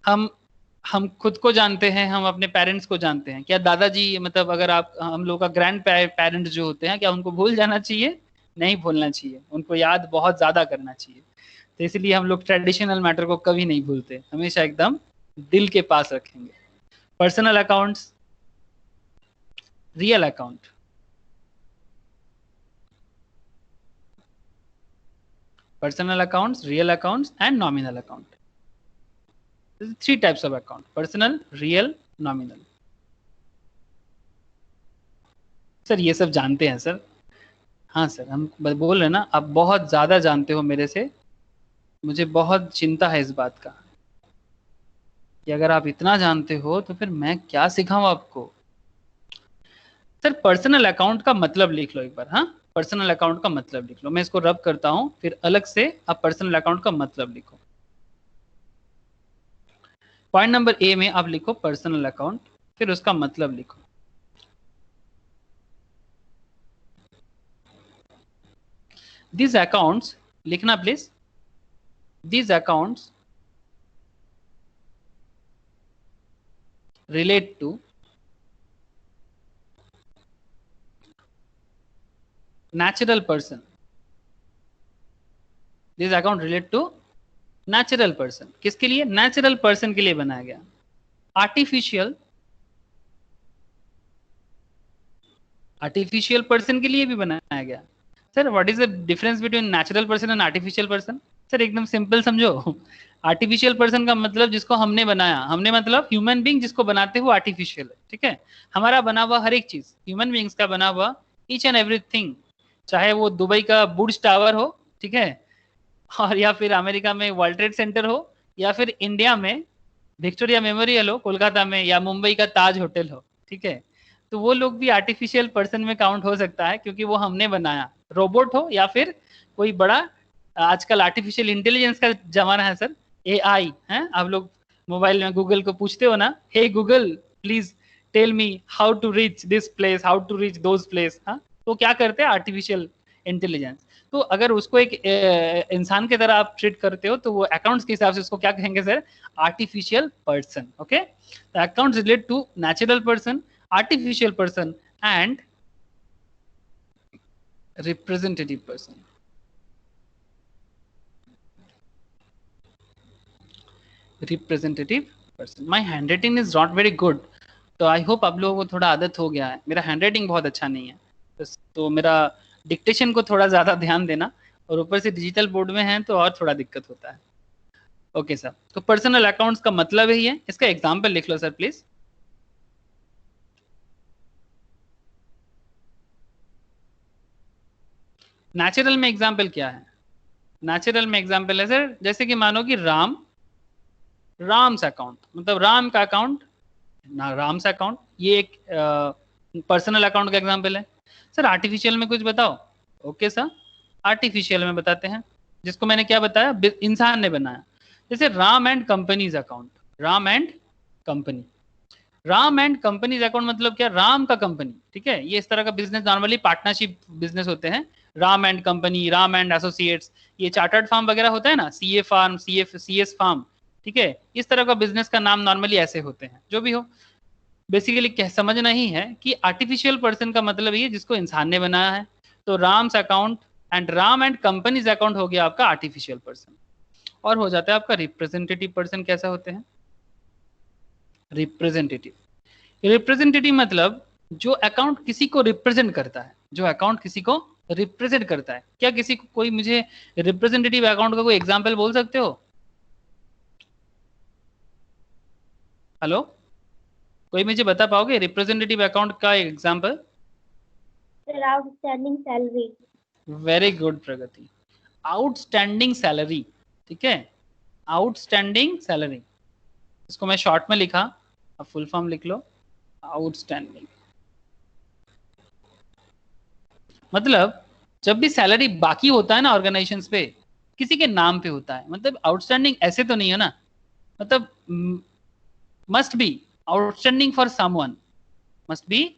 हम खुद को जानते हैं, हम अपने पेरेंट्स को जानते हैं। क्या दादाजी, मतलब अगर आप हम लोग का ग्रैंड पेरेंट्स जो होते हैं, क्या उनको भूल जाना चाहिए? नहीं भूलना चाहिए, उनको याद बहुत ज्यादा करना चाहिए। तो इसलिए हम लोग ट्रेडिशनल मैटर को कभी नहीं भूलते, हमेशा एकदम दिल के पास रखेंगे। Personal accounts, real account, personal accounts, real accounts and nominal account. This is 3 types of account: personal, real, nominal. Sir ये सब जानते हैं सर? हाँ सर, हम बोल रहे हैं ना, आप बहुत ज़्यादा जानते हो मेरे से, मुझे बहुत चिंता है इस बात का कि अगर आप इतना जानते हो तो फिर मैं क्या सिखाऊं आपको। सर पर्सनल अकाउंट का मतलब लिख लो एक बार, हाँ, पर्सनल अकाउंट का मतलब लिख लो। मैं इसको रब करता हूं, फिर अलग से आप पर्सनल अकाउंट का मतलब लिखो। पॉइंट नंबर ए में आप लिखो पर्सनल अकाउंट, फिर उसका मतलब लिखो। These accounts, लिखना please, these accounts relate to natural person. These account relate to natural person. किसके लिए? Natural person के लिए बनाया गया। आर्टिफिशियल पर्सन के लिए भी बनाया गया। Sir what is the difference between natural person and artificial person? Sir एकदम सिंपल समझो, आर्टिफिशियल पर्सन का मतलब जिसको हमने बनाया, हमने मतलब ह्यूमन बीइंग जिसको बनाते हो आर्टिफिशियल है, ठीक है। हमारा बना हुआ हर एक चीज, ह्यूमन बीइंग्स का बना हुआ ईच एंड एवरीथिंग, चाहे वो दुबई का बुर्ज टावर हो, ठीक है, और या फिर अमेरिका में वर्ल्ड ट्रेड सेंटर हो, या फिर इंडिया में विक्टोरिया मेमोरियल हो, कोलकाता में, या मुंबई का ताज होटल हो, ठीक है, तो वो लोग भी आर्टिफिशियल पर्सन में काउंट हो सकता है, क्योंकि वो हमने बनाया। रोबोट हो या फिर कोई बड़ा, आजकल आर्टिफिशियल इंटेलिजेंस का जमाना है सर, AI है। आप लोग मोबाइल में गूगल को पूछते हो ना, hey Google please tell me how to reach this place, how to reach those place, हाँ, तो क्या करते हैं आर्टिफिशियल इंटेलिजेंस। तो अगर उसको एक इंसान की तरह आप ट्रीट करते हो, तो वो अकाउंट्स के हिसाब से उसको क्या कहेंगे sir? Artificial person, okay. Accounts relate to natural person, artificial person and representative person. Representative person. My handwriting is not very good, तो आई होप आप लोगों को थोड़ा आदत हो गया है। मेरा हैंडराइटिंग बहुत अच्छा नहीं है, तो मेरा डिक्टेशन को थोड़ा ज़्यादा ध्यान देना, और ऊपर से डिजिटल बोर्ड में है तो और थोड़ा दिक्कत होता है। ओके सर, तो पर्सनल अकाउंट्स का मतलब यही है। इसका एग्जाम्पल लिख लो सर प्लीज। नेचुरल में एग्जाम्पल क्या है? नेचुरल में एग्जाम्पल है सर, जैसे कि मानो कि राम्स अकाउंट, मतलब राम का अकाउंट ना, राम्स अकाउंट, ये एक पर्सनल अकाउंट का एग्जाम्पल है। सर आर्टिफिशियल में कुछ बताओ। ओके सर, आर्टिफिशियल में बताते हैं, जिसको मैंने क्या बताया, इंसान ने बनाया। जैसे Ram and companies account, Ram and company, Ram and companies account मतलब क्या? राम का कंपनी, ठीक है। ये इस तरह का बिजनेस नॉर्मली पार्टनरशिप बिजनेस होते हैं, Ram and company, Ram and associates, ये चार्टर्ड फार्म वगैरह होता है ना, CA फार्म, CS फार्म, ठीक है। इस तरह का बिजनेस का नाम नॉर्मली ऐसे होते हैं। जो भी हो, बेसिकली समझना ही है कि आर्टिफिशियल पर्सन का मतलब ये जिसको इंसान ने बनाया है। तो Ram's account and Ram and companies account हो गया आपका आर्टिफिशियल पर्सन। और हो जाता है आपका रिप्रेजेंटेटिव पर्सन। कैसा होते हैं? रिप्रेजेंटेटिव मतलब जो अकाउंट किसी को रिप्रेजेंट करता है, जो अकाउंट किसी को रिप्रेजेंट करता है। क्या किसी को कोई मुझे रिप्रेजेंटेटिव अकाउंट का कोई एग्जांपल बोल सकते हो? हेलो, कोई मुझे बता पाओगे रिप्रेजेंटेटिव अकाउंट का example? Sir outstanding salary. Very good Pragati, outstanding salary. ठीक है, आउटस्टैंडिंग सैलरी, इसको मैं शॉर्ट में लिखा, अब फुल फॉर्म लिख लो, आउटस्टैंडिंग। मतलब जब भी सैलरी बाकी होता है ना ऑर्गेनाइजेशंस पे, किसी के नाम पे होता है, मतलब आउटस्टैंडिंग ऐसे तो नहीं है ना, मतलब must be outstanding for someone, must be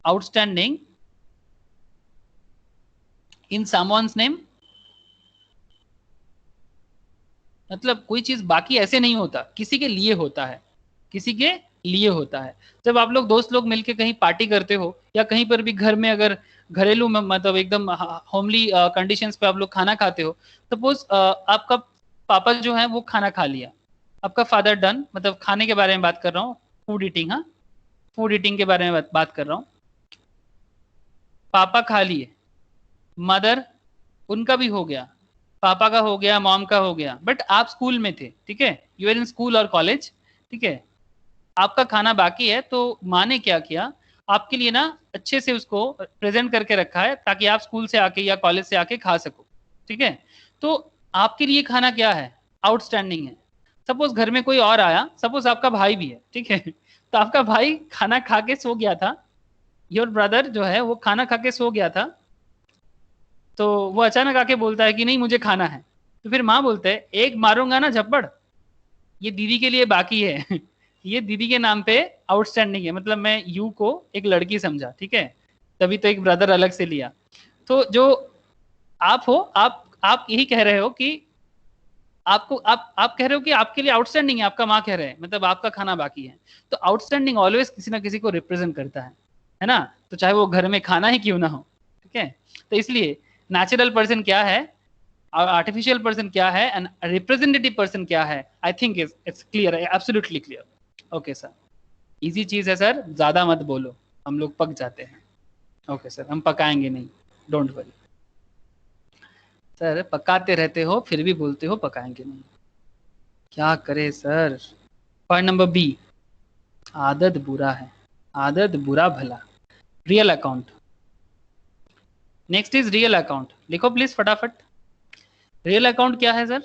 outstanding in someone's name. मतलब कोई चीज बाकी ऐसे नहीं होता, किसी के लिए होता है, किसी के लिए होता है। जब आप लोग दोस्त लोग मिलके कहीं पार्टी करते हो या कहीं पर भी घर में अगर घरेलू मतलब एकदम होमली कंडीशंस पे आप लोग खाना खाते हो, सपोज आपका पापा जो है वो खाना खा लिया, आपका फादर डन, मतलब खाने के बारे में बात कर रहा हूँ, फूड ईटिंग, हाँ फूड ईटिंग के बारे में बात कर रहा हूँ। पापा खा लिए, मदर उनका भी हो गया, पापा का हो गया, मॉम का हो गया, बट आप स्कूल में थे, ठीक है, यू आर इन स्कूल और कॉलेज, ठीक है, आपका खाना बाकी है, तो माँ ने क्या किया, आपके लिए ना अच्छे से उसको प्रेजेंट करके रखा है ताकि आप स्कूल से आके या कॉलेज से आके खा सको, ठीक है। तो आपके लिए खाना क्या है, आउटस्टैंडिंग है। सपोज घर में कोई और आया, सपोज आपका भाई भी है, ठीक है, तो आपका भाई खाना खा के सो गया था, योर ब्रदर जो है वो खाना खा के सो गया था, तो वो अचानक आके बोलता है कि नहीं मुझे खाना है, तो फिर माँ बोलते है एक मारूंगा ना झप्पड़, ये दीदी के लिए बाकी है ये दीदी के नाम पे आउटस्टैंडिंग है, मतलब मैं यू को एक लड़की समझा, ठीक है, तभी तो एक ब्रदर अलग से लिया। तो जो आप हो, आप यही कह रहे हो कि आपको आप कह रहे हो कि आपके लिए आउटस्टैंडिंग है, आपका माँ कह रहे हैं, मतलब आपका खाना बाकी है। तो आउटस्टैंडिंग ऑलवेज किसी ना किसी को रिप्रेजेंट करता है ना, तो चाहे वो घर में खाना ही क्यों ना हो, ठीक है। तो इसलिए नेचुरल पर्सन क्या है, आर्टिफिशियल पर्सन क्या है, एंड रिप्रेजेंटेटिव पर्सन क्या है, I think it's clear, absolutely clear. Okay sir, easy चीज है सर, ज्यादा मत बोलो, हम लोग पक जाते हैं। ओके सर, हम पकाएंगे नहीं, डोंट वरी सर, पकाते रहते हो फिर भी बोलते हो पकाएंगे नहीं, क्या करे सर। पॉइंट नंबर बी, आदत बुरा है, आदत बुरा भला, real account. Next is real account, लिखो प्लीज फटाफट। रियल अकाउंट क्या है sir?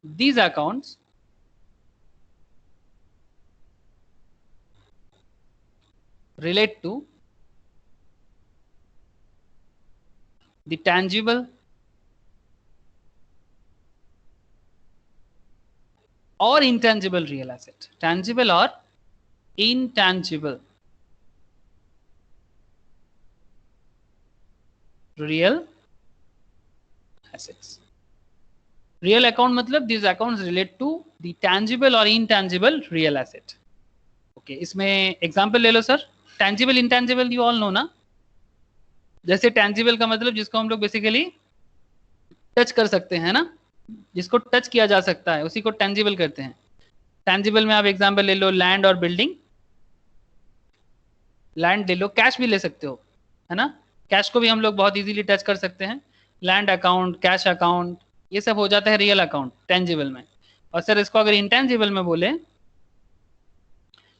These accounts relate to the tangible or intangible real asset, tangible or intangible real assets। Real account मतलब these accounts relate to the tangible or intangible real asset। Okay, इसमें example ले लो sir. tangible intangible you all know ना, जैसे tangible का मतलब जिसको हम लोग बेसिकली टच कर सकते हैं ना, जिसको टच किया जा सकता है उसी को tangible कहते हैं। tangible में आप एग्जांपल ले लो लैंड और बिल्डिंग, लैंड ले लो, कैश भी ले सकते हो, है ना, कैश को भी हम लोग बहुत इजीली टच कर सकते हैं। लैंड अकाउंट, कैश अकाउंट, ये सब हो जाता है रियल अकाउंट टेंजिबल में। और सर इसको अगर इंटेंजिबल में बोले,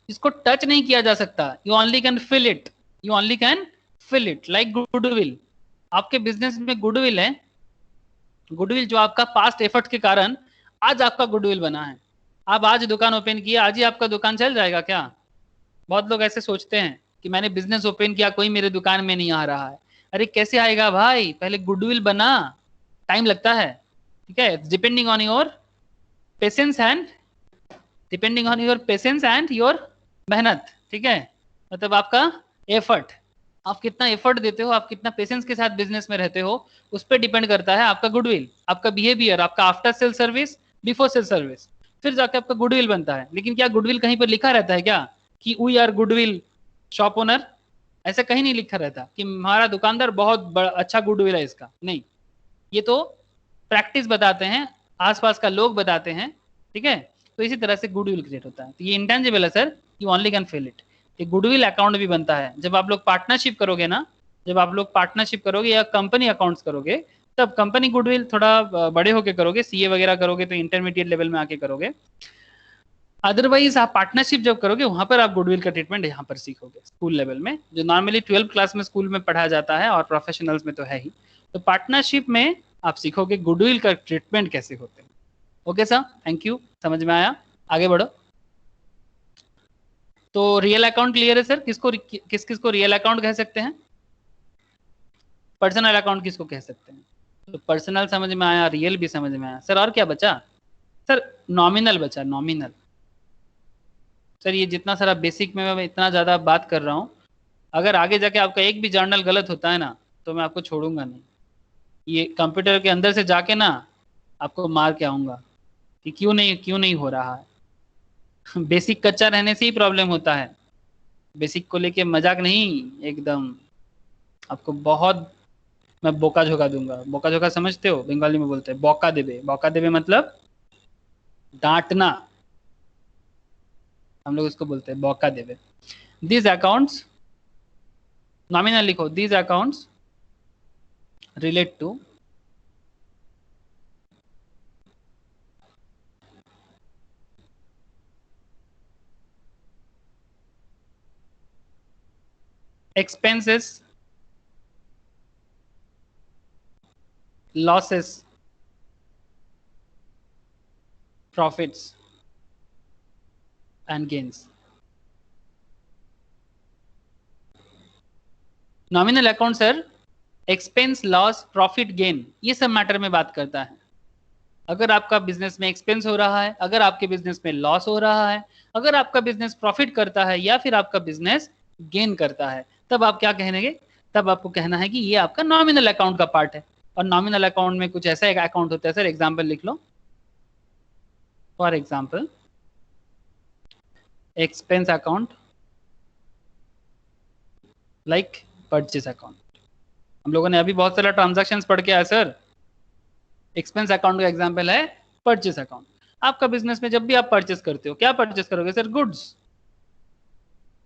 इसको टच नहीं किया जा सकता, you only can feel it, you only can feel it, like goodwill. आपके बिजनेस में गुडविल है, गुडविल जो आपका पास्ट एफर्ट के कारण आज आपका गुडविल बना है। आप आज दुकान ओपन किया, आज ही आपका दुकान चल जाएगा क्या? बहुत लोग ऐसे सोचते हैं कि मैंने बिजनेस ओपन किया, कोई मेरे दुकान में नहीं आ रहा है। अरे कैसे आएगा भाई, पहले गुडविल बना, टाइम लगता है, ठीक है, depending on your patience and depending on your patience and your मेहनत, ठीक है, मतलब आपका एफर्ट, आप कितना एफर्ट देते हो, आप कितना पेशेंस के साथ बिजनेस में रहते हो, उस पर डिपेंड करता है आपका गुडविल, आपका बिहेवियर, आपका after sale service, before sale service, फिर जाकर आपका गुडविल बनता है। लेकिन क्या गुडविल कहीं पर लिखा रहता है क्या कि we are goodwill shop owner? ऐसा कहीं नहीं लिखा रहता कि हमारा दुकानदार बहुत अच्छा गुडविल है इसका, नहीं, ये तो प्रैक्टिस बताते हैं, आसपास का लोग बताते हैं, ठीक है। तो इसी तरह से गुडविल क्रिएट होता है। तो ये इंटेंजिबल है sir, you only can feel it. ये गुडविल अकाउंट भी बनता है जब आप लोग पार्टनरशिप करोगे ना, जब आप लोग पार्टनरशिप करोगे या कंपनी अकाउंट्स करोगे तब कंपनी गुडविल थोड़ा बड़े होके करोगे, सीए वगैरह करोगे तो इंटरमीडिएट लेवल में आके करोगे। अदरवाइज आप पार्टनरशिप जब करोगे वहां पर आप गुडविल का ट्रीटमेंट यहाँ पर सीखोगे स्कूल लेवल में, जो नॉर्मली 12th क्लास में स्कूल में पढ़ाया जाता है और प्रोफेशनल्स में तो है ही। तो पार्टनरशिप में आप सीखोगे गुडविल का ट्रीटमेंट कैसे होते हैं। ओके सर, थैंक यू, समझ में आया, आगे बढ़ो। तो रियल अकाउंट क्लियर है सर? किस किस को रियल अकाउंट कह सकते हैं? पर्सनल अकाउंट किसको कह सकते हैं? तो पर्सनल समझ में आया, रियल भी समझ में आया सर, और क्या बचा सर? नॉमिनल बचा, नॉमिनल। सर ये जितना सारा बेसिक में मैं इतना ज़्यादा बात कर रहा हूँ, अगर आगे जाके आपका एक भी जर्नल गलत होता है ना तो मैं आपको छोड़ूंगा नहीं। ये कंप्यूटर के अंदर से जाके ना आपको मार के आऊँगा कि क्यों नहीं हो रहा है। बेसिक कच्चा रहने से ही प्रॉब्लम होता है। बेसिक को लेके मजाक नहीं, एकदम आपको बहुत मैं बोका झोका दूंगा। बोका झोका समझते हो? बंगाली में बोलते हैं बौका देवे। बौका देवे मतलब डांटना, हम लोग उसको बोलते हैं बौका देवे। These accounts, नॉमिनल लिखो, these accounts relate to expenses, losses, profits and gains। Nominal account sir expense, loss, profit, gain ये सब मैटर में बात करता है। अगर आपका बिजनेस में एक्सपेंस हो रहा है, अगर आपके बिजनेस में लॉस हो रहा है, अगर आपका बिजनेस प्रॉफिट करता है या फिर आपका बिजनेस गेन करता है, तब आप क्या कहेंगे? तब आपको कहना है कि ये आपका नॉमिनल अकाउंट का पार्ट है। और नॉमिनल अकाउंट में कुछ ऐसा एक अकाउंट होता है सर, एग्जाम्पल लिख लो। For example expense account like purchase account. हम लोगों ने अभी बहुत सारा ट्रांजैक्शंस पढ़ के आया सर। एक्सपेंस अकाउंट का एग्जांपल है परचेस अकाउंट। आपका बिजनेस में जब भी आप परचेस करते हो, क्या परचेस करोगे सर? गुड्स।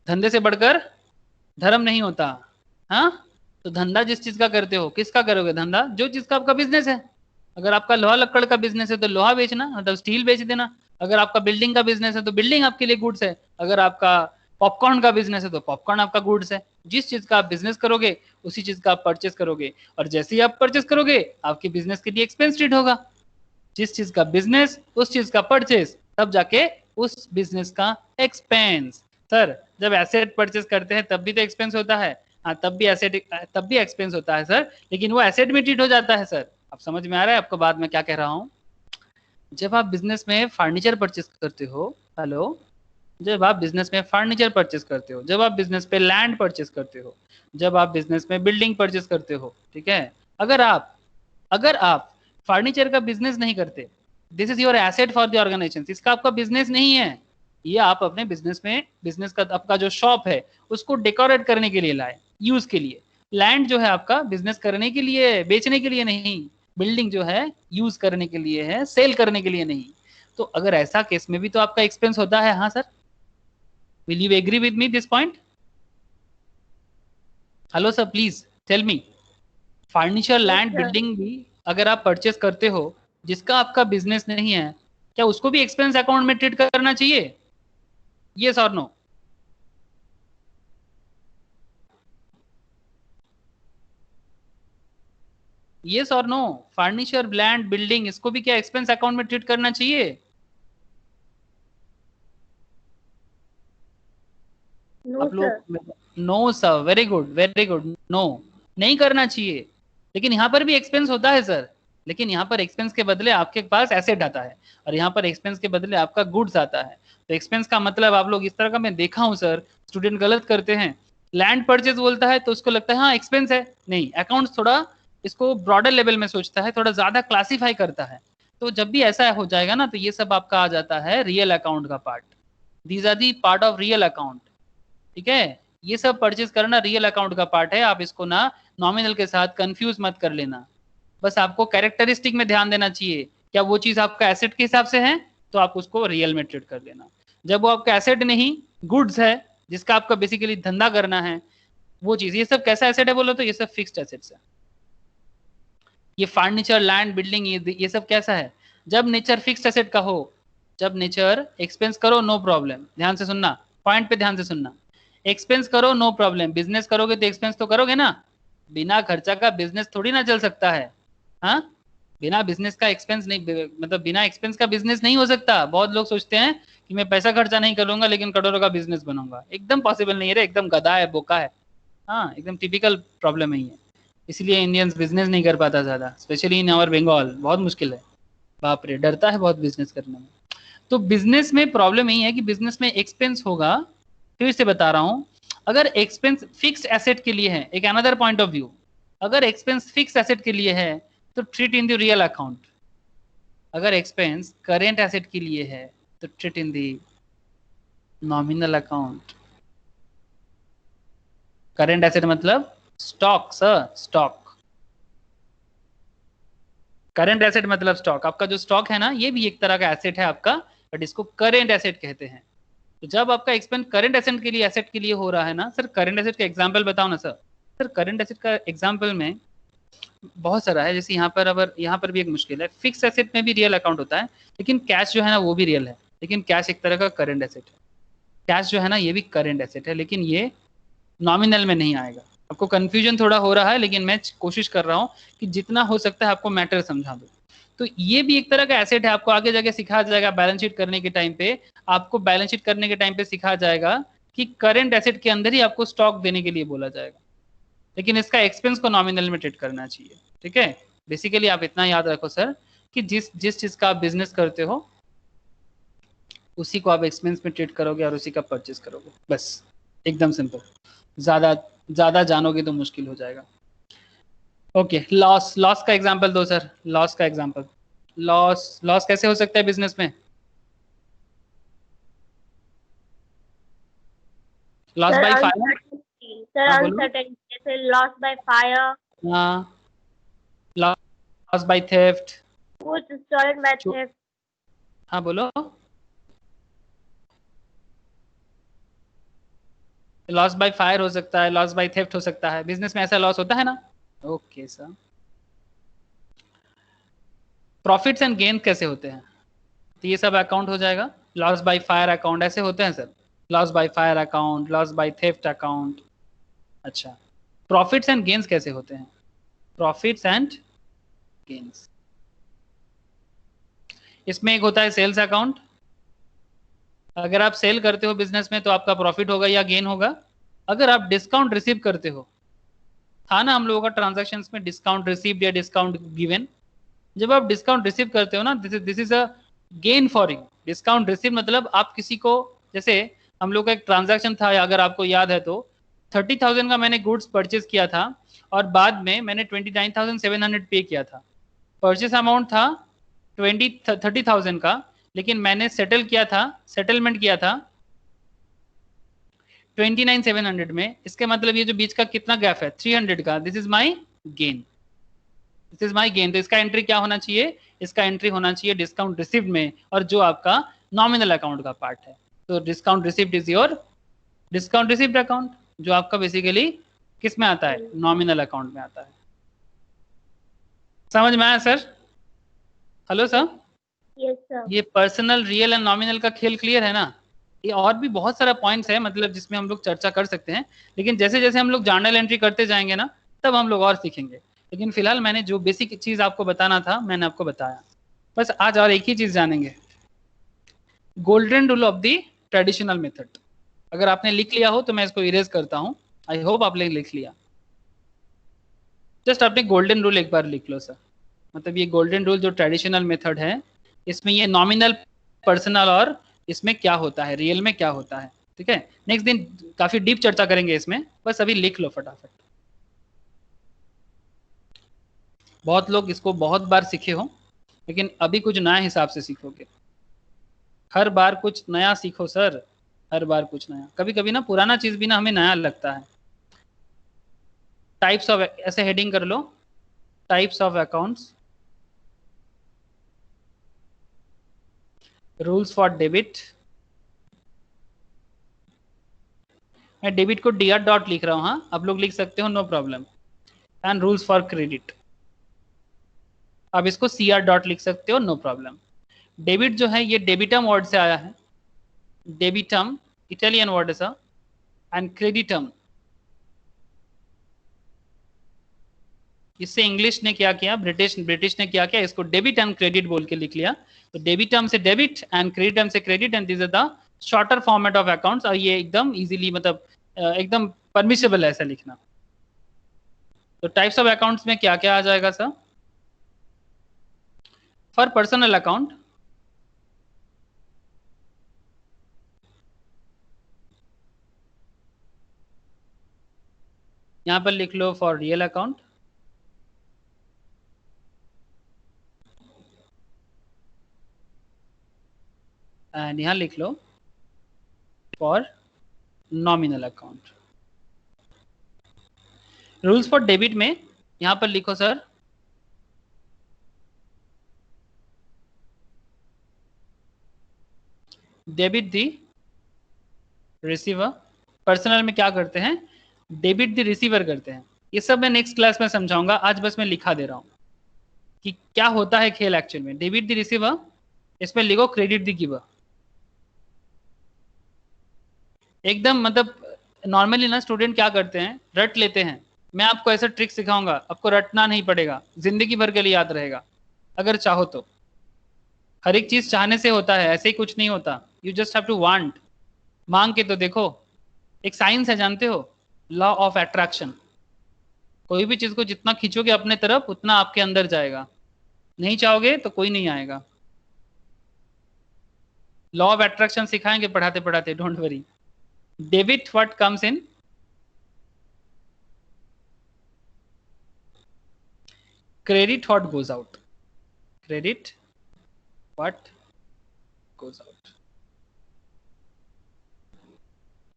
धंधे से बढ़कर धर्म नहीं होता। हाँ, तो धंधा जिस चीज का करते हो, किसका करोगे धंधा? जो चीज का आपका बिजनेस है। अगर आपका लोहा लक्कड़ का बिजनेस है तो लोहा बेचना, मतलब स्टील बेच देना। अगर आपका बिल्डिंग का बिजनेस है तो बिल्डिंग आपके लिए गुड्स है। अगर आपका पॉपकॉर्न का बिजनेस है तो पॉपकॉर्न आपका गुड्स है। जिस चीज का आप बिजनेस करोगे उसी चीज का आप परचेस करोगे, और जैसे ही आप परचेस करोगे आपके बिजनेस के लिए एक्सपेंस ट्रीट होगा। जिस चीज का बिजनेस उस चीज का परचेस, तब जाके उस बिजनेस का एक्सपेंस। सर जब एसेट परचेस करते हैं तब भी तो एक्सपेंस होता है। हाँ, तब भी एक्सपेंस होता है सर, लेकिन वो एसेट में ट्रीट हो जाता है सर। आप समझ में आ रहा है आपको बाद में क्या कह रहा हूँ? जब आप बिजनेस में फर्नीचर परचेस करते हो, हेलो, जब आप बिजनेस में फर्नीचर परचेस करते हो, जब आप बिजनेस पे लैंड परचेस करते हो, जब आप बिजनेस में बिल्डिंग परचेस करते हो, ठीक है, अगर आप फर्नीचर का बिजनेस नहीं करते, this is your asset for the organisation, इसका आपका बिजनेस नहीं है, ये आप अपने बिजनेस का आपका जो शॉप है उसको डेकोरेट करने के लिए लाए, यूज के लिए। लैंड जो है आपका बिजनेस करने के लिए, बेचने के लिए नहीं। बिल्डिंग जो है यूज करने के लिए है, सेल करने के लिए नहीं। तो अगर ऐसा केस में भी तो आपका एक्सपेंस होता है। हाँ sir, will you agree with me this point? Hello sir, please tell me. Furniture, land, building भी अगर आप परचेस करते हो जिसका आपका बिजनेस नहीं है, क्या उसको भी एक्सपेंस अकाउंट में ट्रीट करना चाहिए? Yes or no? Yes or no? Furniture, land, building, इसको भी क्या एक्सपेंस अकाउंट में ट्रीट करना चाहिए? आप लोग no sir, very good, no, नहीं करना चाहिए। लेकिन यहाँ पर भी एक्सपेंस होता है सर, लेकिन यहाँ पर एक्सपेंस के बदले आपके पास एसेट आता है, और यहाँ पर एक्सपेंस के बदले आपका गुड्स आता है। तो एक्सपेंस का मतलब आप लोग इस तरह का मैं देखा हूँ सर, स्टूडेंट गलत करते हैं। लैंड परचेज बोलता है तो उसको लगता है हाँ एक्सपेंस है। नहीं, अकाउंट्स थोड़ा इसको ब्रॉडर लेवल में सोचता है, थोड़ा ज्यादा क्लासीफाई करता है। तो जब भी ऐसा हो जाएगा ना तो ये सब आपका आ जाता है रियल अकाउंट का part. These are the part of real account, ठीक है। ये सब परचेज करना रियल अकाउंट का पार्ट है। आप इसको ना नॉमिनल के साथ कंफ्यूज मत कर लेना। बस आपको कैरेक्टरिस्टिक में ध्यान देना चाहिए, क्या वो चीज आपका एसेट के हिसाब से है तो आप उसको रियल में ट्रीट कर लेना। जब वो आपका एसेट नहीं, गुड्स है जिसका आपका बेसिकली धंधा करना है, वो चीज। ये सब कैसा एसेट है बोलो तो ये सब फिक्स्ड एसेट्स है। ये फर्नीचर, लैंड, बिल्डिंग, ये सब कैसा है? जब नेचर फिक्स्ड एसेट का हो, जब नेचर एक्सपेंस करो नो प्रॉब्लम, ध्यान से सुनना, पॉइंट पे ध्यान से सुनना, एक्सपेंस करो नो प्रॉब्लम। बिजनेस करोगे तो एक्सपेंस तो करोगे ना, बिना खर्चा का बिजनेस थोड़ी ना चल सकता है। हाँ, बिना बिजनेस का एक्सपेंस नहीं, मतलब बिना एक्सपेंस का बिजनेस नहीं हो सकता। बहुत लोग सोचते हैं कि मैं पैसा खर्चा नहीं करूंगा लेकिन करोड़ों का बिजनेस बनाऊंगा, एकदम पॉसिबल नहीं है रे, एकदम गधा है, बोका है। हाँ, एकदम टिपिकल प्रॉब्लम है ये। इसलिए इंडियंस बिजनेस नहीं कर पाता ज्यादा, स्पेशली इन आवर बंगाल, बहुत मुश्किल है। बाप रे, डरता है बहुत बिजनेस करने में। तो बिजनेस में प्रॉब्लम यही है कि बिजनेस में एक्सपेंस होगा। फिर से बता रहा हूं, अगर एक्सपेंस फिक्स्ड एसेट के लिए है, एक अनदर पॉइंट ऑफ व्यू, अगर एक्सपेंस फिक्स्ड एसेट के लिए है तो treat in the real account. अगर एक्सपेंस करेंट एसेट के लिए है तो treat in the nominal account. Current asset मतलब stock sir, stock. Current asset मतलब स्टॉक। आपका जो स्टॉक है ना, ये भी एक तरह का एसेट है आपका, बट इसको करेंट एसेट कहते हैं। तो जब आपका एक्सपेंस करेंट एसेट के लिए हो रहा है ना, सर करेंट एसेट का एग्जांपल बताओ ना सर। सर करेंट एसेट का एग्जांपल में बहुत सारा है, जैसे यहाँ पर, अब यहाँ पर भी एक मुश्किल है, फिक्स एसेट में भी रियल अकाउंट होता है, लेकिन कैश जो है ना वो भी रियल है, लेकिन कैश एक तरह का करेंट एसेट है। कैश जो है ना ये भी करेंट एसेट है, लेकिन ये नॉमिनल में नहीं आएगा। आपको कंफ्यूजन थोड़ा हो रहा है, लेकिन मैं कोशिश कर रहा हूँ कि जितना हो सकता है आपको मैटर समझा दूं। तो ये भी एक तरह का एसेट है, आपको आगे जाके सिखाया जाएगा बैलेंस शीट करने के टाइम पे। आपको बैलेंस शीट करने के टाइम पे सिखाया जाएगा कि करेंट एसेट के अंदर ही आपको स्टॉक देने के लिए बोला जाएगा, लेकिन इसका एक्सपेंस को नॉमिनल में ट्रीट करना चाहिए। ठीक है, बेसिकली आप इतना याद रखो सर कि जिस जिस चीज का आप बिजनेस करते हो उसी को आप एक्सपेंस में ट्रीट करोगे और उसी का परचेस करोगे, बस एकदम सिंपल। ज्यादा ज्यादा जानोगे तो मुश्किल हो जाएगा। ओके, लॉस, लॉस का एग्जांपल दो सर, लॉस का एग्जांपल। लॉस, लॉस कैसे हो सकता है बिजनेस में? Loss sir by fire. Uncertainty, sir हाँ बोलो। अनसर्टेनिटी, जैसे लॉस बाय फायर, हाँ, लॉस बाय थेफ्ट। कुछ स्टोलन बाय थेफ्ट। हाँ बोलो। लॉस बाय फायर हो सकता है, लॉस बाय थेफ्ट हो सकता है, बिजनेस में ऐसा लॉस होता है ना। Okay sir, profits and gain कैसे होते हैं? तो ये सब अकाउंट हो जाएगा। लॉस बाय फायर अकाउंट ऐसे होते हैं sir, loss by fire account, loss by theft account. अच्छा, प्रॉफिट्स एंड गेन्स कैसे होते हैं? प्रॉफिट्स एंड गेन्स, इसमें एक होता है सेल्स अकाउंट। अगर आप सेल करते हो बिजनेस में तो आपका प्रॉफिट होगा या गेन होगा। अगर आप डिस्काउंट रिसीव करते हो, था ना हम लोगों का ट्रांजैक्शंस में डिस्काउंट रिसीव्ड या डिस्काउंट गिवन, जब आप डिस्काउंट रिसीव करते हो ना, this is a gain for you. Discount receive मतलब आप किसी को, जैसे हम लोग का एक ट्रांजैक्शन था, अगर आपको याद है तो 30,000 का मैंने गुड्स परचेज किया था और बाद में मैंने 29,700 पे किया था। परचेस अमाउंट था 30,000 का, लेकिन मैंने सेटल किया था, सेटलमेंट किया था 29,700 में। इसके मतलब ये जो बीच का कितना गैप है 300 का, this is my gain, this is my gain. तो इसका एंट्री क्या होना चाहिए? इसका एंट्री होना चाहिए डिस्काउंट रिसीव्ड में, और जो आपका नॉमिनल अकाउंट का पार्ट है। तो discount received is your discount received account, जो आपका बेसिकली किस में आता है? नॉमिनल अकाउंट में आता है। समझ में आया sir? Hello sir, yes sir. ये पर्सनल, रियल एंड नॉमिनल का खेल क्लियर है ना? ये और भी बहुत सारा पॉइंट्स है, मतलब जिसमें हम लोग चर्चा कर सकते हैं, लेकिन जैसे जैसे हम लोग जर्नल एंट्री करते जाएंगे ना, तब हम लोग और सीखेंगे। लेकिन फिलहाल मैंने जो बेसिक चीज आपको बताना था मैंने आपको बताया। बस आज और एक ही चीज जानेंगे, golden rule of the traditional method. अगर आपने लिख लिया हो तो मैं इसको इरेज करता हूं, आई होप आपने लिख लिया। जस्ट आपने गोल्डन रूल एक बार लिख लो सर। मतलब ये गोल्डन रूल जो ट्रेडिशनल मेथड है, इसमें ये नॉमिनल, पर्सनल और इसमें क्या होता है, रियल में क्या होता है। ठीक है, नेक्स्ट दिन काफी डीप चर्चा करेंगे इसमें, बस अभी लिख लो फटाफट। बहुत लोग इसको बहुत बार सीखे हो, लेकिन अभी कुछ नया हिसाब से सीखोगे। हर बार कुछ नया सीखो सर, हर बार कुछ नया। कभी कभी ना पुराना चीज भी ना हमें नया लगता है। टाइप्स ऑफ, ऐसे हेडिंग कर लो, types of accounts, rules for debit, मैं डेबिट को DR डॉट लिख रहा हूँ, हाँ आप लोग लिख सकते हो, no problem. And rules for credit, आप इसको CR डॉट लिख सकते हो, नो प्रॉब्लम। डेबिट जो है ये डेबिटम वर्ड से आया है, डेबिटम इटालियन वर्ड है सर, एंड क्रेडिटम इससे इंग्लिश ने क्या किया, ब्रिटिश ने क्या किया, इसको डेबिट एंड क्रेडिट बोल के लिख लिया। तो डेबिटम से डेबिट एंड क्रेडिटम से credit, and this is the shorter format of accounts. और ये एकदम इजीली मतलब एकदम परमिशेबल है ऐसा लिखना। तो टाइप्स ऑफ अकाउंट्स में क्या क्या आ जाएगा सर? फॉर पर्सनल अकाउंट यहां पर लिख लो फॉर रियल अकाउंट, एंड यहां लिख लो for nominal account. Rules for debit में यहां पर लिखो सर डेबिट दी रिसीवर। पर्सनल में क्या करते हैं, डेबिट दी रिसीवर करते हैं। ये सब मैं नेक्स्ट क्लास में समझाऊंगा, आज बस मैं लिखा दे रहा हूं कि क्या होता है खेल एक्चुअल में। डेबिट दी रिसीवर, इसमें लिखो क्रेडिट दी गिवर। एकदम मतलब नॉर्मली ना स्टूडेंट क्या करते हैं, रट लेते हैं। मैं आपको ऐसा ट्रिक सिखाऊंगा, आपको रटना नहीं पड़ेगा, जिंदगी भर के लिए याद रहेगा अगर चाहो तो। हर एक चीज चाहने से होता है, ऐसे ही कुछ नहीं होता। You just have to want, मांग के तो देखो। एक साइंस है जानते हो, लॉ ऑफ अट्रैक्शन। कोई भी चीज को जितना खींचोगे अपने तरफ उतना आपके अंदर जाएगा, नहीं चाहोगे तो कोई नहीं आएगा। लॉ ऑफ अट्रैक्शन सिखाएंगे पढ़ाते पढ़ाते, don't worry. Debit what comes in, credit what goes out, credit what goes out.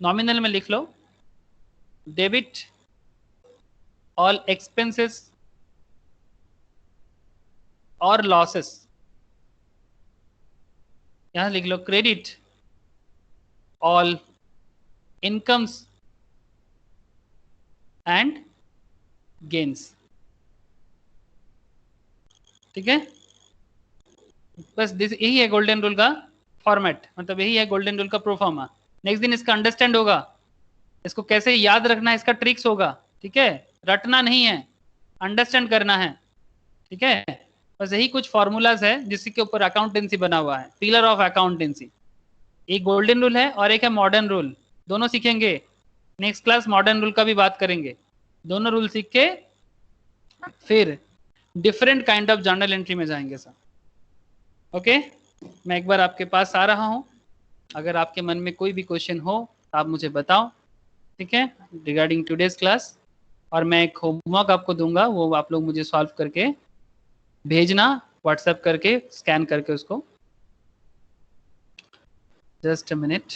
Nominal में लिख लो डेबिट ऑल एक्सपेंसेस और लॉसेस, यहां लिख लो credit all incomes and gains. ठीक है, बस यही है गोल्डन रूल का फॉर्मेट, मतलब यही है गोल्डन रूल का प्रोफॉर्मा। नेक्स्ट दिन इसका अंडरस्टैंड होगा, इसको कैसे याद रखना है, इसका ट्रिक्स होगा। ठीक है, रटना नहीं है, अंडरस्टैंड करना है। ठीक है, बस यही कुछ फॉर्मूलाज है जिसके ऊपर अकाउंटेंसी बना हुआ है, पिलर ऑफ अकाउंटेंसी। एक गोल्डन रूल है और एक है मॉडर्न रूल, दोनों सीखेंगे। नेक्स्ट क्लास मॉडर्न रूल का भी बात करेंगे। दोनों रूल सीख के फिर different kind of journal entry में जाएंगे सर। ओके, मैं एक बार आपके पास आ रहा हूं, अगर आपके मन में कोई भी क्वेश्चन हो तो आप मुझे बताओ। ठीक है, रिगार्डिंग टुडेज क्लास। और मैं एक होमवर्क आपको दूंगा, वो आप लोग मुझे सॉल्व करके भेजना, व्हाट्सएप करके, स्कैन करके उसको। Just a minute.